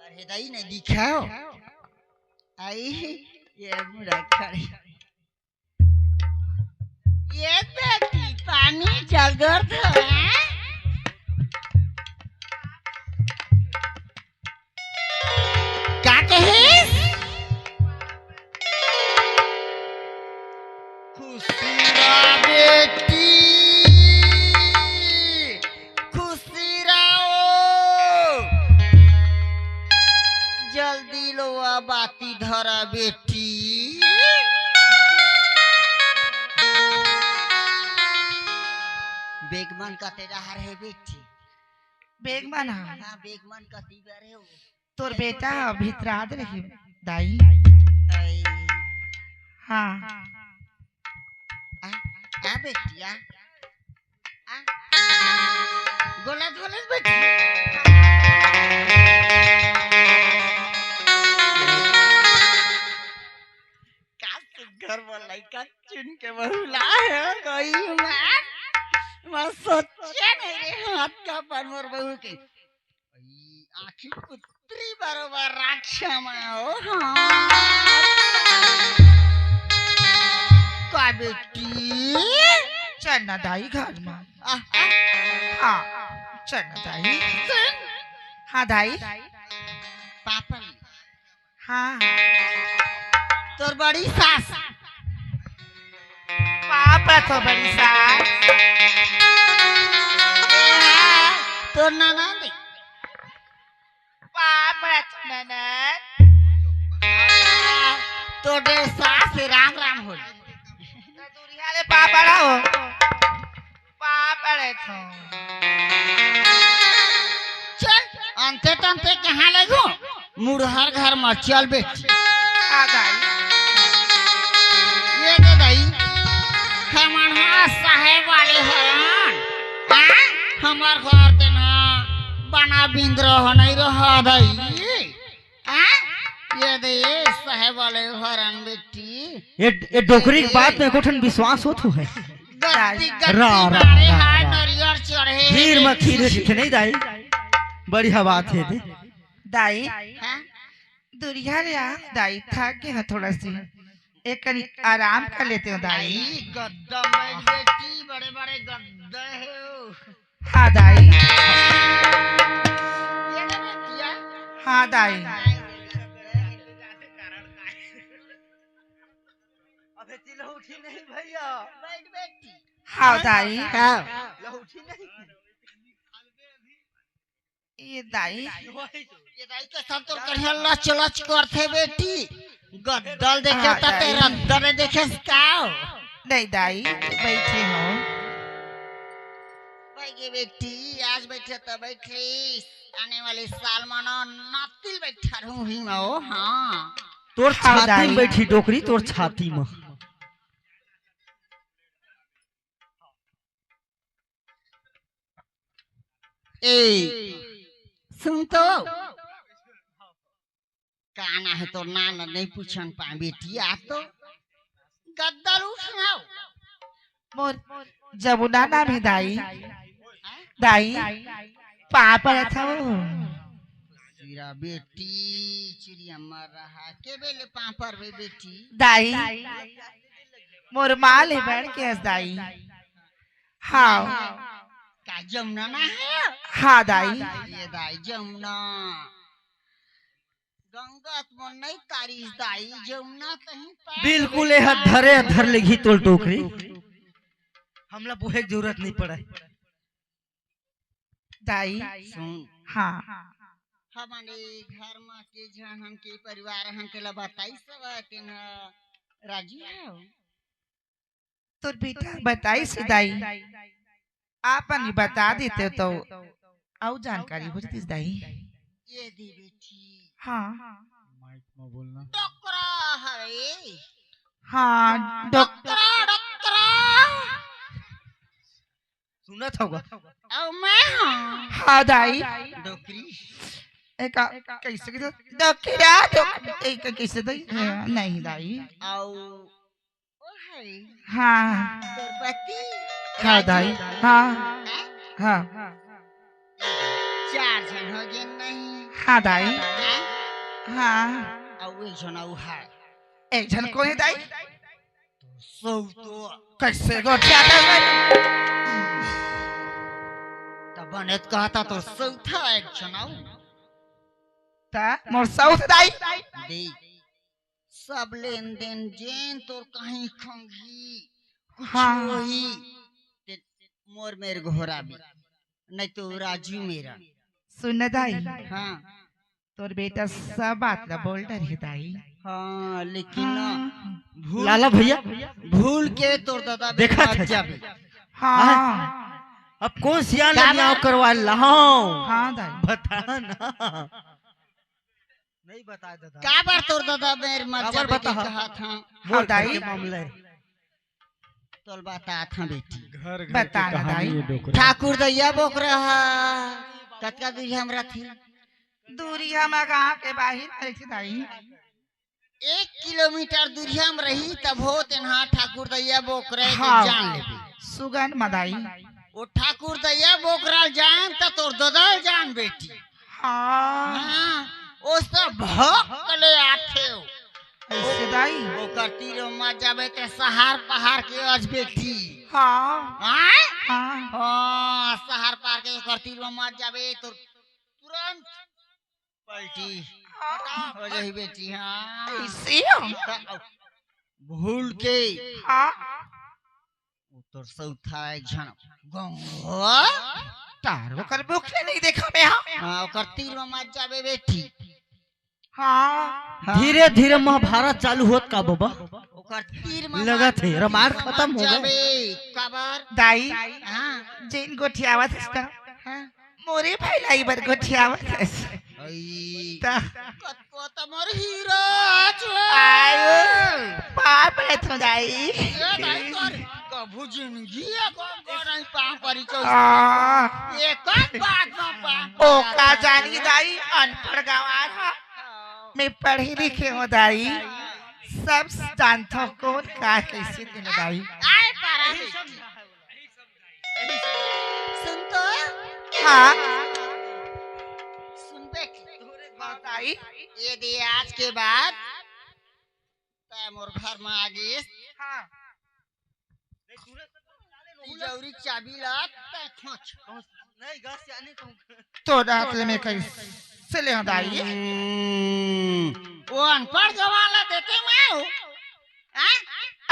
हृदय ने दिखाओ आई ये बुरा खड़ी ये बेटी पानी जगर क्या कहिस खुशीरा बेटी खुशी रहो जल्दी लो बाती धरा बेटी बेगमन का तेरा हर है बेटी बेगमन हाँ बेगमन का तीबर है वो तोर बेटा भितराद रही दाई आई हाँ आ बेटिया गोला धोले बेटी घर वाला का चुन के बहुला है गई मैं सोचे नहीं रे हाथ का बनवर बहू के आखिर पुत्री बरोबर राक्षा माओ का बेटी चलना दाई घर में हाँ चलना दाई हाँ दाई पापा हाँ तोर बड़ी सास पापा तो बड़ी सास तोर ननद पापा तो ननद तोरे सास राम राम हो दूरिया ले पापा हो पापा रे तो चल अंते तंते कहाँ लगो मुड़हर घर में चल बेटी आ दाई ये दे दई हमन साहेब वाले हरान हमार घर ते ना बना बिंद रह नहीं रह दई ये दे साहेब वाले हरान बेटी ये डोकरी की बात में कोठन विश्वास होत है गद्दी रा, गद्दी रा, मारे रा, हाय रा। नरियर चढ़े खीर में खीर दिखे नहीं दाई बढ़िया बात है दे दाई हाँ? दूरिया रे आ दाई थक गए हैं थोड़ा सी एक करी आराम कर लेते हो दाई आई गद्दा बैठ बेटी बड़े बड़े गद्दे है हाँ दाई ये दे बेटिया हाँ दाई अबे तिल उठी नहीं भैया बैठ बेटी हाँ दाई लौठी नहीं ये दाई ये दाई के सब तो कढ़िया लच लच करथे बेटी गद्दल देखे त ते रद्दल देखे काओ नहीं दाई बैठे हो भाई के बेटी आज बैठे तो बैठे आने वाले साल मानो नातिल बैठा रहूं ही मैं ओ हाँ तोर हाँ, छाती दाई। में बैठी डोकरी तोर छाती में ए सुन तो काना है तो नाना नहीं पूछन पा बेटी आ तो गद्दल उठाओ मोर जमुना नाम है दाई दाई पापा था वो चिड़ा बेटी चिड़िया मर रहा के बेले पापर वे बेटी दाई मोर माल है बैठ के हंस दाई हाँ का जमुना ना है हाँ दाई ये दाई जमुना गंगा तो नहीं तारीस दाई जमुना कहीं पार बिल्कुल ये धरे धर लेगी तोल टोकरी हमला बुहे की जरूरत नहीं पड़ा दाई सुन हाँ हमारे घर में के जन हम के परिवार हम के ला बताई सब के न राजी है तो बेटा बताई से दाई आप नहीं बता देते तो और जानकारी हो जाती दाई ये दी बेटी हाँ माइक में बोलना डोकरा है हाँ डॉक्टर डोकरा डोकरा सुनत होगा। और मैं हूँ हाँ दाई डोकरी। एक कैसे दखिरा एक कैसे दाई नहीं दाई और ओ है हाँ तोर पति हाँ दाई हाँ हैं? हाँ 4 जन हो गए नहीं हाँ दाई हैं? हाँ और एक जन और है एक जन कौन है दाई सौ तो कैसे गोठिया था तब बनेत कहता तो सौ था एक जन और मोर साउथ दाई दे सब लेन देन जेन तोर कहीं खंगी कुछ हाँ। वही ते मोर मेरे घोड़ा भी नहीं तो राजू मेरा सुन दाई हाँ तोर बेटा सब बात ला बोल रही दाई हाँ लेकिन ना भूल लाला भैया भूल के तोर दादा देखा मत था। जाबे हाँ अब कौन सियान क्या लगियाओ बात? करवा लाओ हाँ दाई बता ना। नहीं बता दादा। का बार तोर दादा मेरे मत खबर जाबे बता। के कहा था बोल दाई। के मामला है। तोल बता था बेटी घर घर बता की ना कहानी दाई। है डोकरा। ठाकुर दैया बोक रहा कतका दूरी हमरा थी दूरी हम गाँव के बाहर आई थी दाई 1 किलोमीटर दूरिया में रही तब हो तेना ठाकुर दैया बोक रहे के हाँ। जान लेबे सुगन मदाई वो ठाकुर दैया बोकरा जान त तोर ददल जान बेटी हाँ हाँ ओ सब भक्कले आथे हो ऐसे दाई वो करती रो मत जाबे ते सहार पहाड़ के अज बेटी हाँ आय हाँ हाँ सहार पहाड़ के करती रो मत जाबे तो तुरंत पलटी हो जाही बेटी हाँ ऐसे भूल के हाँ तोर सौथा एक झन गंगो तारो कर बुखले नहीं देखा मैं हाँ ओकर तीर में मत जाबे बेटी हाँ धीरे धीरे महाभारत चालू होत का बाबा। ओकर तीर में लगा मत- थे रामायण मत खत्म हो गए। जाबे कबर दाई हाँ जिन गोठियावत है हाँ मोरे फैलाई बर गोठियावत है आई ता कतको तमर हीरो जो आयो पाप रे तो दाई ये दाई तोर कभू जिंदगी को नहीं पा करी चो हाँ एक बात में पा ओ का जानी दाई अनपढ़ गंवार हा मैं पढ़ी लिखे हूँ दाई सब जानता हूँ कौन का कैसे दिन दाई आए पारा सुन तो हाँ सुन बेटी दाई ये दे आज के बाद तय मोर घर में आ गई हाँ तिजौरी चाबी ला तय खोच तो रात में कैसे ले दाई वो अनपढ़ गवाला देते मैं हूँ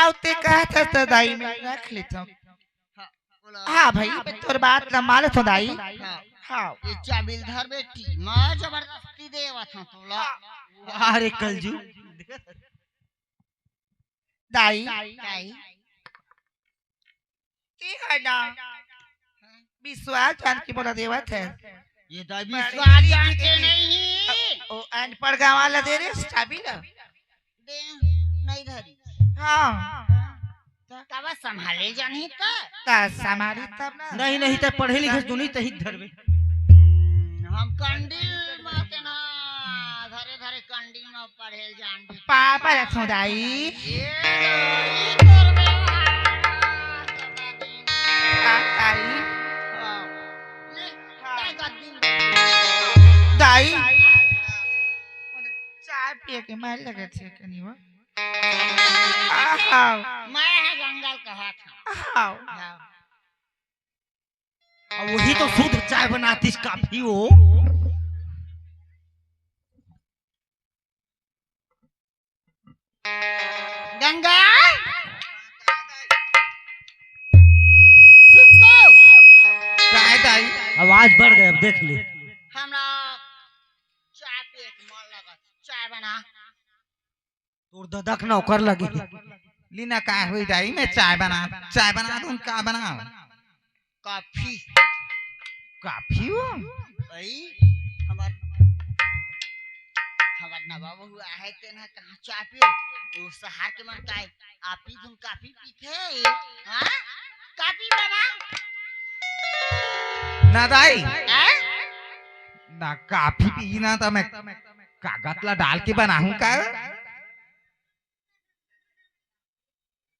अब ते कहता तो दाई में रख लेता हूँ हाँ भाई मैं तोर बात न माने तो दाई हाँ ये चाबी धर बेटी मैं जबरदस्ती देवा था तोला अरे कलजू दाई काई की है ना विश्वास जान की बोला देवत है ये दाबी स्वाद जानते नहीं ओ अनपढ़ गाँव वाला दे रे चाबी ना दे नहीं धरी हाँ तब संभाले जानी तो ता समारी तब ना नहीं नहीं तो पढ़े लिखे दुनी तही धरबे। हम कंडील माते ना धरे धरे कंडील में पढ़ेल जान भी पापा रखो दाई ये तोर व्यवहार सदा दिन दाई ले का दिन दाई चाय पिए के मार लगे थे कनी वो हाँ मैं है जंगल कहा था हाँ अब वही तो शुद्ध चाय बनाती काफी हो। गंगा सुनको दाई दाई आवाज बढ़ गए अब देख ले। हमरा चाय पे एक मन लगा चाय बना तोर ददक ना ओकर लगी। लीना का हुई दाई मैं चाय बना दूं का बनाओ कॉफी काफी हो भाई हमार हमार नवाब हुआ है तेना कहाँ चाय पियो वो सहार के मन का आप ही तुम काफी पीते हां काफी बना ना दाई हैं? ना काफी पीना तो मैं कागज ला डाल के बनाऊं का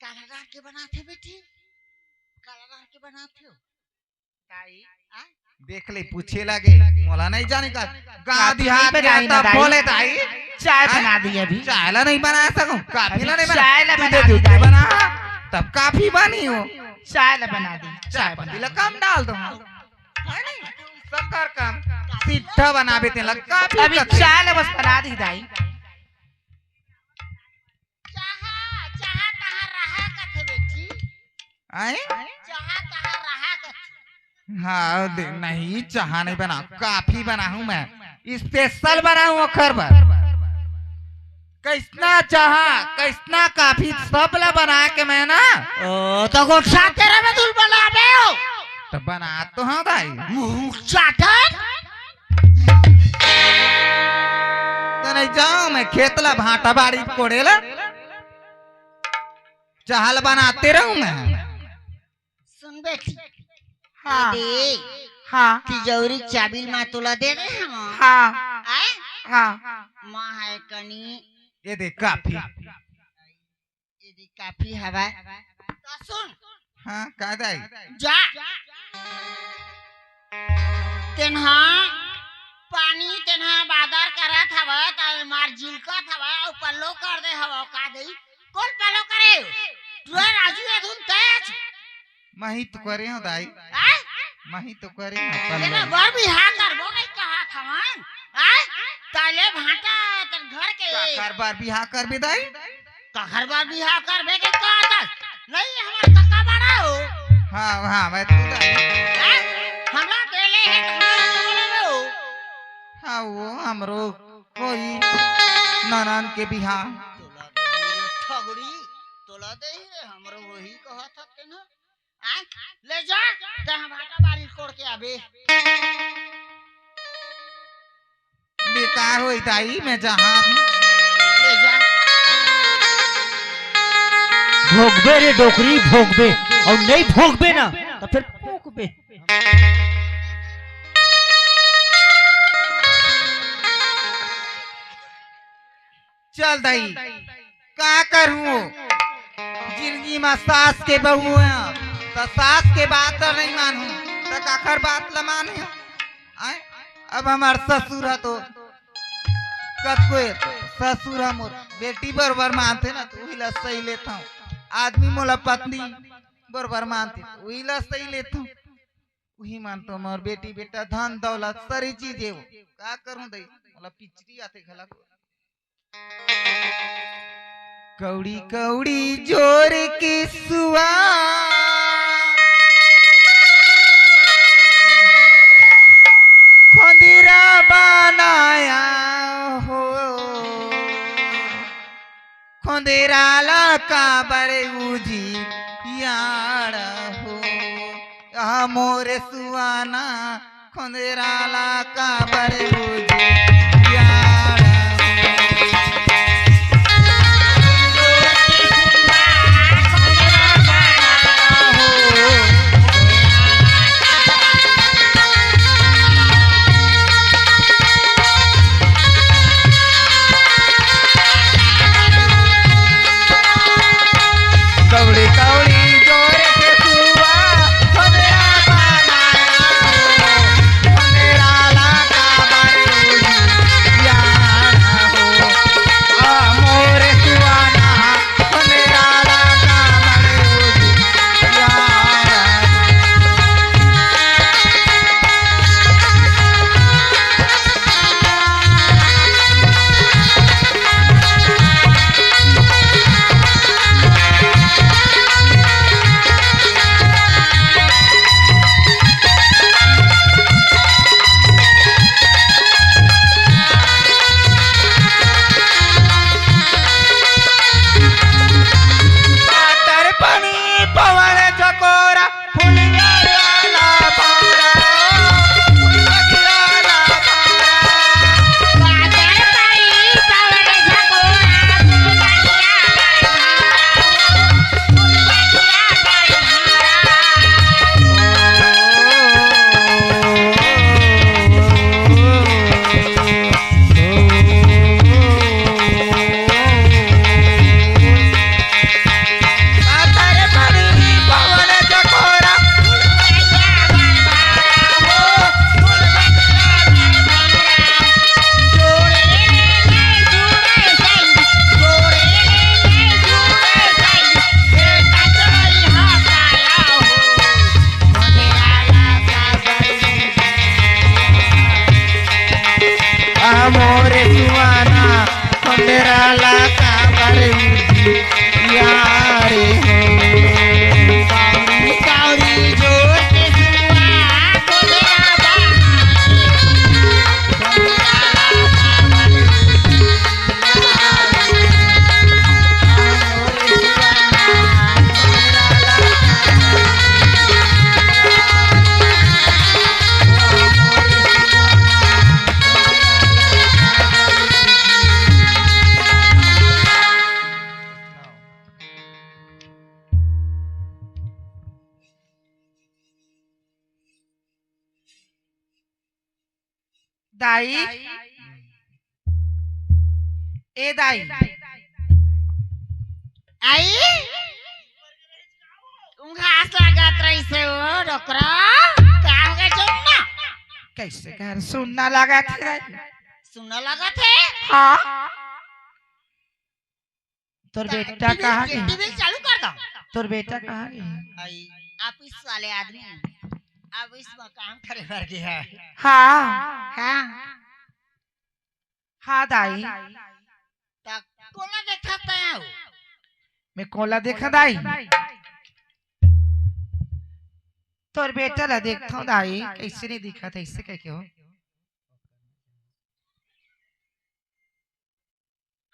काला डाल के बनाते बेटी, काला डाल के बनाते हो ताई? हैं? देख ले पूछे लगे मोला नहीं जाने का गाँव देहात में बनाई ना तब दाई। बोले दाई चाय बना दी अभी। चाय ला नहीं बना सकूं काफी ला नहीं चाय ला बना बना तुझे दी दूध दाई। बना तब काफी बनी हो चाय ला बना दी। चाय पत्ती ला कम डाल दो शक्कर कम सीधा बना बेते लग काफी अभी कथे। चाय ला बस बना दी दाई। चाहा चाहा कहाँ रहा कथे बेटी, आए चाहा कहाँ रहा कथे? हाँ नहीं चाह नहीं बना काफी बना हूँ मैं स्पेशल बना हूँ अखर पर कैसना चाह कैसना काफी सब ला बना के मैं ना ओ तो गोठा तेरे में दूल बनावे हो तो बना तो हाँ भाई मुंह चाटन। तो नहीं जाऊँ मैं खेतला भाटा बाड़ी कोड़ेला चाहल बनाते रहूँ मैं सुन बेटी, हाँ दे हाँ तिजौरी चाबी माँ तुला दे दे हम हाँ आए हाँ। माँ है कनी ये देख काफी यदि काफी हवा तो सुन हाँ कह दाई जा तेन्हा पानी तेन्हा बादर करत हवा त मार जिलकत हवा और पल्लो कर दे हवा का दई कौन पल्लो करे तू राजू अधुन तेज मही तो करे हो दाई आए मही तो करे हो तेरा पल्ले। बर भी हां करबो नहीं कहा थवन आए ताले भाटा तन घर के काकर बार बिहा कर बे दाई कहर बार भी हां करबे के कहता नहीं हमार कक्का बड़ा हो हाँ हाँ मैं तो दाई आए हमरा देले है तुम बोले हो हाँ वो हमरो कोई ननन के बिहा ठगड़ी तोला दे रे हमरो वही कहत हते ना आ ले जा ते हम भाटा बारी कोड़ के आबे बेकार होई दाई मैं जहाँ हूँ ले जा भोगबे रे डोकरी भोगबे, और नहीं भोगबे ना तो फिर भोगबे। चल दाई का करूँ जिंदगी में सास के बहू है तो सास के बात तो नहीं मानू तो काकर बात ला माने आए अब हमार ससुर है तो कतको ससुर है मोर बेटी बरबर मानते ना तो वही ला सही लेता हूँ आदमी मोला पत्नी बरबर मानती तो वही ला सही लेता हूँ वही मानता हूँ मोर बेटी बेटा धन दौलत सारी चीजें वो का करूँ दई मोला पिचरी आते खला को कौड़ी कौड़ी जोर के सुआ खोंदिरा बनाया हो खोंदिरा लका बड़े उजी यार हो यहाँ मोरे सुआना खोंदिरा लका बड़े उजी यार कौड़ी कौड़ी जोर के सुआ खोंदिरा बनाया हो खोंदिरा लका बड़े उजी मोरे सुहाना मेरा लाका पर यारे कावरी जोर के सुआ को मेरा दाई ए दाई आई तुम घास लागत रही से हो डोकरा काम के चुनना कैसे घर सुनना लगा थे सुनने लगा थे हाँ तोर बेटा कहाँ गया टीवी चालू कर दो तोर बेटा कहाँ गया आई ऑफिस वाले आदमी ऑफिस में काम करे भर गया है हाँ हाँ हाँ दाई तक कोना देखता है मैं कोला देखा दाई तोर बेटा ला देखता हूँ दाई कैसे नहीं दिखा था इससे क्या क्यों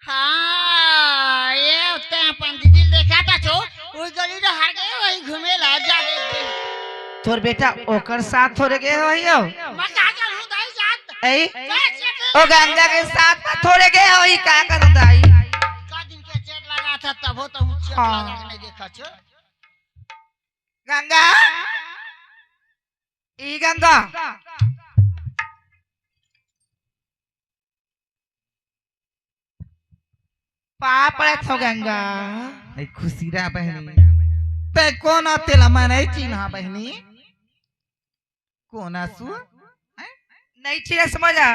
हाँ ये उतने अपन दीदी देखा था जो वो गली तो हर गए वही घूमे ला जा तोर बेटा ओकर साथ थोड़े गए हो यो मैं कहा चलूं दाई जात ऐ ओ गंगा के साथ में थोड़े गए हो ही क्या करूं दाई का दिन के चेक लगा था तब हो तो चेक हाँ। लगा के नहीं देखा छो गंगा ई गंगा पापड़ थो गंगा नहीं खुशी रहा बहनी ते कौन आते ला मैं नहीं चिन्हा बहनी कौन आसू नहीं चिरा समझा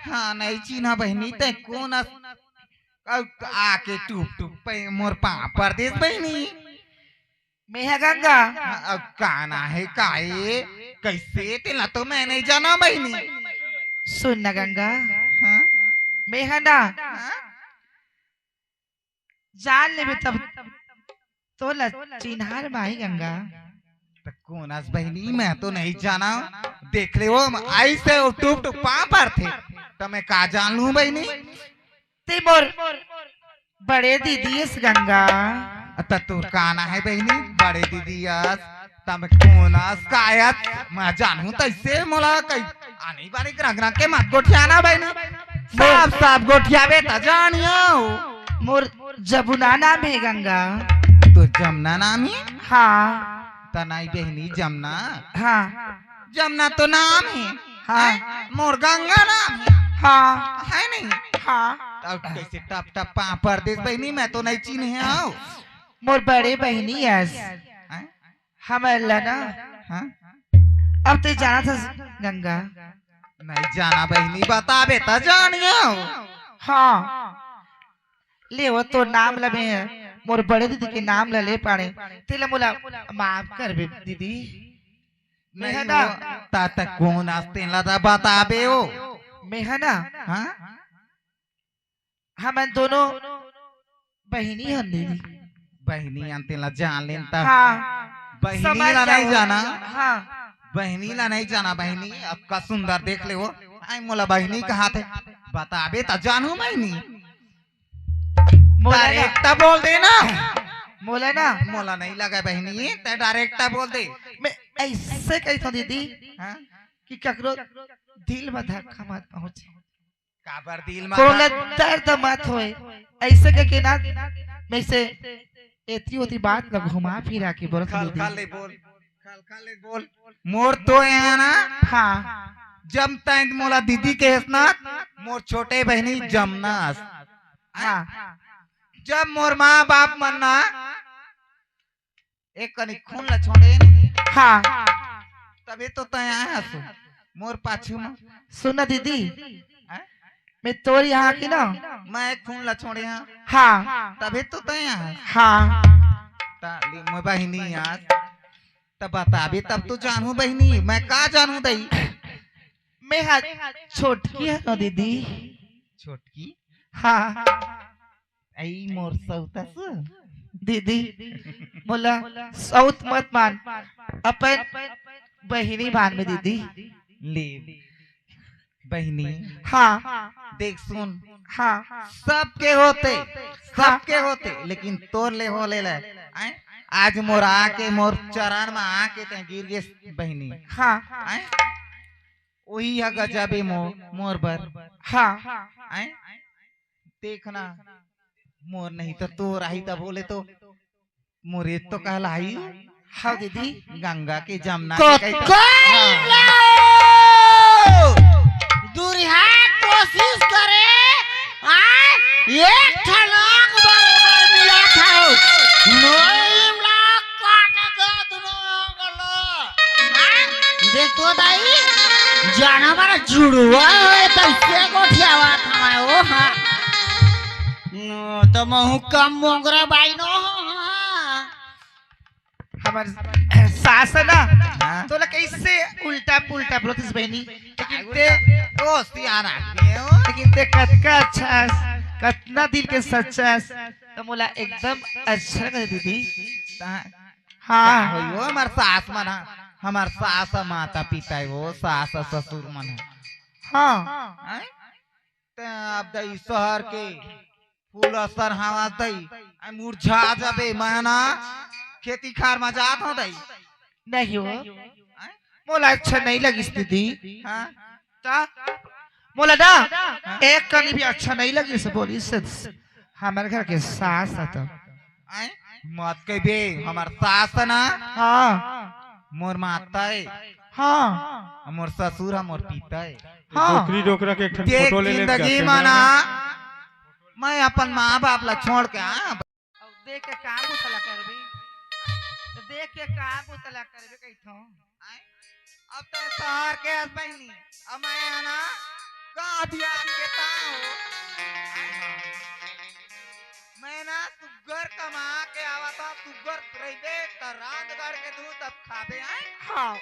हाँ नहीं चिन्हा बहनी ते कौन आके टूप टूप पे मोर परदेश बहनी मैं है गंगा अब काना है काए कैसे तेला तो मैं नहीं जाना बहनी सुन ना गंगा हाँ मैं है ना हाँ? जान ले तब तो चिन्हार माही गंगा तो कौन आस बहनी मैं तो नहीं जाना देख ले वो आई से वो टूप टूप पर थे तो मैं का जान लूं बहनी ते मोर बड़े दीदी इस गंगा तो तू काना है बहनी बड़े दीदी आस तब कौन आस कायत मैं जानूं तो इससे मोला कई आनी बारी ग्रह के मत गोठियाना बहनी सब सब गोठियावे तो जानियो मोर जमुना नाम है गंगा तो जमुना नाम है हाँ तनाई बहनी जमुना हाँ जमुना तो नाम है हाँ मोर गंगा नाम है हाँ है नहीं हाँ अब कैसे टप टप परदेश बहनी मैं तो नहीं चिन्हे आओ मोर बड़े बहनी यस हैं? हम ना हाँ? अब तो जाना था गंगा नहीं जाना बहनी बताबे तो जानियो हाँ ले वो तो नाम लबे है मोर बड़े दीदी के नाम ले पाड़े तेला मोला माफ कर बे दीदी मैं है नहीं ना वो ता कौन आस्ते लता बताबे हो मैं है ना हाँ हम दोनों बहनी हम दीदी बहनी अंते ला जान लेन ता हाँ बहनी समझ ला नहीं जाओ। जाना हाँ बहनी ला नहीं जाना बहनी अब का सुंदर देख ले वो आई मोला बहनी कहा थे बताबे तो जानू बहनी मोला डायरेक्ट बोल देना मोला ना मोला नहीं लगा बहनी ते डायरेक्ट बोल दे मैं ऐसे कही था दीदी हाँ? कि ककरो दिल में धक्का मत पहुंचे काबर दिल में कोला दर्द मत होए ऐसे के ना मैं से एती होती बात लग घुमा फिरा के बोल खल खल ले बोल खल खल ले बोल मोर तो है ना हाँ जम तैन मोला दीदी के हसना मोर छोटे बहनी जमनास हाँ जब मोर माँ बाप मन्ना एक कनी खून ला छोड़े नहीं हाँ तभी तो तय आया सु मोर पाछू में सुना दीदी हैं? मैं तोर यहाँ की ना मैं खून ला छोड़े हाँ हाँ तभी तो तय आया हाँ ताली मोर बहनी आज तब बताबे तब तो जानू बहनी मैं का जानू दई मैं छोटकी है ना दीदी छोटकी हाँ आई मोर सौतस दीदी बोला सौत मत मान अपन बहिनी मान में दीदी ले बहिनी हाँ देख सुन हाँ सबके होते लेकिन तोर ले हो ले आज मोर आके मोर चरण में आके ते गिर गे बहिनी हाँ वही है गजबे मोर बर हाँ देखना मोर नहीं तो तोर आई तब बोले तो मोरे तो कहलाई हाँ दीदी गंगा के जमुना के दूरिहा कोशिश करे एक छलांग बराबर मिला था नोइम लाख काट गदनो गलो देख तो दाई जाना मारा जुड़वा है तो इससे गोठियावा था ओ हां तो महु कम मोंगरा बाई नो हमार सास है ना तो लगे इससे उल्टा पुल्टा बोलतीस बहनी लेकिन ते दोस्ती आना लेकिन ते कतका अच्छा कतना दिल के सच्चा तो मोला एकदम अच्छा कर दीदी हाँ हो हमार सास मना हमार सास माता पिता है वो सास ससुर मन हाँ ते अब दई शहर के फूल असर हवा दई मुरझा जाबे मना खेती खार में जात हो दई नहीं हो मोला अच्छा नहीं लगी दीदी हाँ मोला ना एक कनी भी अच्छा नहीं लगी से बोली से हमारे घर के सास तो मत कह बे हमार सास ना हाँ मोर माता है हाँ मोर ससुर है मोर पिता है हाँ डोकरी डोकरा के एक ठन फोटो ले ले जिंदगी माना मैं अपन माँ बाप ला छोड़ के देख के काम उतला करबी तो देख के काम उतला करबे कैथो अब तो शहर के बहनी अब मैं आना गाँव दिया के ताऊ मैं ना सुगर कमा के आवा था सुगर रहिबे त रांधगढ़ के दूध तब खाबे आए हाँ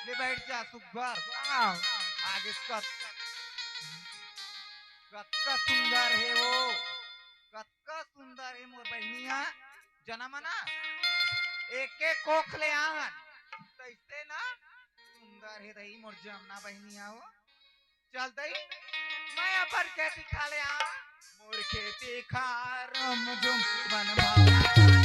ले बैठ जा सुगर हाँ आगे कतका सुंदर है वो कतका सुंदर है मोर बहनिया जनमना एक एक कोख ले आहन तो इससे ना सुंदर है रही मोर जमना बहनिया हो चल दई मैं अपन खेती खा ले आ मोर खेती खा रम जुम मन भाव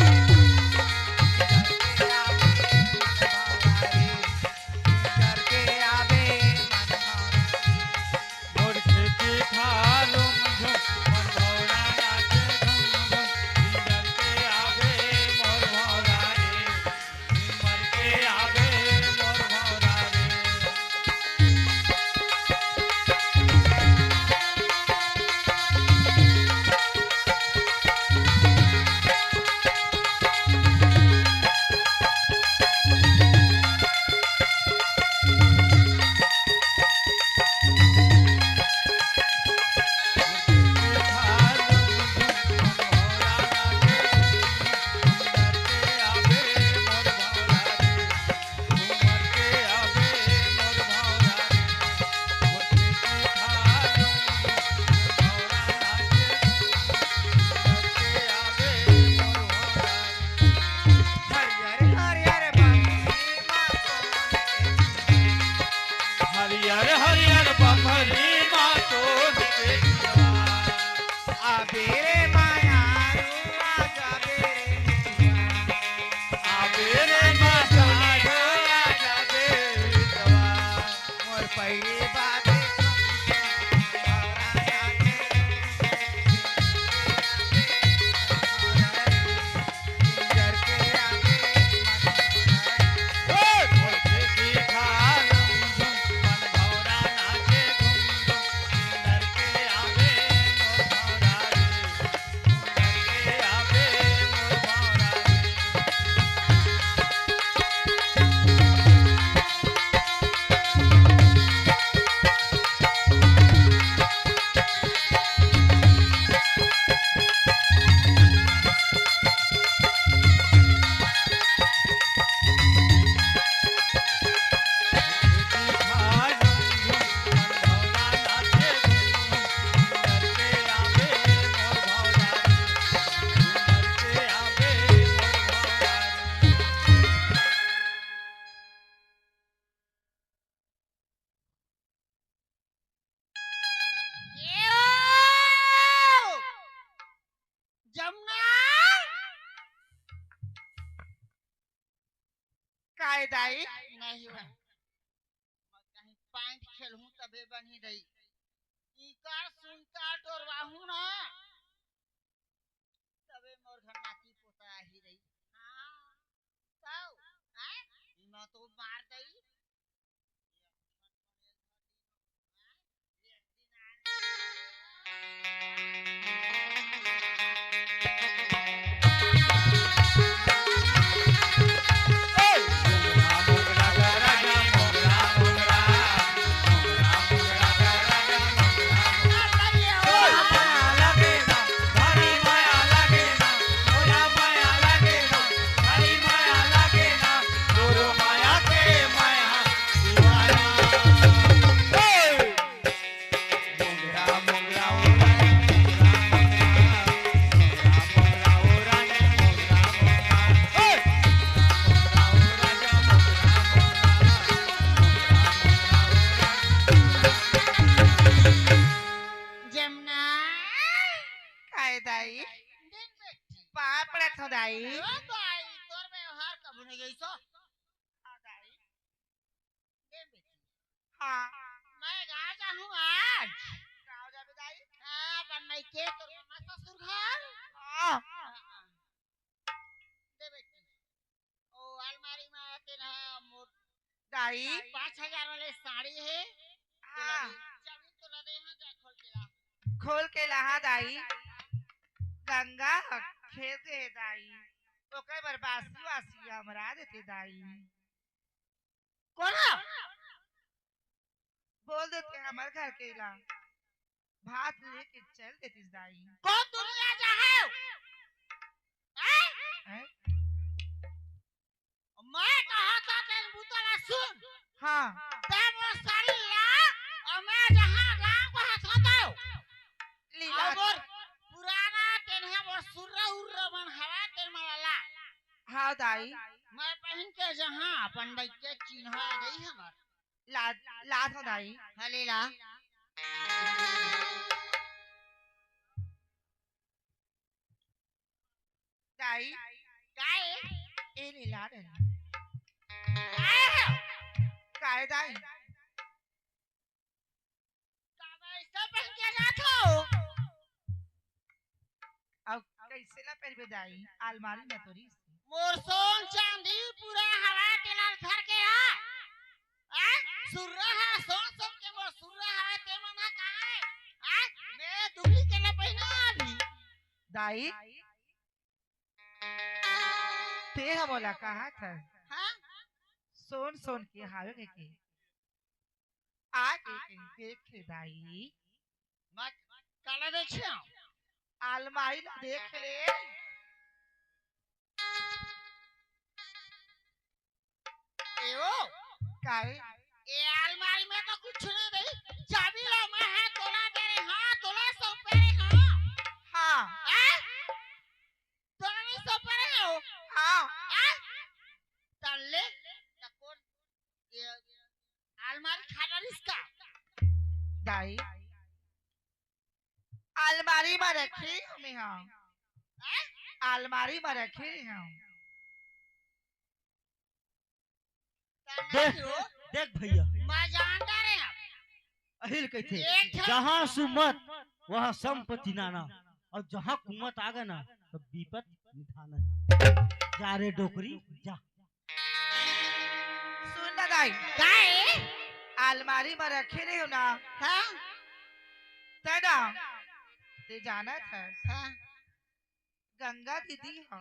काहे दाई नहीं हुआ मैं कहीं पैंट खेलूं तबे बनी रही इकर सुनता टोरवाहू ना तबे मोर घर नाती पोता ही रही हाँ तो हैं इमा तो मार दई जमुना काहे दाई देख बेटी पाप पड़त हो दाई ओ भाई तोर व्यवहार कब नहीं गई सो हाँ दाई देख बेटी हाँ मैं गाँव जाऊँ आज गाँव जाबे दाई हाँ पर मैं के तोर मामा ससुर घर हाँ दे बेटी ओ अलमारी में आते ना मोर दाई 5,000 वाले साड़ी है हाँ चाबी तो ला दे हाँ जा खोल के ला खोल के लहा दाई गंगा खेत दे दाई ओके बर्बासी वासी हमरा देते दाई कौन बोल देते हमारे घर के ला भात लेके चल देती दाई कौन दुनिया जा है हैं? मैं कहा था तेरे बुतला सुन हाँ ते वो साड़ी ला और मैं जहाँ गाँव को हंसाता लीला और पुराना तेरे वो सुर्रा उर्रा बन हवा तेरे माला हाँ दाई मैं पहन के जहाँ अपन बैठ के चिन्ह गई हमार लात हो दाई हलीला दाई काय ए लीला रे काय है काय दाई काबे सब पहन के जातो अब कैसे ला पहनबे दाई अलमारी में तोरी मोर सोन चांदी पूरा हवा तेला घर के आ सुर्रा है सोन सोन के मोर सुर्रा हवा ते मना कहाँ है मैं दुबली के ना पहना अभी दाई ते हम बोला कहा था हाँ सोन सोन के हावे के आके देखे दाई मैं काला देखियो अलमारी ला देख ले एओ काहे ये अलमारी में तो कुछ नहीं रही चाबी लो मैं है तोला दे रही हाँ तोला सौ पे रही हाँ हाँ तोला नहीं सौ पे रही हो हाँ तल्ले तकोन ये अलमारी खाना इसका दाई अलमारी में रखी हमें हम अलमारी में रखी हम देख देख भैया मैं जानता रहे हैं अहिल कहते एक ठो- जहाँ सुमत वहाँ संपत्ति नाना और जहाँ कुमत आ गया ना तो विपत निधाना जा रे डोकरी जा सुन ना दाई काय अलमारी में रखे रहे हो ना हाँ तेरा ते जाना था हाँ गंगा दीदी हो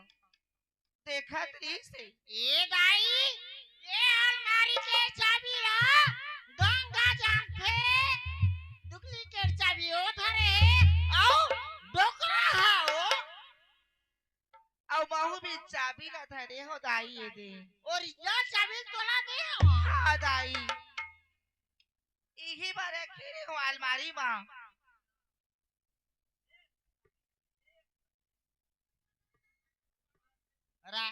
देखा त्री से ये दाई ये अलमारी के चाबी ला गंगा जान थे डुप्लीकेट चाबी हो थारे आओ डोकरा हाओ और महू भी चाबी ना था रे हो दाई ये दे और ये चाबी तोला दे हो हाँ दाई यही बार रखी रहे हो अलमारी में रा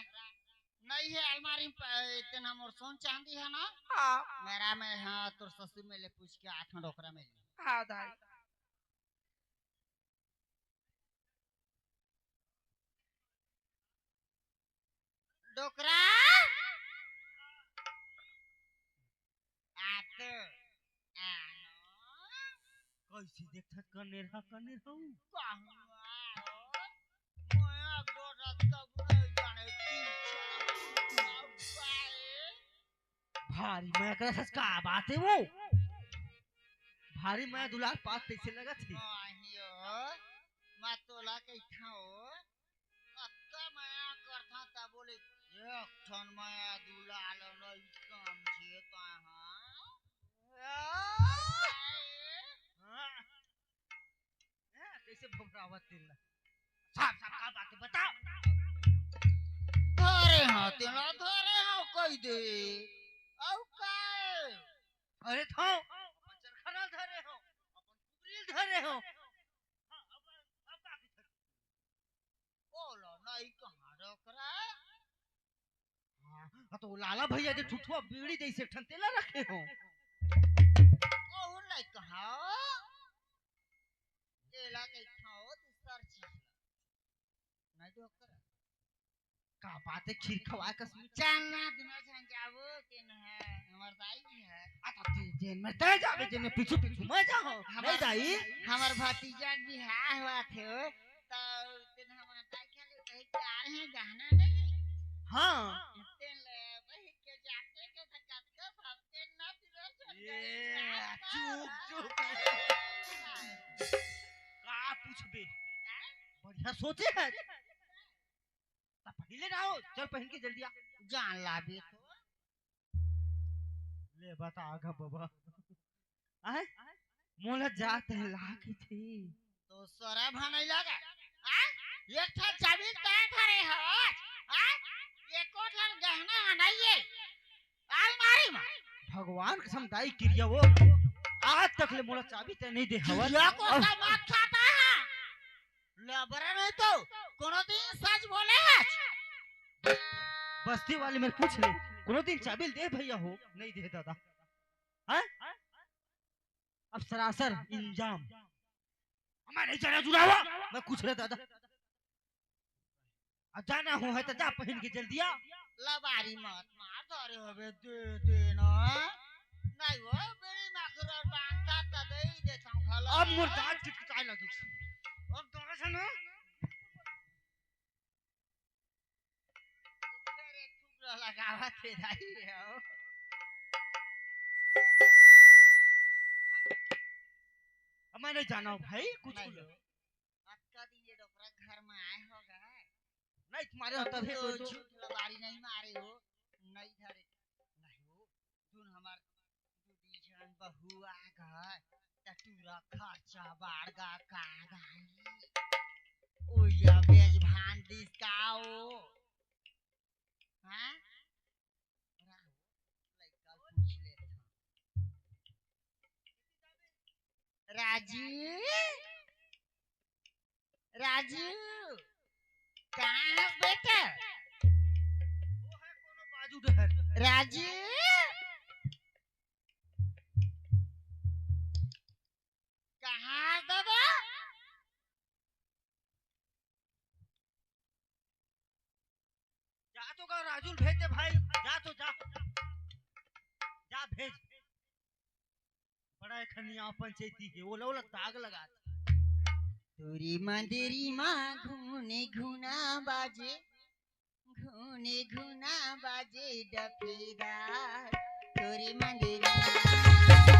नहीं है अलमारी में इतना मोर सोन चांदी है ना हाँ मेरा में हाँ तोर ससुर में ले पूछ के 8 डोकरा में ले हाँ दाई डोकरा कैसे देखत करने रहा हूँ भारी मैं कर का बात है वो भारी मैं दुलार पास कैसे लगा थी मैं तोला कैठा हो अक्का माया करथा ता बोले एक ठन माया दुलाल नहीं काम छे ता कैसे भगरावत तेला साफ साफ का बात है बता धरे हां तेला धरे हां कह दे औ काय अरे था अपन चरखा धरे हो अपन कुबरील धरे हो बोलो नहीं कहां रखरा हां तो लाला भैया जे ठुठुआ बीड़ी जैसे ठंतेला रखे हो ओ नहीं कहा केला के खाओ तू सर चीज नहीं तो कर का बात है खीर खवा कसम चलना दिना छन जाबो तेन है हमर दाई है आता जेन में तय जावे जेन में पीछू पीछू मैं जाओ नहीं दाई हमर भतीजा भी है हुआ थे तो तेन हमर दाई के कहीं जा रहे हैं गहना नहीं हां तेन ले वही के जाते के सकत का भागते ना दिना छन ये चुप चुप का पूछबे बढ़िया सोचे है पहले ना हो चल पहन के जल्दी आ जान लाबे तो ले बता आगा बाबा आए मोला जात है लागी थी तो सोरा भाई लगा आ एक ठा चाबी तय करे हो आ एको ठन गहना हनाइए अलमारी में भगवान कसम दाई क्रिया वो आज तक ले मोला चाबी ते नहीं दे हवा या को समाज खाता है लबरा नहीं तो कोनो दिन सच बोले है बस्ती वाले में पूछ ले कोनो दिन चाबी दे भैया हो नहीं दे दादा हैं अब सरासर इंजाम हमारे नहीं चढ़ा जुड़ावा मैं कुछ रहा दादा अब जाना हो है तो जा पहन के जल्दी आ लबारी मत मार धरे होबे दे ना नहीं हो मेरी माखरा बांधता त दे देता खाला अब मोर दांत चिटकाए लगी अब तोरा से ना तेरे टुकड़ा लगावा थे दाई हो अब मैं नहीं जाना हूं भाई कुछ नहीं नहीं अक्का दिन ये डोकरा घर में आए होगा तुम्हारे होता है तो तो झूठ लबारी नहीं मारे हो नहीं धरे नहीं हो सुन हमार दूधी जन बहू आ गए तटूरा खर्चा बाड़गा का गाई ओ या बेज भान दिसकाओ हां लइका पूछ ले राजू राजू कहाँ है बेटा वो है कोनो बाजू डहर राजू कहाँ दादा जा तो का राजुल भेज दे भाई जा तो जा जा भेज बड़ा खनिया पंचायती के वो लौला दाग लगा तोरी मंदिरी माँ घूने घुना बाजे डफेदार तोरी मंदिरी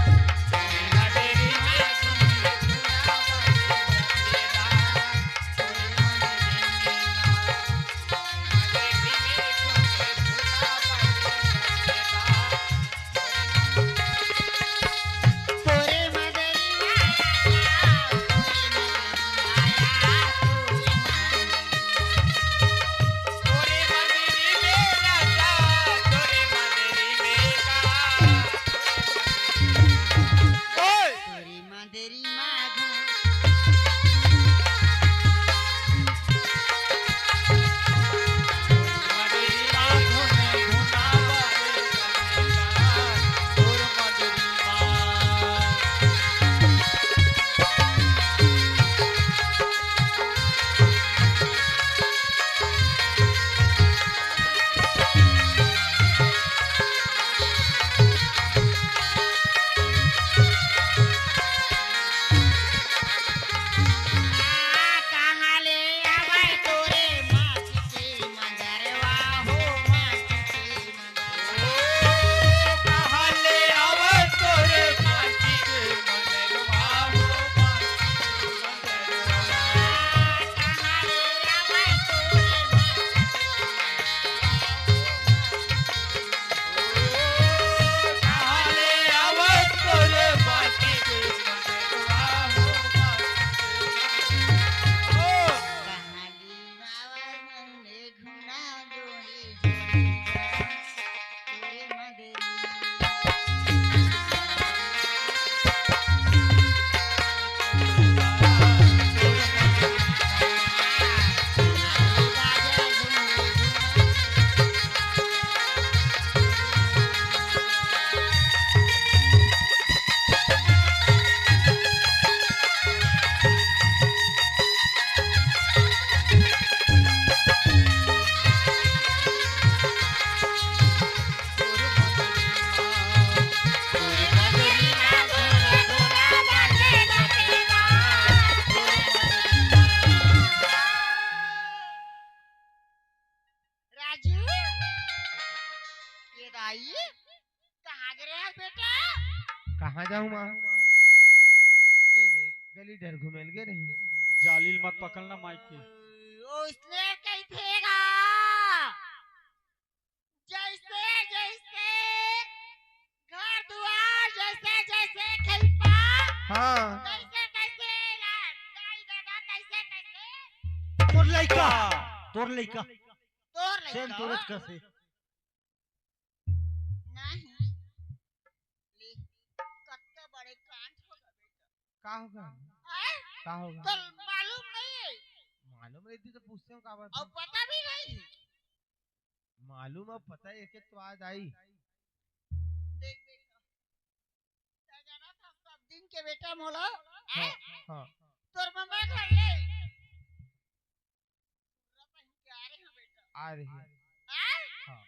जाऊं माँ ए गली डर घुमेल गे रही जालिल मत पकड़ना माइक के। उसने कही थेगा जैसे जैसे घर दुआर जैसे जैसे खिलपा हाँ कैसे कैसे गाय गधा कैसे कैसे तोर लइका तोर लइका तोर सेम लइका तोरच कसे नहीं ले कत्ते बड़े कांड होगा बेटा का होगा हैं? का होगा तो मालूम नहीं है मालूम रहती तो पूछते हूँ का बात और पता भी नहीं मालूम अब पता है एक तो आज आई देख बेटा क्या जाना था सब दिन के बेटा मोला हाँ हैं? हाँ तोर मम्मा घर ले पूरा पहन के आ रहे हैं बेटा आ रही है हैं? हाँ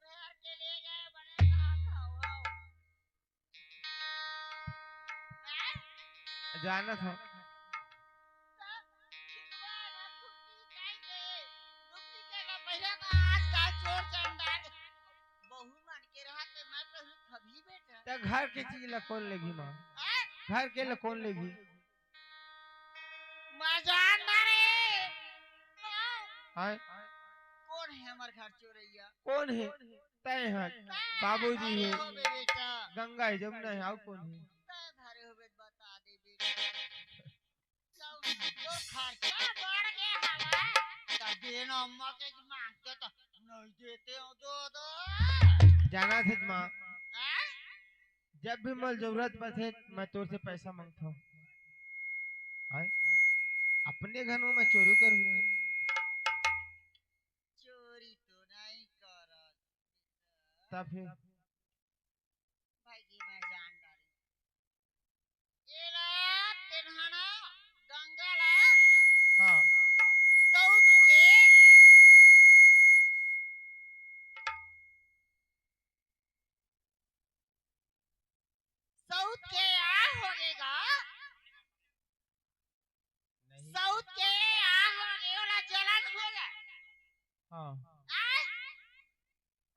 पूरा के ले गए बड़े साथ आओ हैं? जाना था तो घर के चीज ला कौन लेगी माँ घर के ला कौन लेगी हाँ कौन है हमारे घर चोरैया कौन है तय है बाबूजी है बेटा गंगा है जमुना है और कौन है धरे हो बता दे बेटा तो खर्चा बढ़ गया हवा तब देना अम्मा के मांगते तो नहीं देते हो दो जाना थे माँ हैं? जब भी मुझे जरूरत पड़े मैं तोर से पैसा मांगता हूँ हाँ? अपने घर में मैं चोरी करूँ चोरी तो नहीं करत तब फिर भाई की मैं जान डाली ये ला तेनहाना गंगा ला हाँ साउथ के आ होगेगा नहीं साउथ के आ होगे वाला जलन होगा हाँ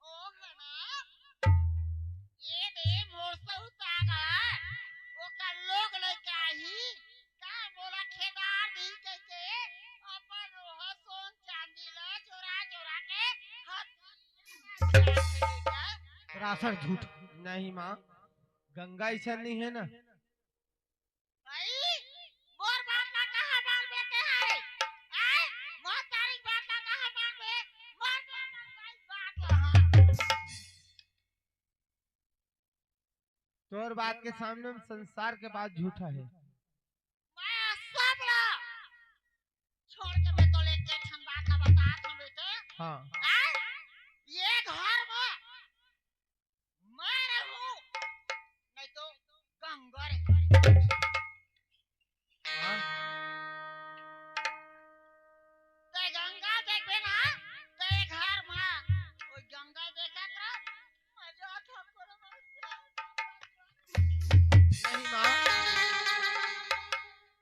ओ घना ये दे मोर साउथ आगा वो का लोग लेके आई का बोला खेदार दी के अपन रोह सोन चांदी ला चोरा चोरा के हाथ रासर झूठ नहीं माँ गंगा ऐसा नहीं है ना भाई मोर बात ना कहा बाल में के है आय मोर तारीख बात ना कहा बाल में मोर बात कहां तोर बात के सामने में संसार के बात झूठा है मैं सब ला छोड़ के मैं तो लेके ठन बात ना बता तुम बेटे हाँ आय ये घर में मैं रहूं नहीं तो गंगा रे हाँ ते गंगा देखबे ना ते घर में ओई गंगा देखा कर मजा था करो नहीं माँ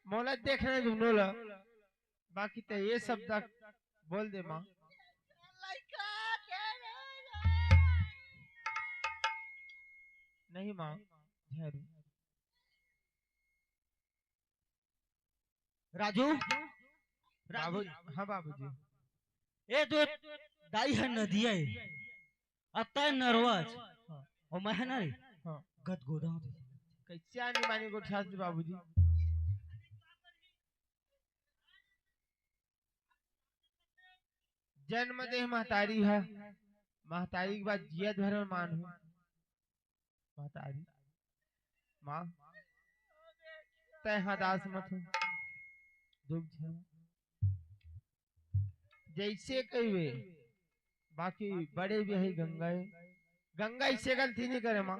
मोला देखने दूनो ला बाकी तो ये सब तक बोल दे माँ लइका के नहीं माँ ठहरू राजू बाबू हाँ बाबूजी ए तो दाई है नदिया है अतः नरवाज और मैं है ना रे हाँ गद गोदा कैसे आनी मानी को ठास बाबूजी जन्म दे महतारी है महतारी के बाद जिया धर्म मान हो महतारी माँ तय हदास मत हो दुख झेल जैसे कहिए बाकी बड़े भी है गंगा गंगा इससे गलती नहीं करे माँ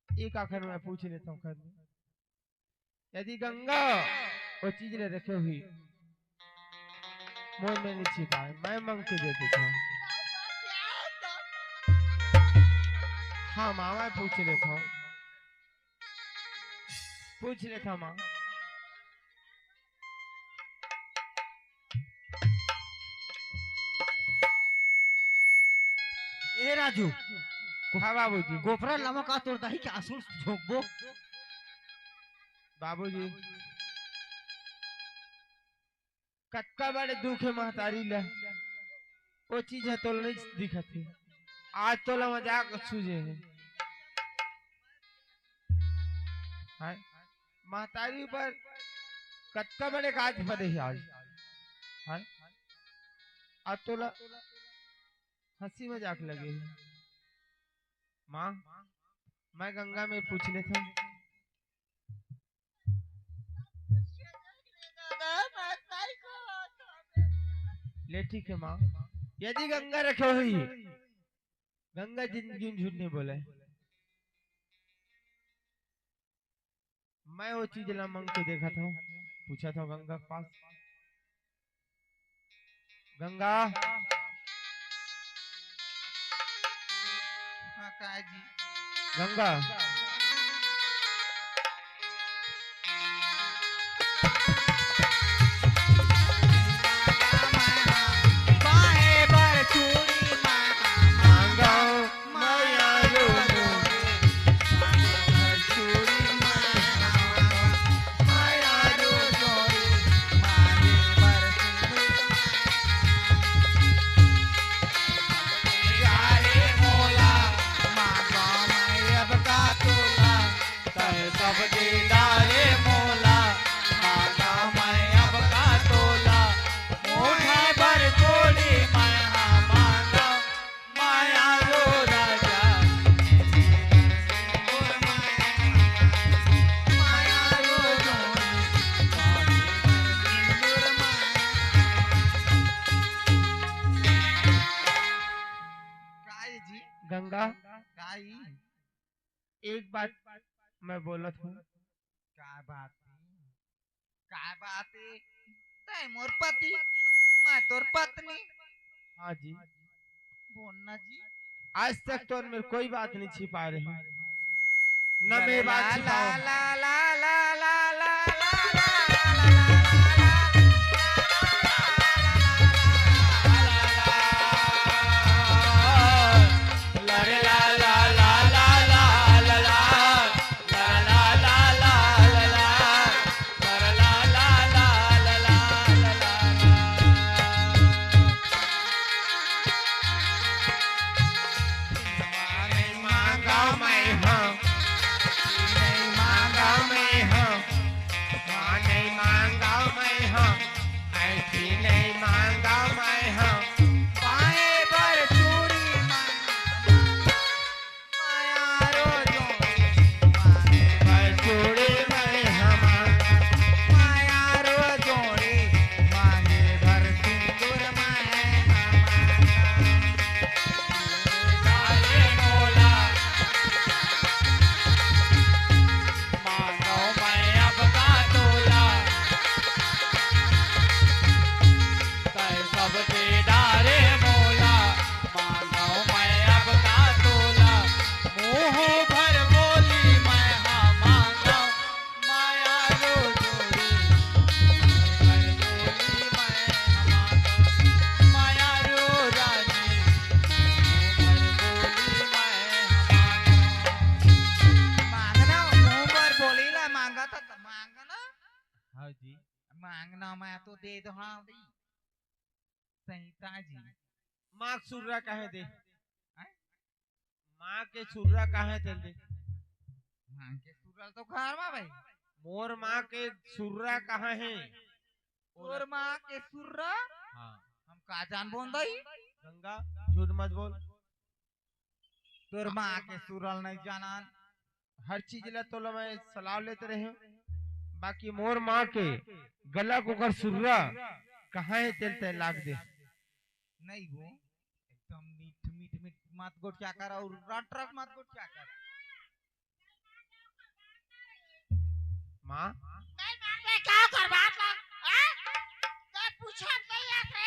एक आखिर मैं पूछ लेता हूँ खैर यदि गंगा वो चीज ले रखे हुई मोर में नहीं छिपाए मैं मांग के दे देता हूँ हाँ माँ मैं पूछ लेता हूँ पूछ लेता माँ ए राजू हाँ बाबूजी। गोफरा लमा का तोड़ दाही के आंसू झोंकबो। बाबूजी कत्का बड़े दुख है महतारी ला, वो चीज है तो नहीं दिखत है। आज तो ला मजाक सूझे है। हाय महतारी पर कत्का बड़े काज पड़े है आज। हाय आज तो ला हंसी मजाक लगे है। माँ मैं गंगा में पूछ ले था। ले ठीक है माँ, यदि गंगा रखे हुई है, गंगा जिंदगी में झूठ नहीं बोले। मैं वो चीज ला मांग के देखा था, पूछा था गंगा के पास। गंगा हाँ का जी। गंगा बाहे बर चूड़ी मांगो माया रो चूड़ी माया रो यारे मोला मांगो मैं अब का तोला सब दीदारे मोला मांगो मैं अब का तोला मोठा भर चूड़ी मांगो माया रो राजा माया रो काय जी गंगा काय एक बात मैं बोलत हूँ। काय बात तय मोर पति मैं तोर पत्नी। हाँ जी, बोलना जी। आज तक तो मेरे कोई बात नहीं छिपा रहे हैं, न मैं ला बात ला छिपाऊं। ला ला ला ला ला मांगना मैं तो दे दो। हाँ संहिता जी माँ के सुर्रा कहे दे, माँ के सुर्रा कहे चल दे। मां के सुरल तो घर में भाई। मोर माँ के सुर्रा कहाँ है? और माँ के सुर्रा हाँ हम का जान बोल दई। गंगा झूठ मत बोल। तोर माँ के सुरल नहीं जानन। हर चीज ला तो ला मैं सलाह लेते रहे, बाकी मोर माँ के गला को कर सुर्रा कहाँ है चलते लाग दे। नहीं वो एकदम मीठ मीठ मीठ मत गोट क्या कर और रट रट मत गोट क्या कर। माँ नहीं मांगे क्या कर बात ला हां तो पूछा नहीं आते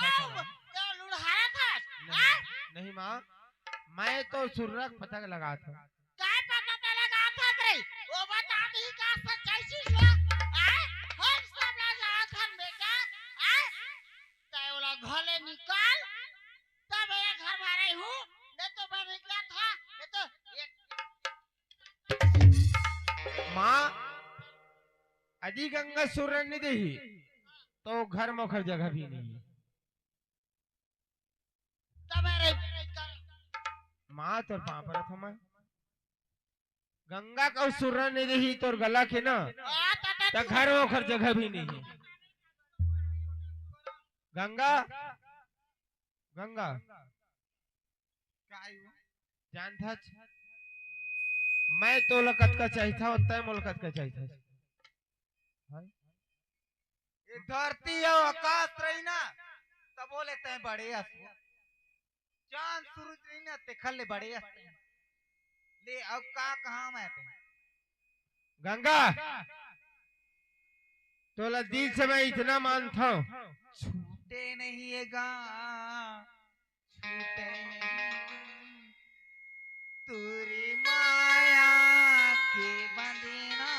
आओ तो लुढ़ाया था हां नहीं माँ, मैं तो सुर्रा का पता लगा था। क्या पता तो लगा था रे वो बता दी का सच्चाई चीज ला हां हम सब ला जा था बेटा हां तो वो घले निकाल तब ये घर भरे हूं नहीं तो मैं निकला था अजी गंगा सूरन नहीं दही तो घर मोखर जगह भी नहीं है। तब अरे माँ तोर पापड़ थमा गंगा का सूरन नहीं दही तोर गला के ना तो घर मोखर जगह भी नहीं है। गंगा गंगा जान था मैं तो लकत का चाहिए था और तय मुलकत का चाहिए था। ये धरती और आकाश रही ना तब बोले तय बड़े असु चांद सूरज रही ना ते खले बड़े असते ले अब का कहां मैं ते गंगा तोला दिल से मैं इतना मानता हूँ छूटे नहीं ये गा छूटे नहीं तुरी माया के बंदेना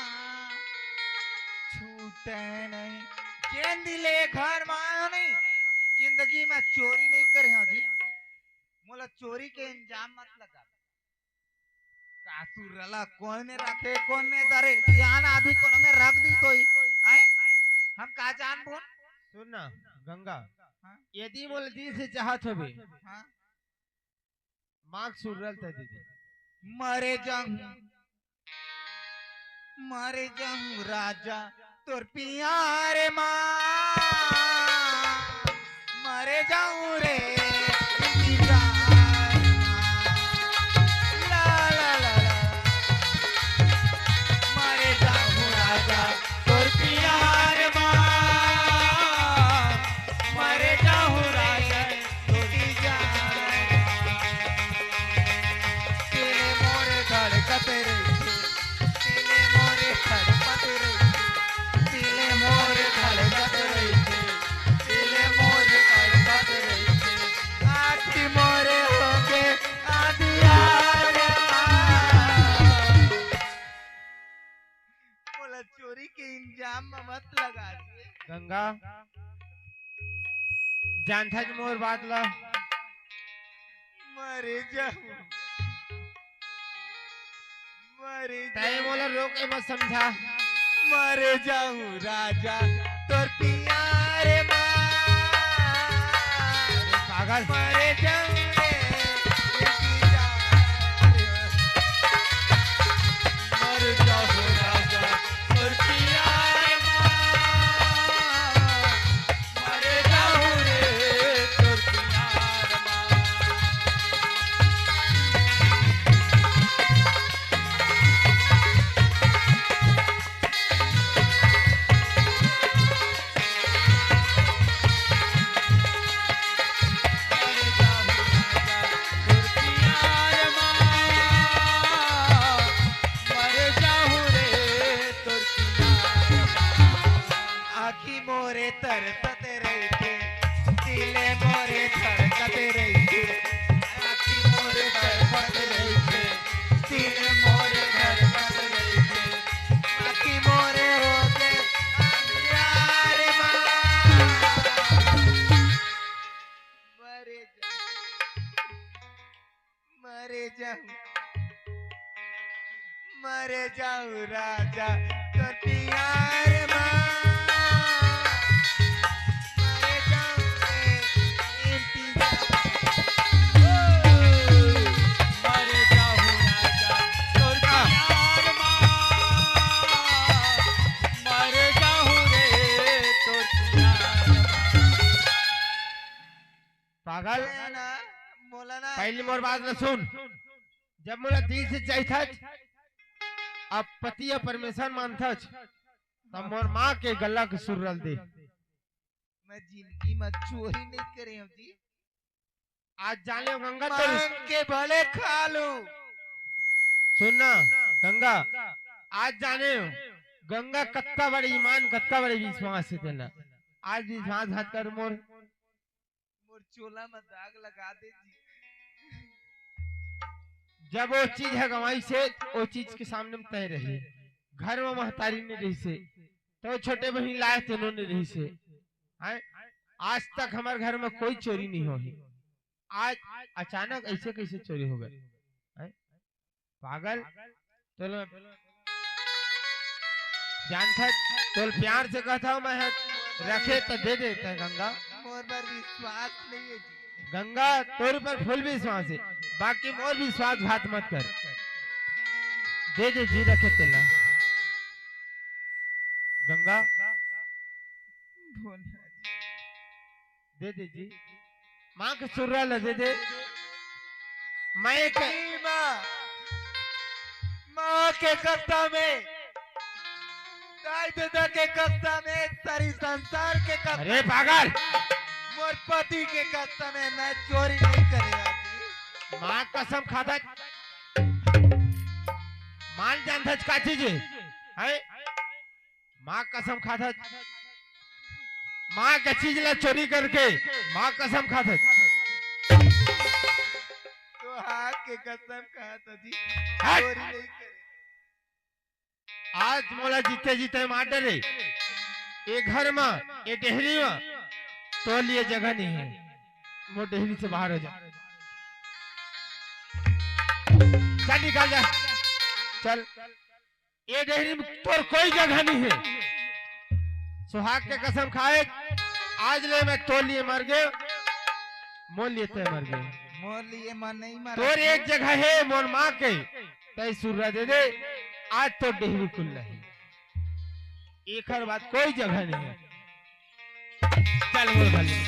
छूटे नहीं जेन दिले घर माया नहीं जिंदगी में चोरी नहीं करे हो जी मोला चोरी के इंजाम मत लगा कासुरला कौन में रखे कौन में धरे ध्यान आदमी कौन में रख दी तो आए हम का जान बोल सुन ना गंगा हाँ? यदि मोल दिल से चाहत होबे हाँ? मार्ग सुरल ते दीदी मरे जाऊं राजा तोर पियारे माँ मरे जाऊं रे इंतजार माँ। ला ला ला ला मरे जाऊं राजा तोर पियारे माँ मरे जाऊं राजा तोर इंतजार तेरे मोरे धड़कते रही तिले मोरे धड़कते रही तिले मोरे धड़कते रही तिले मोरे धड़कते रही आखी मोरे होके आदियार मोला चोरी के इंजाम में मत लगा दिए गंगा जान था मोर बात ला मरे जाऊं मरे तय मोला रोके मत समझा मरे जाऊं राजा तोर पियारे माँ पागल मरे जाऊं रे इंतजार मर जाऊं राजा तोर पियारे माँ मरे जाऊं रे तोर पियारे माँ आखी मोरे तरसते रही थे दिले मोरे धड़कते रही थे आखी मोरे तरसते रही थे दिले मोरे धड़कते रही थे आखी मोरे होके यार मरे जाऊं मरे जाऊं राजा तो प्यार माँ मरे जाऊं रे इंतजार मरे जाऊं राजा तो प्यार माँ मरे जाऊं रे तो प्यार पागल ना बोला ना पहली मोर बात न सुन जब मोला दिल से चाहिए था अब पति या परमेश्वर मानता तब मोर माँ के गला के सुरल दे मैं जिंदगी में चोरी नहीं करे हूँ जी आज जान लो गंगा मांग के भले खा लो सुनना गंगा आज जाने हो गंगा कत्ता बड़े ईमान कत्ता बड़े विश्वास से देना आज विश्वास हाथ कर मोर मोर चोला में दाग लगा दे जी जब वो चीज है गवाई से वो चीज के सामने में तय रही घर में महतारी ने रही से तो छोटे बहन लाए थे उन्होंने रही से आज तक हमारे घर में कोई चोरी नहीं हुई आज अचानक ऐसे कैसे चोरी हो गए पागल चलो जानता तो प्यार से कहता हूँ मैं रखे तो दे देते हैं गंगा। मोर पर विश्वास नहीं है जी। गंगा तोर पर फुल विश्वास है, बाकी मोर विश्वास घात मत कर। दे दे जी, रखे तेला गंगा बोलना जी। दे दे जी, माँ के सुर्रा ल दे दे। मैं माँ के कस्ता में, दाई दादा के कस्ता में, सारी संसार के कस्ता, अरे पागल, मोर पति के कस्ता में मैं चोरी नहीं करेगा जी। माँ कसम खाता मान जानता का चीज है, माँ कसम खाता माँ के चीज ला चोरी करके माँ कसम खाता। तो हाँ के कसम कहा था जी, हट। चोरी नहीं करे। आज मोला जीते जीते मार डरे। ये घर में, ये डेहरी में तो लिए जगह नहीं है, वो डेहरी से बाहर हो जा। चल निकल जा, चल। ये डेहरी में तो कोई जगह नहीं है। सुहाग के कसम खाए, आज ले मैं तो लिए मर गए, मोल लिए ते मर गए। मोर लिए मन नहीं मरा। तोर एक जगह है मोर माँ के, तय सुर्रा दे दे। आज तो डेहरी खुल रही, एक हर बात कोई जगह नहीं है। चल मोर भले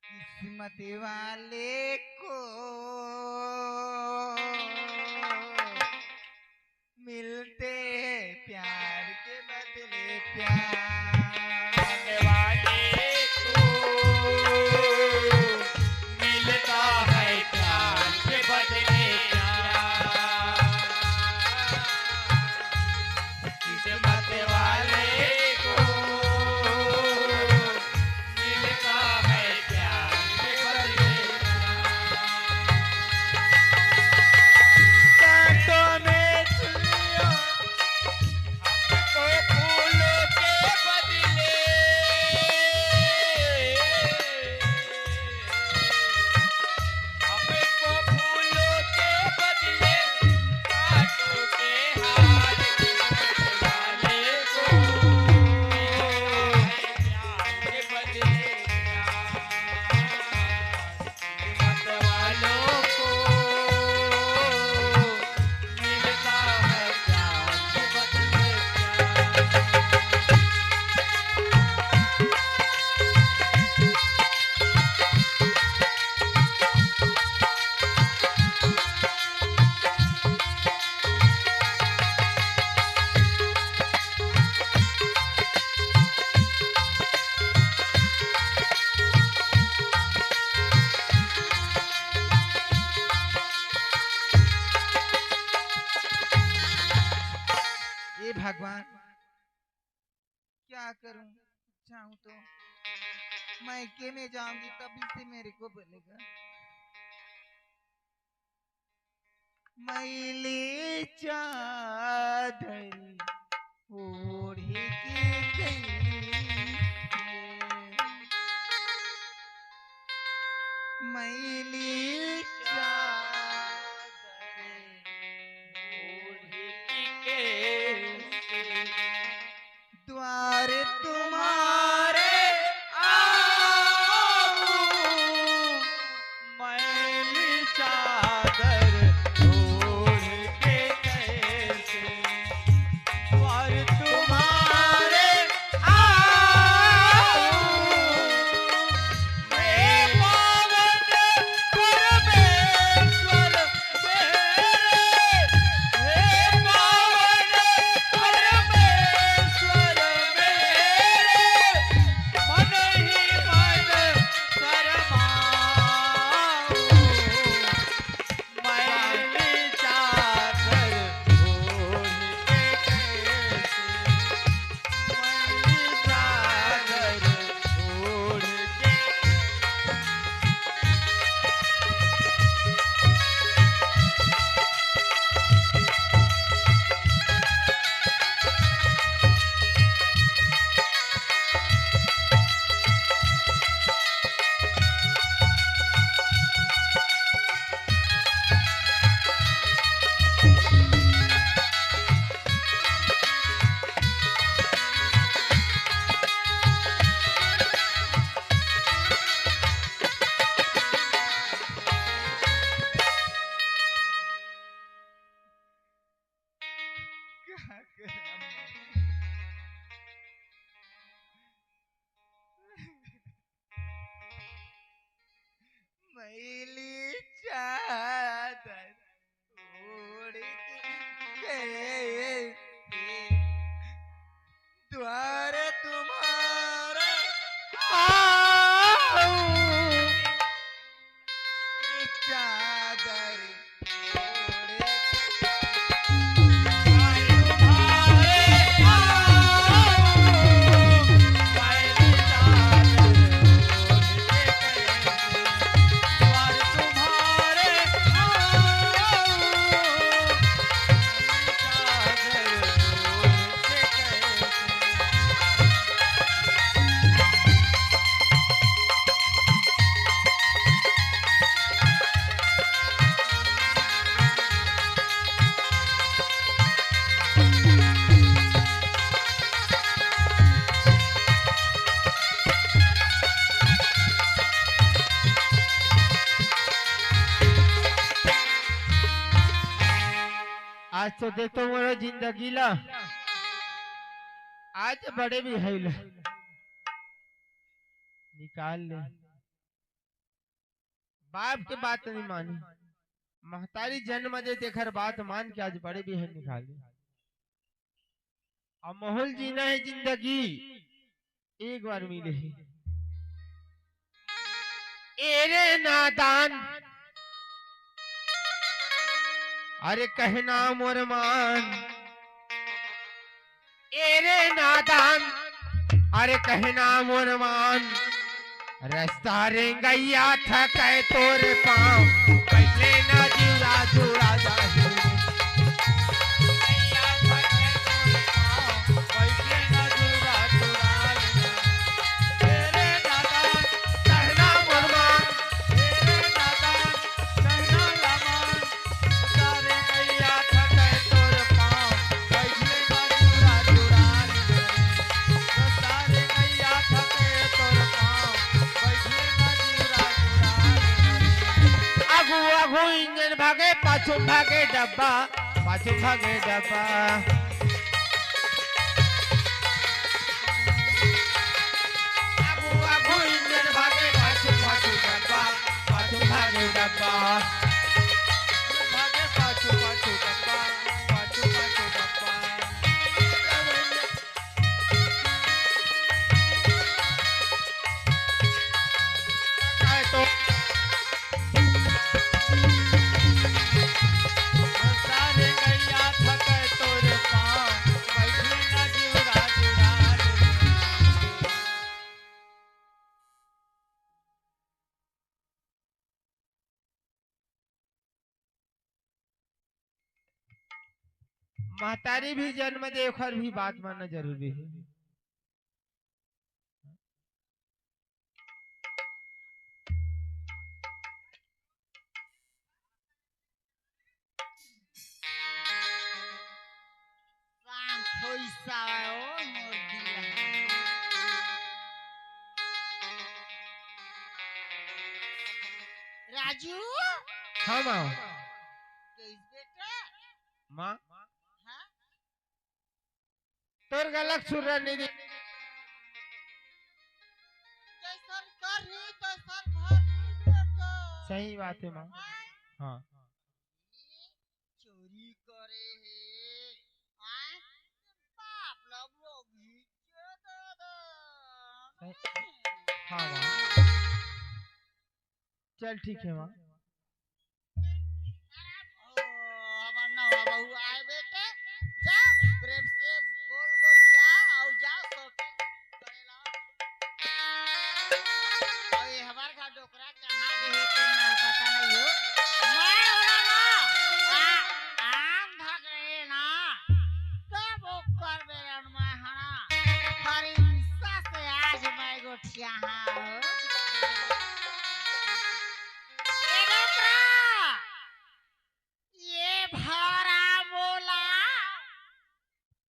किस्मत वाले को मिलते हैं प्यार के बदले प्यार, वाले को मिलता है प्यार के बदले प्यार। किस्मत वाले को मिलता है प्यार के बदले प्यार। कांटों में चुनियो हमको फूलों के बदले, हमको फूलों के बदले कांटों के हार। किस्मत वाले को प्यार के बदले प्यार। किस्मत वालों को मिलता है प्यार के बदले प्यार। ये भगवान क्या करूं, चाहूं तो मायके में जाऊंगी तभी से मेरे को बोलेगा। मैली चादर ओढ़े के गई मैली चादर ओढ़े के द्वार तुम्हारे आऊं, मैली चादर ओढ़ के कैसे द्वार तुम्हारे मैली चादर ओढ़ के द्वार तुम्हारा चादर ओढ़ आज तो देखो मोरो जिंदगी ला आज बड़े भी है ला निकाल ले बाप के बात नहीं मानी महतारी जन्म दे देखकर बात मान के आज बड़े भी है निकाल ले अब माहौल जीना है जिंदगी एक बार मिले है एरे नादान अरे कहना मोर मान एरे नादान अरे कहना मोर मान रास्ता रेंगैया थके तोरे पाँव कैसे ना जुड़ा जुड़ा जाही इंजन भागे पाछू भागे डब्बा पाछू भागे डब्बा आगू इंजन भागे पाछू पाछू डब्बा पाछू भागे डब्बा भागे पाछू पाछू डब्बा पाछू पाछू डब्बा काय तो महतारी भी जन्म दे ओकर भी बात मानना जरूरी है राजू हाँ माँ बेटा माँ हाँ तोर गलत सुर नहीं दी जैसन कर ही तैसन भर बेटा सही बात है माँ हाँ चोरी करे है आए बाप लोग घीचे दादा हाँ माँ चल ठीक है माँ हमार नवा बहू आए बेटे जा प्रेम से बोल गोठिया और जा शॉपिंग करेला और ये हमार का डोकरा कहाँ गए तो ना पता नहीं हो मैं होला ना आम भाग रहे ना तब ऊपर बेरन में हना हरी हिस्सा से आज मैं गोठिया हाँ ये भरा बोला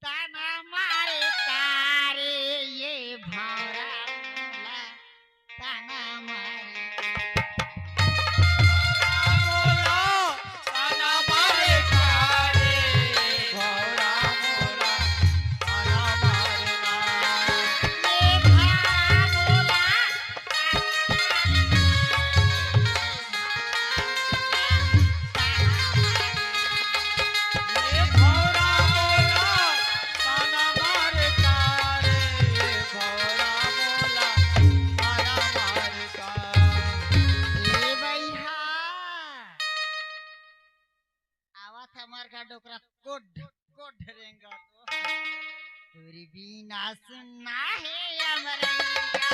तना मारे तारे ये भरा बोला तना मारे ताना मारे कारे भौरा मोरा ताना मारना ये भरा बोला सुनना है अमरैया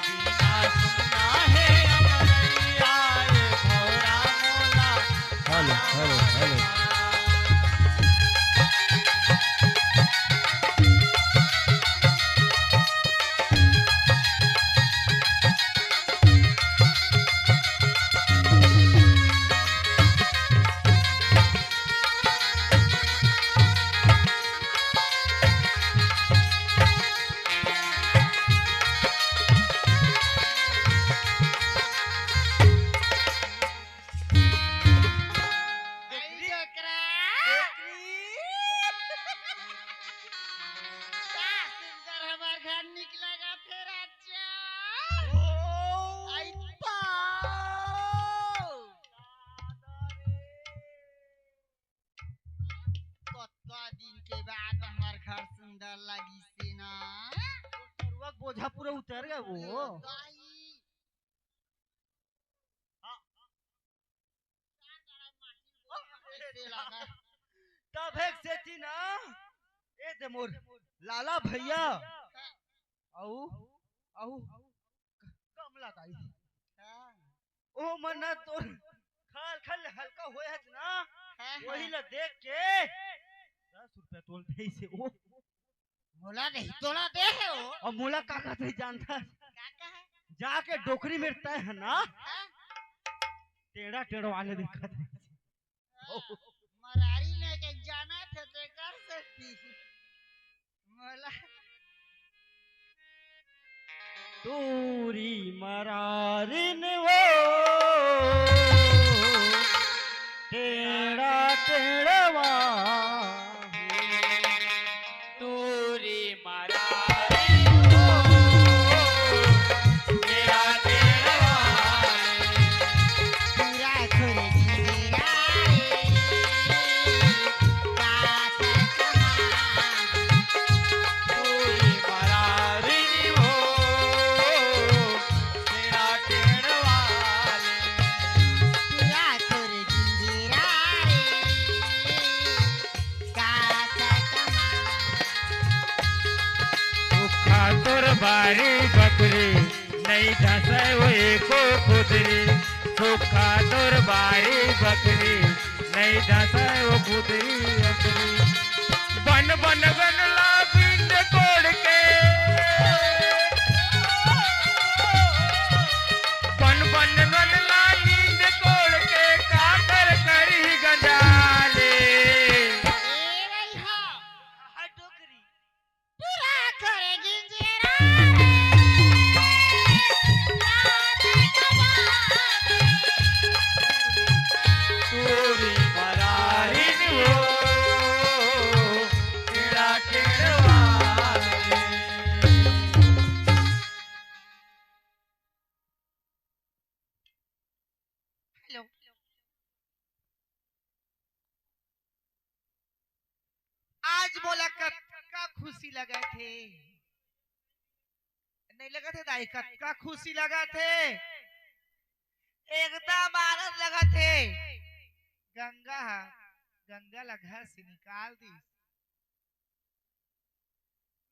बीना सुनना है अमरैया ये भौरा मोला हेलो हेलो हेलो बोझा पूरा उतर गया वो तब एक से थी ना ए दे मोर लाला भैया औ औ कमला ताई ओ मन्ना तो खाल खाल हल्का होया है ना वही ला देख के 10 रुपया तोल दे से ओ मोला नहीं तोला दे है वो और मोला काका तो जानता काका है जाके डोकरी में तय है ना टेढ़ा टेढ़ा वाले देखा थे मरारी ने के जाना थे तो कर सकती मोला तूरी मरारिन वो टेढ़ा टेढ़वा तूरी मारा पूरा खोरे गिरा तूरी मारा हो तेरा टेढ़वाले पूरा खोरे गिरा सुखा तोर बारी बकरी नहीं धसे वो एको खुदरी सुखा तोर बारी बकरी नहीं धसे वो खुदरी अकरी बन बन बन ला बिंद कोड़ के बन बन बन ला बिंद कोड़ के काकर करी गंजाले पूरा खोरे गिरा तूरी मारा हो तेरा टेढ़वाले हेलो आज बोला का खुशी लगा थे नहीं लगा थे दाई का खुशी लगा थे एकदम आनंद लगा थे गंगा गंगा ला घर से निकाल दी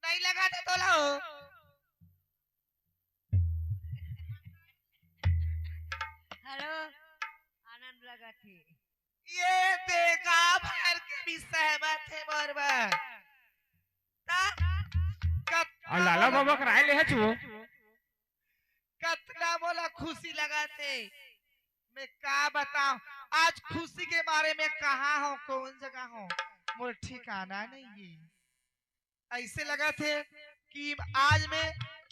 नहीं लगा था तो लो हेलो आनंद लगा थे ये देखा भर के भी सहमत है मोरबा और लाला बाबा कराए ले है चो कतना बोला खुशी लगा थे मैं क्या बताऊं आज खुशी के बारे में कहा हूँ कौन जगह हूँ मुझे ठिकाना नहीं है ऐसे लगा थे कि आज मैं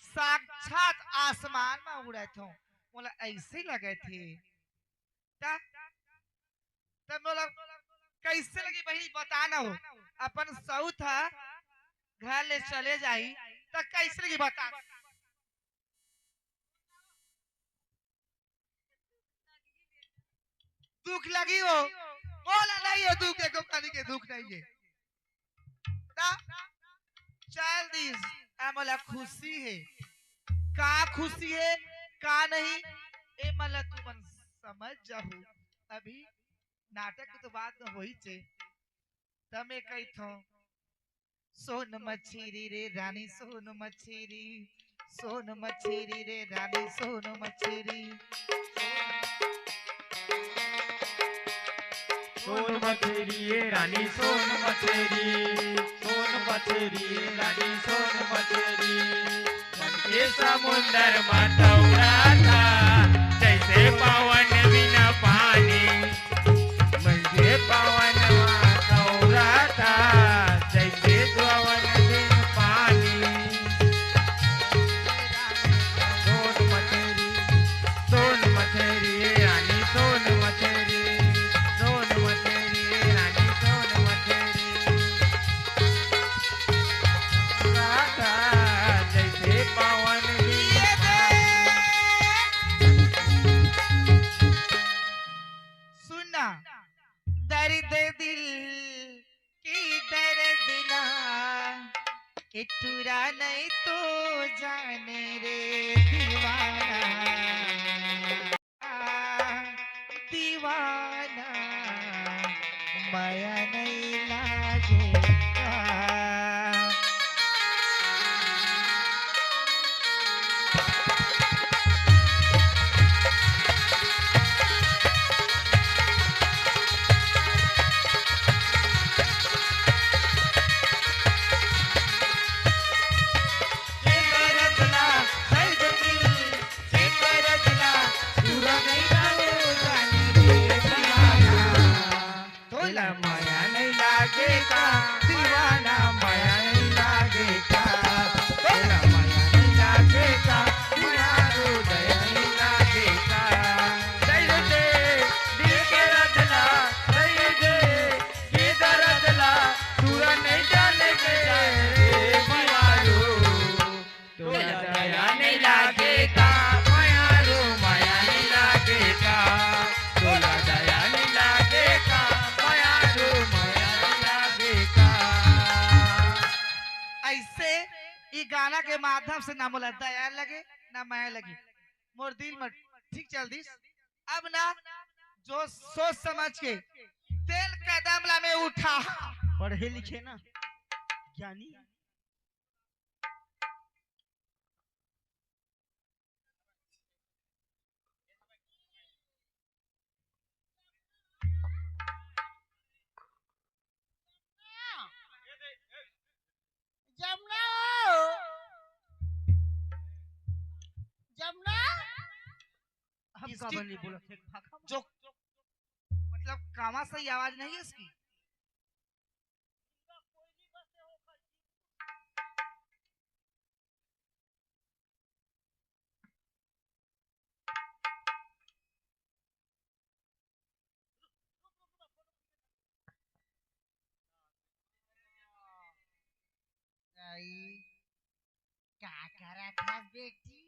साक्षात आसमान में उड़ा था बोला ऐसे लगे थे तब बोला कैसे लगी बहनी बताना हो अपन सऊ था घर ले चले जाई तो कैसे लगी बता दुख लगी हो बोला नहीं हो दुख है कहानी के दुख नहीं है चल दिस बोला खुशी है का खुशी है का नहीं ए मला तू मन समझ जाओ अभी नाटक की तो बात न होई छे तमे कही थो सोन मछली रे रानी सोन मछली रे रानी सोन मछली सोन मछरी ये रानी सोन मछरी रानी सोन मछरी मन के समुंदर मतौरा था जैसे पवन बिना पानी मन के पवन मतौरा था जैसे पवन बिना पानी सोन मछरी ये रानी सोन मछरी रानी सोन मछरी राधा जैसे पवन सुनना दर्द दिल की दर्द ना इतुरा नहीं तो जाने रे दीवाना दीवाना माया नहीं लागेगा माया नहीं लागेगा दीवाना माया नहीं लागेगा तेरा माया नहीं लागेगा माया हृदय नहीं लागेगा जय जय दिल के रचना जय जय के दर्दला पूरा नहीं जाने के मायारो तेरा दया नहीं लागेगा मायारो माया नहीं लागेगा तोला दया नहीं लागेगा ऐसे ई गाना के माध्यम से ना बोला दया लगे ना माया लगे मोर दिल में ठीक चल दिस अब ना जो सोच समझ के तेल कदम ला में उठा पढ़े लिखे ना ज्ञानी जमुना जमुना हम का इसकी- बनी बोला थे भाखा जो मतलब कामा सही आवाज नहीं है इसकी क्या करा था बेटी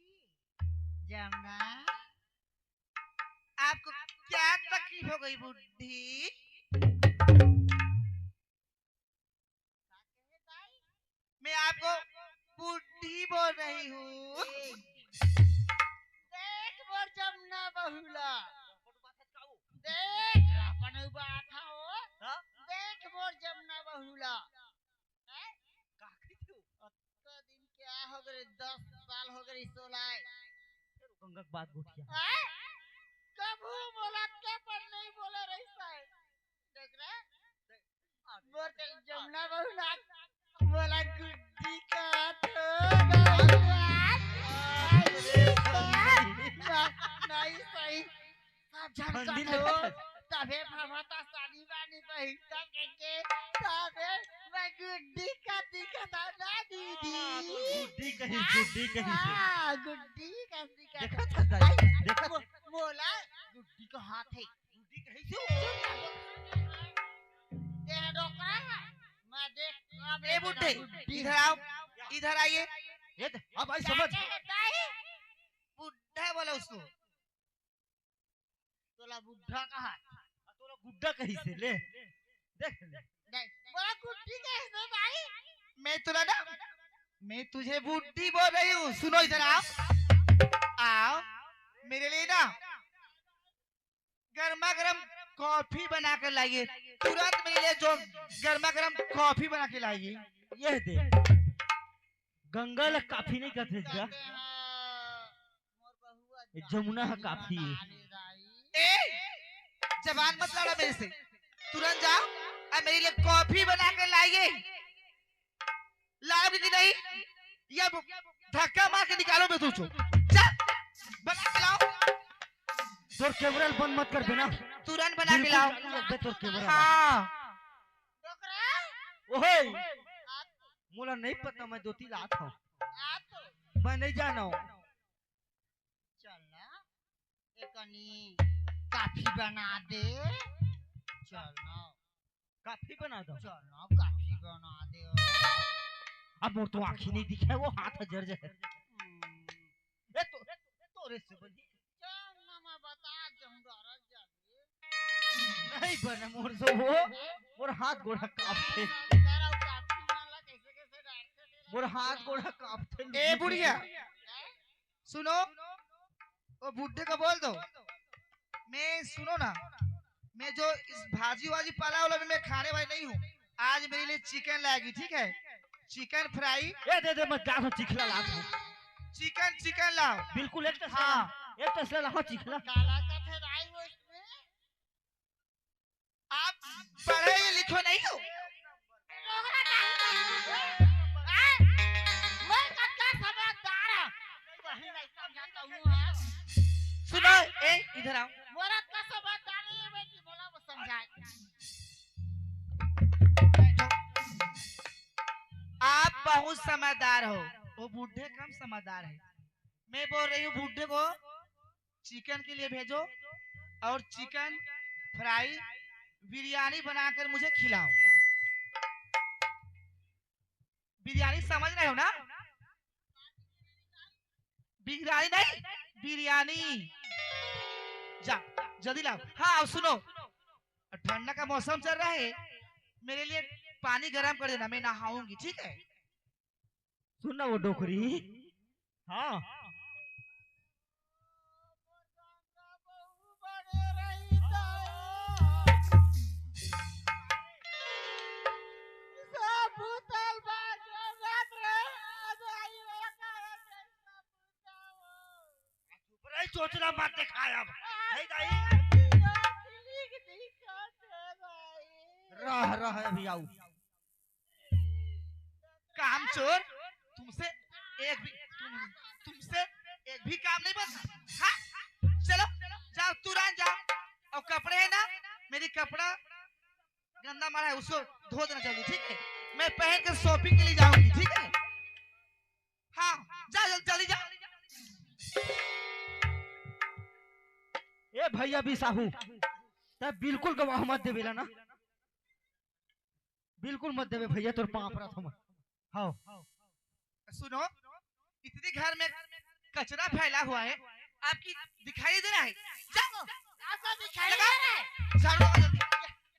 जमुना आपको क्या तकलीफ हो गई बुढ़ी मैं आपको बुढ़ी बोल रही हूँ देख मोर जमुना बहुला देख अपन बात हो देख मोर जमुना बहुला तो दिन क्या हो गए 10 साल हो गए सोलाए गंगा की बात बोटिया कबू बोला क्या पर नहीं बोला रही है देख रहा मोर तेल जमुना बहुला बोला गुड्डी का तो नहीं सही सब जानता हो तबे भवता साड़ी बानी पहिता के तबे मैं गुड्डी का दिखता ना दीदी गुड्डी कहीं से हां गुड्डी का दिखता देखा था दाई देखा बोला गुड्डी का हाथ है गुड्डी कहीं से तेरा डोकरा मैं देख अब ए बुढ़े इधर आओ इधर आइए ये अब आई समझ बुढ़ा बोला उसको तोला बुढ़ा कहा तोरा गुड्डा कहीं से ले देख ले नहीं बोला गुड्डी कैसे भाई मैं तुझे बुढ़ी बोल रही हूँ सुनो इधर आओ आओ मेरे लिए ना गर्मा गर्म कॉफी बना कर लाइए, तुरंत मेरे लिए जो गर्मा गर्म कॉफी बना के लाइए। ये दे गंगा ला काफी नहीं कहते क्या कहते हैं, मोर बहुआ ये जमुना है काफी है। दानी ए जबान मत लड़ा मेरे से, तुरंत जाओ और मेरे लिए कॉफी बना कर लाइए। लाओगे कि नहीं या धक्का मार के निकालो मैं तुझको। जा बना के लाओ, तोर कैमरा बंद मत कर बिना तुरंत बना के लाओ। तोर कैमरा हाँ ओहे मुला नहीं पता, मैं 2-3 लात हूँ, मैं नहीं जाना हूँ। चल ना एकनी काफी बना दे, चल ना काफी बना दो। चल ना काफी बना दे। अब मोर तो आँखी नहीं दिखे, वो हाथ जर जाए। ए तो तोरे से बनी चल ना मैं बता दूं डरत जाबे नहीं बने मोर से वो मोर हाथ गोड़ा कांपते, तेरा काफी वाला कैसे कैसे डालते थे। मोर हाथ गोड़ा कांपते। ए बुढ़िया सुनो, वो बुढ़े को बोल दो, मैं सुनो ना, मैं जो इस भाजी वाजी पाला वाला में मैं खाने वाली नहीं हूँ। आज मेरे लिए चिकन लाएगी, ठीक है? Chicken fry. ए दे मैं जा तो चिखला ला दूं। चिकन लाओ। बिल्कुल एक तसला, हाँ। एक तसला ला चिखला। काला का फेराई वो इसमें आप पढ़े लिखो नहीं हो? ओकरा नहीं मैं कत्ता समझदार है, कहीं नहीं समझाता हूँ। है सुनो, ए इधर आओ। मोरा का समझदार नहीं है बेटी, बोला वो समझाए। आप बहुत समझदार हो, वो बूढ़े कम समझदार है। मैं बोल रही हूँ बूढ़े को चिकन के लिए भेजो और चिकन फ्राई बिरयानी बनाकर मुझे खिलाओ। बिरयानी समझ रहे हो ना? बिरयानी नहीं, बिरयानी। जा जल्दी लाओ। हाँ सुनो, ठंडा का मौसम चल रहा है, मेरे लिए पानी गर्म कर देना, मैं नहाऊंगी, ठीक है? सुनना वो डोकरी। हाँ सोचना मत दिखाया नहीं दाई रह अभी आऊ। काम चोर, तुमसे एक भी काम नहीं बनता। हाँ? चलो जाओ, तुरंत जाओ। और कपड़े है ना, मेरी कपड़ा गंदा मारा है, उसको धो देना चाहिए, ठीक है? मैं पहन कर शॉपिंग के लिए जाऊंगी, ठीक है? हाँ जा जल्दी जा। ए भैया भी साहू तब बिल्कुल गवाह मत देवेला ना, बिल्कुल मत देवे भैया, तोर पाप रहा था। हाँ सुनो, इतनी घर में कचरा फैला हुआ है, आपकी दिखाई दे रहा है? जाओ, आपको दिखाई दे रहा है? झाड़ू लगाओ जल्दी,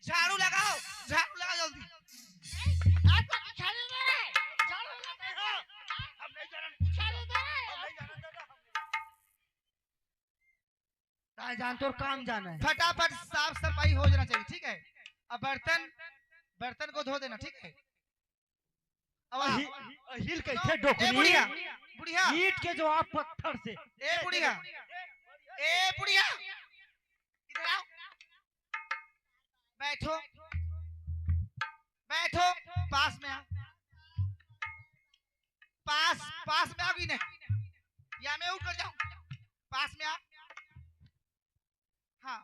झाड़ू लगाओ जल्दी। आपको दिखाई दे रहा है? झाड़ू लगाओ। हम नहीं जान, दिखाई दे रहा है? हम नहीं जान दादा, हम जान तोर काम जाना है। फटाफट साफ सफाई हो जाना चाहिए, ठीक है? अब बर्तन को धो देना, ठीक है? अब हिल कैसे ए डोकरी बुढ़िया ईट के जो आप पत्थर से। ए बुढ़िया इधर आओ, बैठो पास में आओ, पास में आओगी नहीं या मैं उठ कर जाऊं? पास में आओ। हाँ,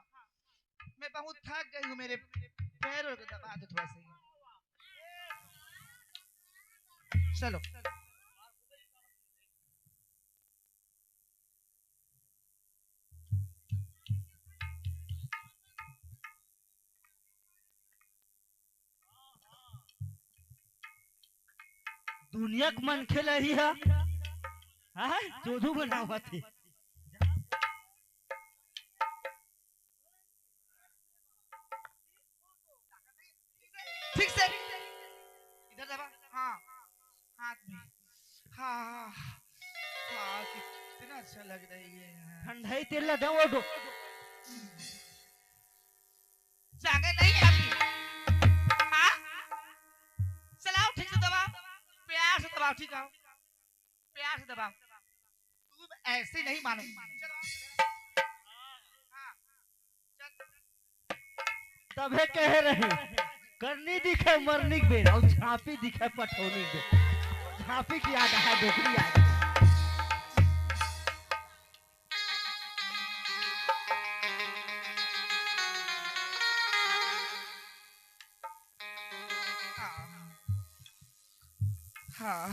मैं बहुत थक गई हूँ, मेरे पैरों को दबा दो थोड़ा सा। चलो दुनिया के मन खेल रही है, हाँ जोधू बना हुआ थे। ठीक से इधर दबा। हाँ हाथ में। हाँ कितना अच्छा लग रही है। ठंडाई तेल लगा वो टांगे नहीं है आपकी? हाँ? चलाओ ठीक से दबाओ, प्यार से दबाओ, ठीक है? प्यार से दबाओ। तुम ऐसे नहीं मानो। हाँ, चल। तबे कह रहे करनी दिखे मरनी के बेर और झांपी दिखे पठौनी के। झांपी की याद है डोकरी याद। हाँ,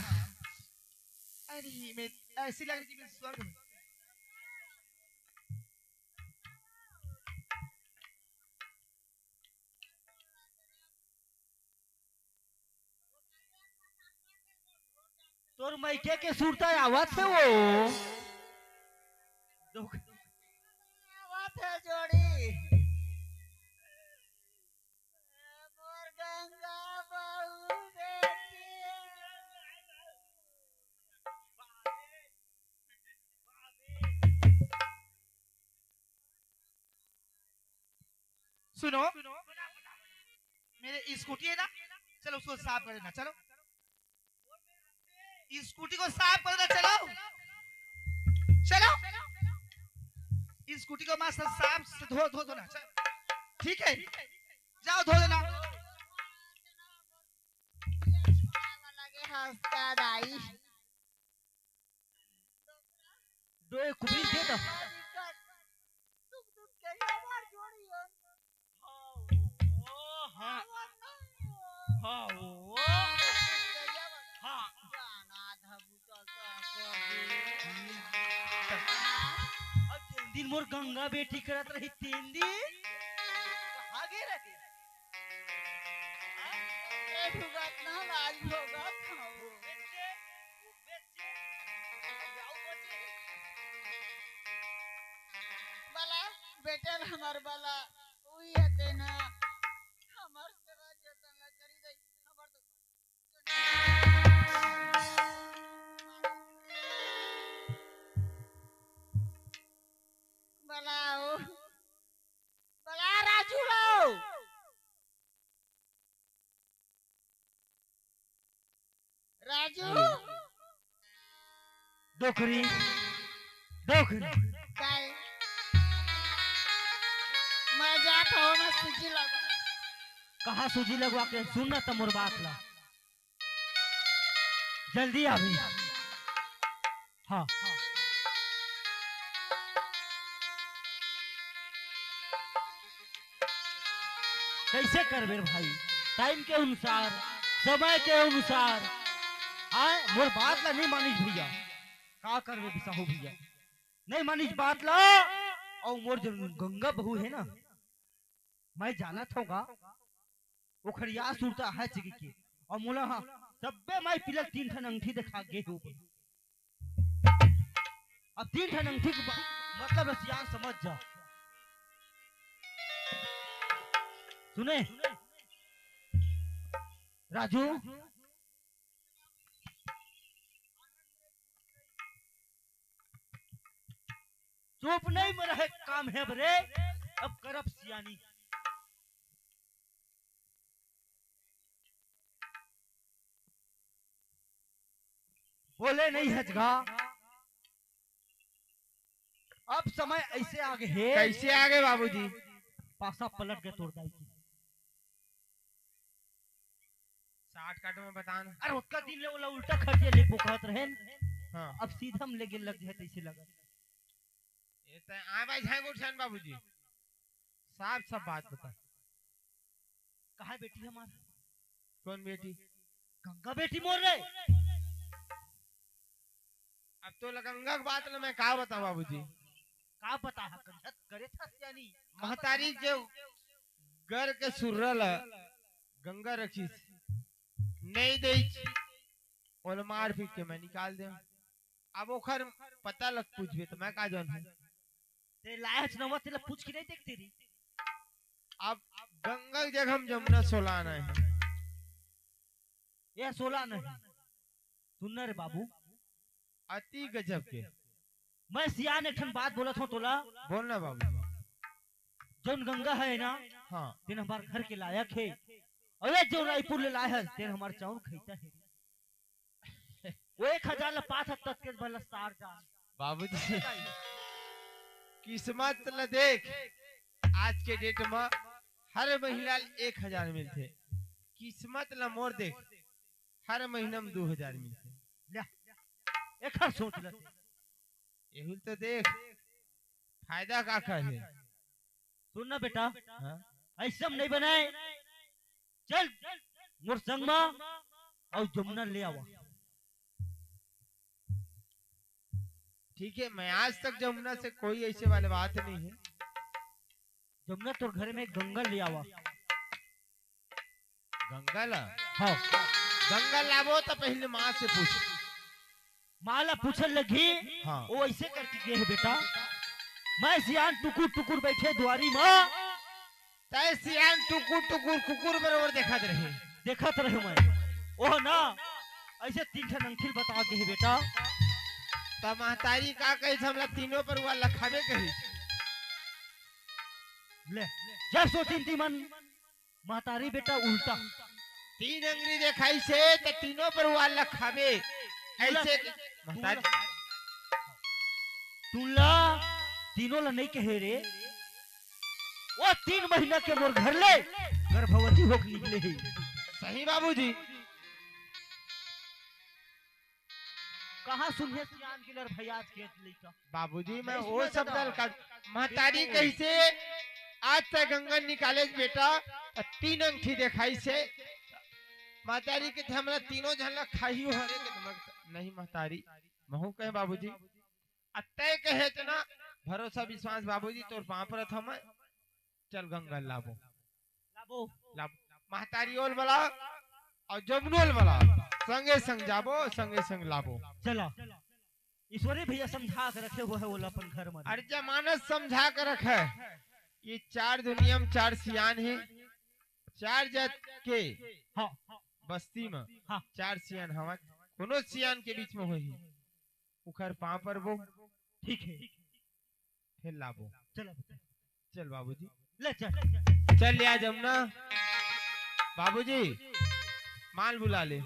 अरे मैं ऐसी लग रही कि मैं स्वर्ग में। तोर मैके के सुरता आवत है वो डोक- बात है जोड़ी मोर गंगा बहू बेटी। सुनो, मेरे स्कूटी है ना, चलो उसको साफ कर देना। चलो स्कूटी को साफ कर देना। चलो चलो स्कूटी को मस्त साफ से धो धो धोना। ठीक है, जाओ धो देना। लगे हंसता दाई दो कुबरी दे दो। दुख दुख के हमार जोड़ी हो। हाँ हाँ वो हाँ जाना धबुता सा दिन मोर गंगा बेटी करत रही 3 दिन आगे रहे ए भुगत ना लाज भोगत खाओ। बला बेटे हमार बला उही हते ना हमार सेवा जतन ला करी दई हमार तो बलाओ बला राजू लाओ राजू डोकरी डोकरी काय मैं जात हो मैं सूजी लगा कहा सूजी लगवा के सुनना तो मोर बात ला जल्दी आ भाई। हाँ कैसे करबे भाई टाइम के अनुसार समय के अनुसार आए मोर बात ला नहीं मानिस भैया का करबे बिसाहू भैया नहीं मानिस बात ला। और मोर जो गंगा बहू है ना मैं जाना था वो खड़िया सुरता है चिकी के और मोला हाँ तब्बे मैं पिलक 3 ठन अंगठी दिखा गे हो। अब 3 ठन अंगठी के मतलब रसियान समझ जा। सुने राजू चुप नहीं मरे काम है बरे अब करब सियानी। बोले नहीं हजगा अब समय ऐसे आगे है। कैसे आगे बाबूजी? पासा पलट गए तोड़ दाई की। शॉर्टकट में बताना। अरे उसका दिन ले वाला उल्टा खटिया ले पोखत रहे हाँ अब सीधा हम लेके लग जाए तैसे लगा। ये तो आ भाई झांग उठान बाबूजी साफ सब बात बता। कहा बेटी हमारा कौन बेटी? गंगा बेटी मोर रे। अब तो गंगा की बात ना मैं का बताऊं बाबूजी। का पता है कंधत करे था सियानी महतारी के घर के सुरल गंगा रखी नहीं दे और मार पीट के मैं निकाल दे। अब ओखर पता लग पूछबे तो मैं का जान है। ते लायक नवा तेला पूछ के नहीं देखती री। अब गंगा की जगह हम जमुना सोलाना है। ये 16 नहीं सुनना रे बाबू अति गजब के मैं सियान एक ठन बात बोला था तोला बोलना बाबू। जौन गंगा है ना हाँ तेन हमारे घर के लायक है। अरे जो रायपुर ले लाया है तेन हमारे चाउर खैता है। वो 1000 ला 5 तक के भला सार जान। बाबूजी किस्मत ल देख, आज के डेट में हर महिला 1000 मिलते, किस्मत ल मोर देख हर महीना में 2000 मिलते। एक सोच लेते यही तो देख फायदा का है। सुनना बेटा, हाँ? ऐसा नहीं बनाए। चल मोर संग में और जमुना ले आवा। ठीक है, मैं आज तक जमुना से कोई ऐसे वाले बात नहीं है। जमुना तो घर में गंगा ले आवा। गंगा ला? हाँ गंगा लाबो तो पहले माँ से पूछ। माला पूछन लगी। हाँ। वो ऐसे करके गए है बेटा। मैं सियान टुकुर टुकुर बैठे द्वारी में, तय सियान टुकुर टुकुर कुकुर बरोबर देखत रहे। देखत रहे मैं। ओह ना ऐसे 3 ठन अंकिल बता के है बेटा। तब महतारी का कही हमला तीनों पर वाला खावे कही। ले जब सोचिन थी मन महतारी बेटा उल्टा 3 अंगली देखाई से तो तीनों पर वाला खावे ऐसे। महतारी तुला तीनों ला नहीं कहे रे। वो 3 महीना के मोर घर ले गर्भवती होके निकले है। सही बाबूजी। कहाँ सुनिए सियान के लर भैया के लइका। बाबूजी मैं वो सब दल का महतारी कही से आज तक गंगा निकाले बेटा 3 अंगठी देखाई से महतारी के थे हमरा तीनों झलक खाई हरे के नमक नहीं महतारी महू कहे बाबूजी अतय कहे तना भरोसा विश्वास बाबूजी तोर पांव पर हम चल गंगा लाबो लाबो लाबो महतारी ओल वाला और जमुनोल वाला संगे संग जाबो संगे संग लाबो। चला ईश्वरी भैया समझा के रखे हुए है वो अपन घर में। अरे जमानत समझा कर रखे। ये 4 दुनिया में 4 सियान है, 4 जात के हाँ बस्ती में हाँ 4 सियान हवा कोनो सियान के बीच में होही उखर पांव पर वो ठीक है। फिर लाबो। चलो चल बाबूजी ले चल चल ले आ जमुना। बाबूजी माल बुला ले।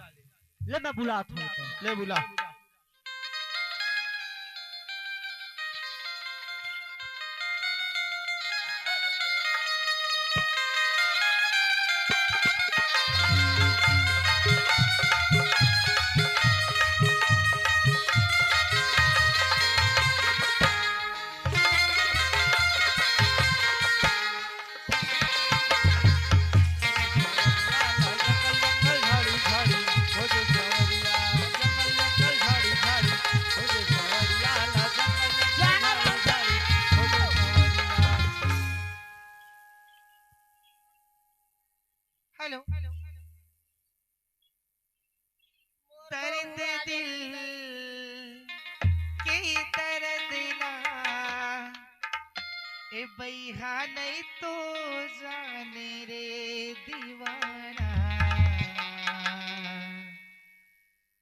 ले मैं बुलाता हूँ। ले बुला। हेलो दर्द दिल के दर्द ला ए बैहा नहीं तो जाने रे दीवाना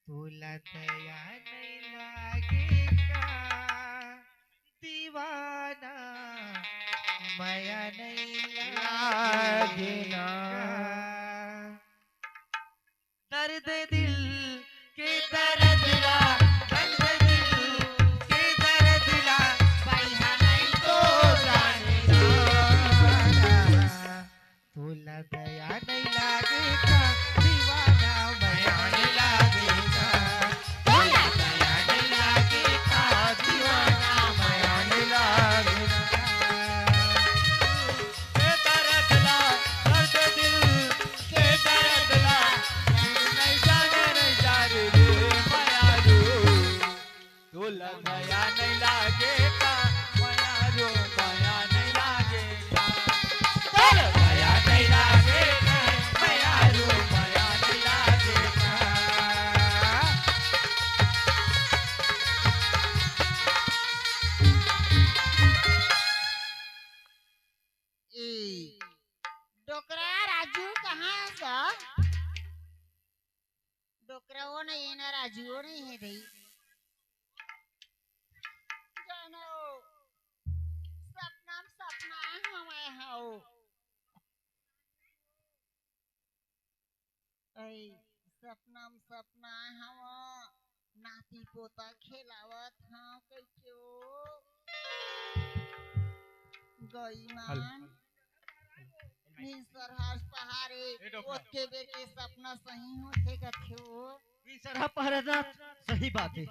तोला दया नहीं लागेगा दीवाना माया नहीं लागेगा दर्द दिल के दर्द ला दर्द दिल के दर्द ला बैहा नहीं तो जाने तोला दया नहीं लागेगा दीवाना माया नहीं लागेगा तोला दया नहीं लागेगा दीवाना माया नहीं लागेगा दर्द ला दर्द दिल के दर्द ला नहीं जाने रे माया रो तोला दया नहीं लागेगा माया रो माया नहीं लागेगा तोला दया नहीं लागेगा माया रो माया नहीं लागेगा। डोकरा राजू कहाँ है सा? डोकरा वो नहीं है ना, राजू वो नहीं है भाई। जानो सपना सपना हमें हो सपना में सपना हवा नाती पोता खेलावत हाँ कैसे गई मान सरहस पहाड़े ओके बेके सपना सही होते कथे हो सरहा पहरेदार सही बात है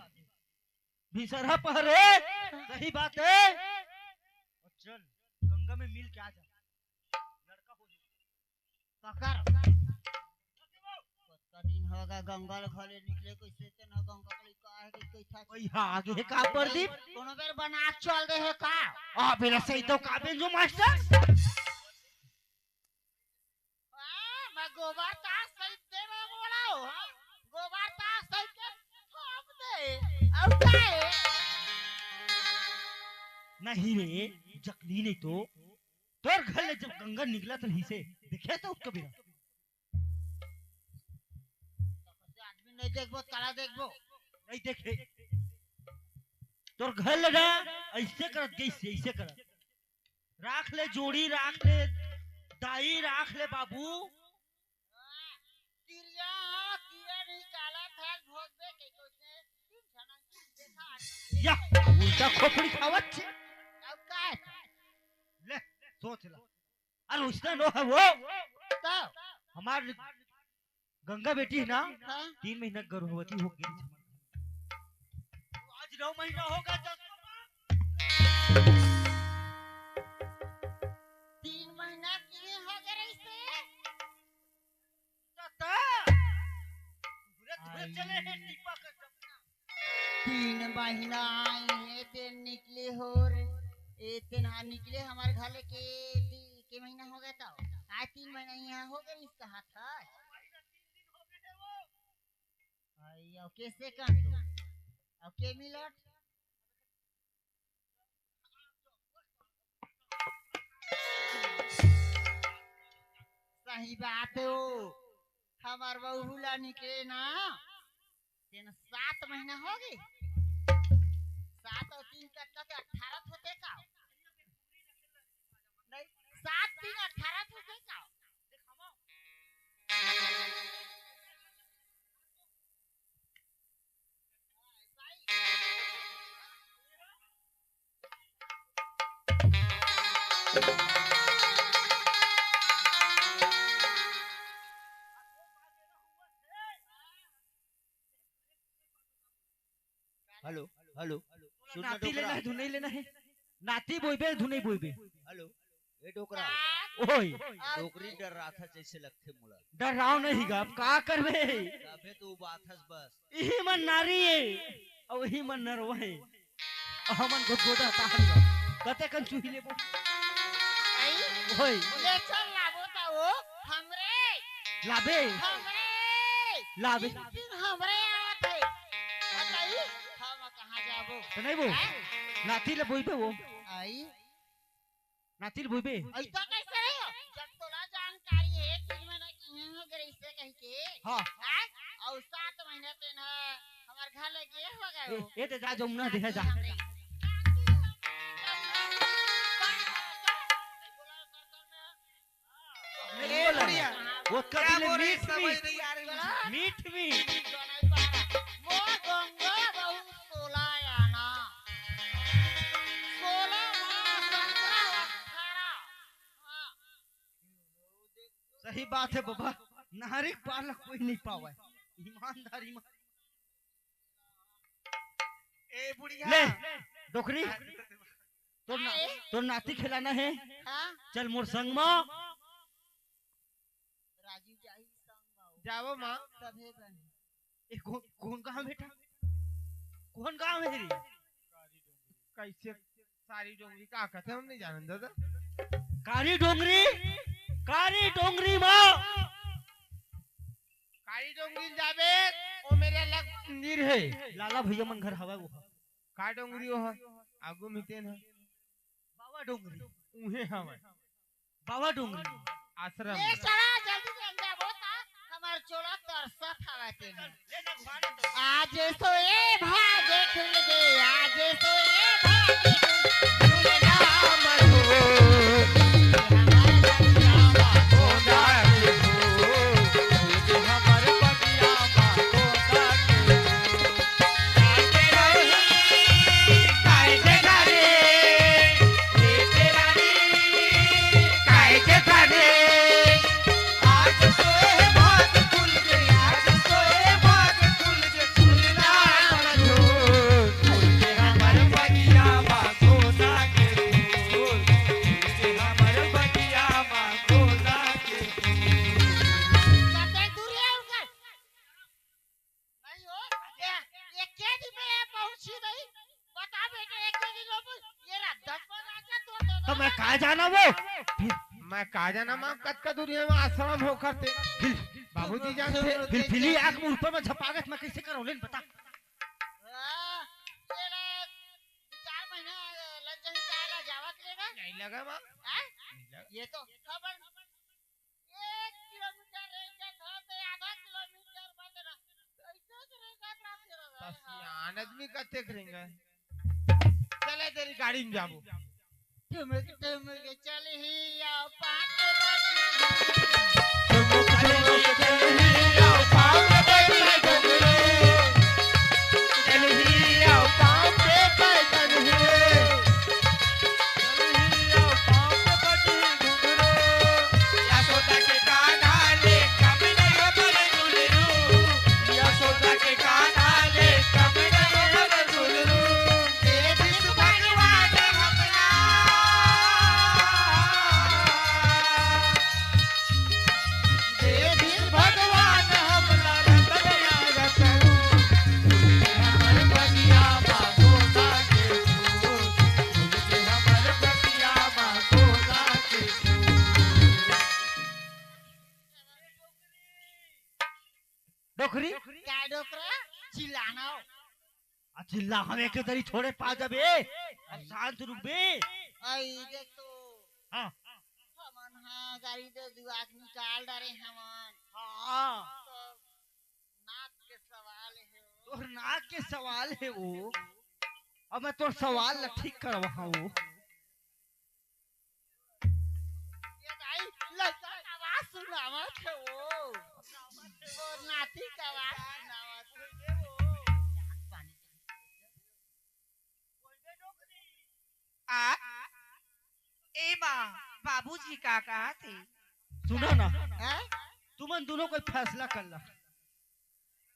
सरहा पहरे सही बात है और चल गंगा में मिल के आ जा लड़का हो पकड़ का दिन होगा गंगा घरे निकले कैसे ते ना गंगा के का है कि कैसा ओए आगे का प्रदीप कोनो बेर बना चल दे है का आ बेला सही तो काबे जो मास्टर मैं गोबर ता सही दे में बोलाओ गोबर ता सही के ठोक दे अब काय नहीं रे जकली नहीं तो तोर घर ले जब गंगा निकला तो ही से देखे तो कभी आदमी नहीं देखबो काला देखबो नहीं देखे तोर घर ले ना ऐसे करत गई से ऐसे करत राख ले जोड़ी राख ले दाई राख ले बाबू तिरिया कीड़ा निकाला था भोग दे के कोसे तीन छना देखा या उल्टा खोपड़ी खावत छे अब काय ले सोच ला अरे उसने नो है वो तो हमार गंगा बेटी है ना हाँ? 3 महीना गर्भवती हो गई आज 9 महीना होगा तो 3 महीना की हो गए से पूरे चले हैं टिपा का सपना 3 महीना ये ते निकले हो रे ए ते ना निकले हमारे घर के महीना हो गया था आज 3 महीना यहाँ हो गए इसका हाथ है आई कैसे कर दो अब के मिलट सही बात है वो हमार बहुला निकले ना तेन 7 महीना हो गए 7 और 3 का 18 होते का नहीं 7 3 18 होते का हेलो हेलो नाती लेना है धुने लेना है नाती बोइबे धुने बोइबे हेलो ए डोकरा ओए डोकरी डर रहा था जैसे लगते मुला डर राव नहीं गा अब का करबे अबे तू बात हस बस यही मन नारी है और यही मन नरवा है हमन गोदा ताहन कते कन चूही लेबो ओए ले चल लाबो ता वो हमरे लाबे लाबे हमरे आवत है बताई हम कहां जाबो तो नहीं वो नाती ले बोइबे वो आई नाती ले बोइबे ऐसा कैसे रहे हो जब तोला जानकारी है 3 महीना की हो गए इससे कह के हां और 7 महीने पे ना हमार घर लगे हो गए ए ते जा जमुना देखे जा ए बुढ़िया वो क्या कभी बोल रही मीठ समझ नहीं आ रही मीठ मीठ वो गंगा बहु 16 आना 16 माह 17 18 सही बात है बाबा नारी पालक कोई नहीं पावा ईमानदारी में ए बुढ़िया ले डोकरी तो नाती खिलाना है हां चल मोर संग में राजू जाई संग जाओ मां तबे बन ए कौन कहां बेटा कौन गांव है रे कैसे सारी डोंगरी का कहते हम नहीं जानन दादा कारी डोंगरी मां काली डोंगरी जाबे ओ मेरे अलग मंदिर है लाला भैया मन घर हवा वो का डोंगरी हो आगू मितेन है बाबा डोंगरी उहे हवा बाबा डोंगरी आश्रम ले चला जल्दी से अंदर बोता हमार चोला तरसत हवाते हैं आज सोए भाजे खुल गए आज सोए भाजे खुल गए हमारा अच्छी नहीं बता बेटे एक दिन ये रहा 10 राजा तो तो मैं कहा जाना वो मैं कहा जाना माँ कद का दुनिया में आश्रम हो करते बाबूजी जानते फिलफिली आंख मुंह पर में झपागत मैं कैसे करो लेन बता ये 4 महीना लग जाए काला जावत लेगा नहीं लगा माँ ये तो खबर 1 किलोमीटर रेंज था तो आधा किलोमीटर बदला ऐसे करेगा क्या बस यहाँ आदमी का देख रहेंगे चले तेरी गाड़ी में जाबो तुम चल ही आओ 5 बजे डोकरी क्या डोकरा चिल्लाना हो चिल्ला हमें के तरी छोड़े पा जबे अब शांत रुक बे आई देख तो हाँ हमन हाँ गाड़ी तो दुआक निकाल डरे हमन हाँ तो नाक के सवाल है तोर नाक के सवाल है वो अब मैं तोर सवाल ला ठीक करवा हूँ ये भाई लड़का का आवाज सुनावत है वो और नाती का आवाज सुनावत है वो आ ए माँ बाबूजी का कहा थे सुनो ना हैं तुमन दोनों कोई फैसला कर ला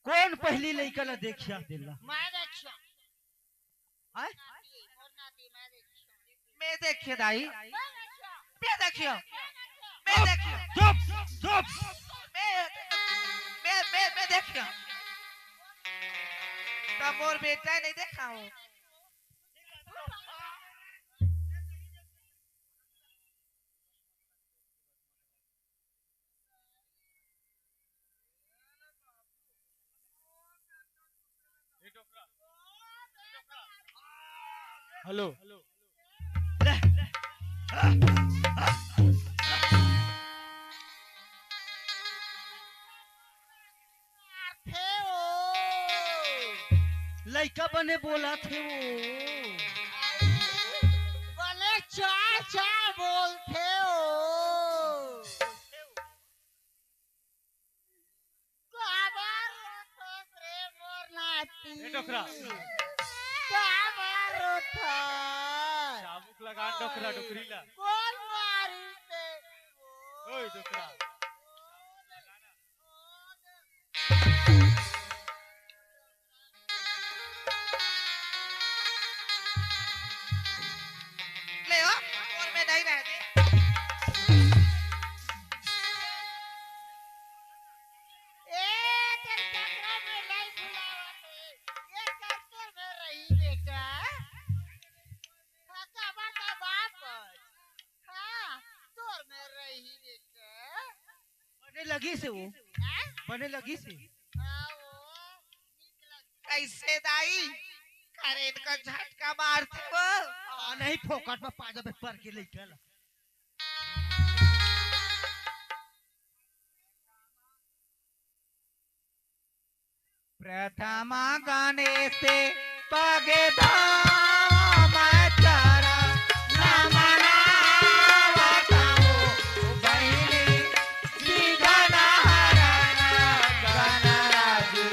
कौन पहली लड़का ला देखिया दिला मैं देखियो हैं और नाती मैं देखियो मैं देखिए दाई मैं देखियो मैं देखियो चुप चुप मैं देखियो तब मोर बेटा नहीं देखा हूँ हेलो थे वो लड़का बने बोला थे वो बोले चाचा बोलते हो काबर रोतो रे मोर नाती ए डोकरा काबर रोतो शामुक लगान डोकरा डोकरीला कौन मारी ते ओए डोकरा ले हो और मैं नहीं रहते ए तेरे चक्रा में नहीं बुलावते ये करतुर में रही बेटा काबर का बाप हाँ तोर में रही बेटा बने लगी से वो हैं बने लगी से हाँ वो निकल कैसे दाई करेन का झटका मारते वो नहीं फोकट में पा जबे पर के लड़का ला प्रथमा गाने से पगे धाम चरा नमना बताओ बहिनी सीधा नहरना गणराजी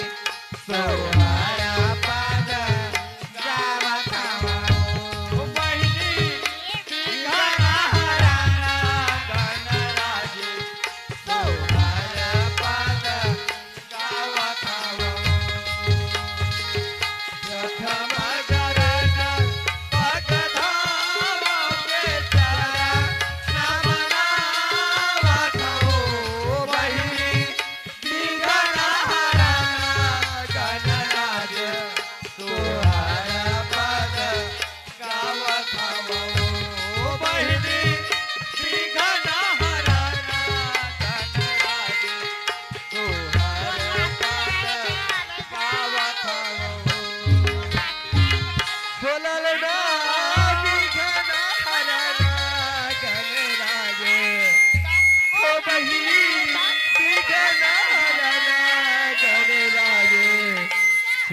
सोहरा पद गावताओ बहिनी सीधा नहरना गणराजी सोहरा पद गावताओ प्रथम गणना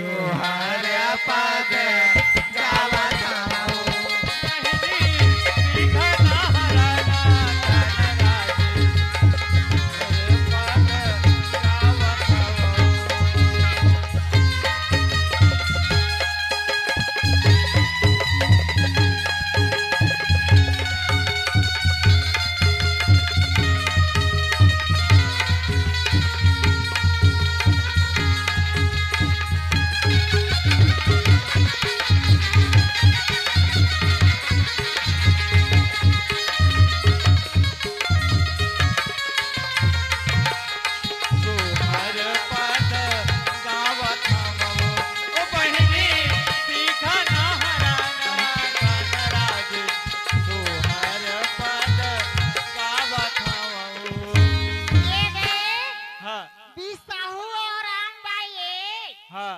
तोहर पद गावा थाओ बिसाहू और राम भाई हाँ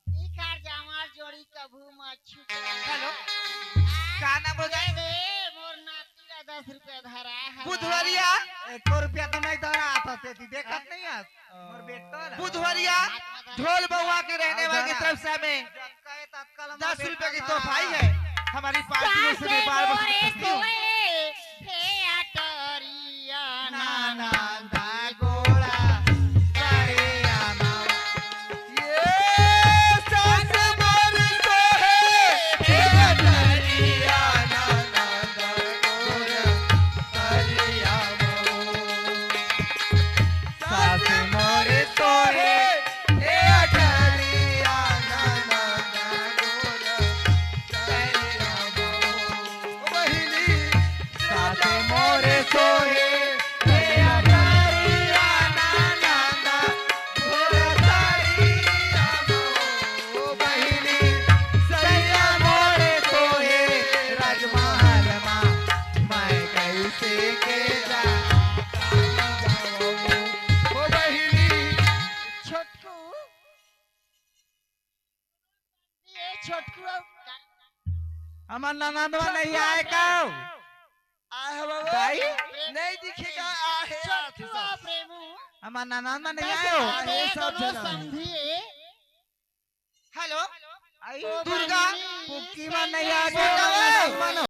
इकार जमाल जोड़ी कभू मच्छी हेलो का नाम बोल दे दे मोर नाती का 10 रुपया धरा है बुधवरिया 1 रुपया तो नहीं दरा आता से देखत नहीं है और बेटा बुधवरिया ढोल बउआ के रहने वाले की तरफ से हमें 10 रुपए की तोहफाई है हमारी पार्टी में से बार बार हे अटरिया नाना दा गोड़ा करे आमा ये सास मोर तो है हे अटरिया नाना दा गोड़ा करे आमा सास मोर तो है हे अटरिया नाना दा गोड़ा करे आमा बहिनी सास मोर तो है हमार ननदवा नहीं आए का आए बाबा भाई नहीं दिखेगा आहे हमार ननदवा नहीं आए हो आहे सब जगह समझिए हेलो आई दुर्गा बहिनी, कुकी में नहीं आ कैसे जाओ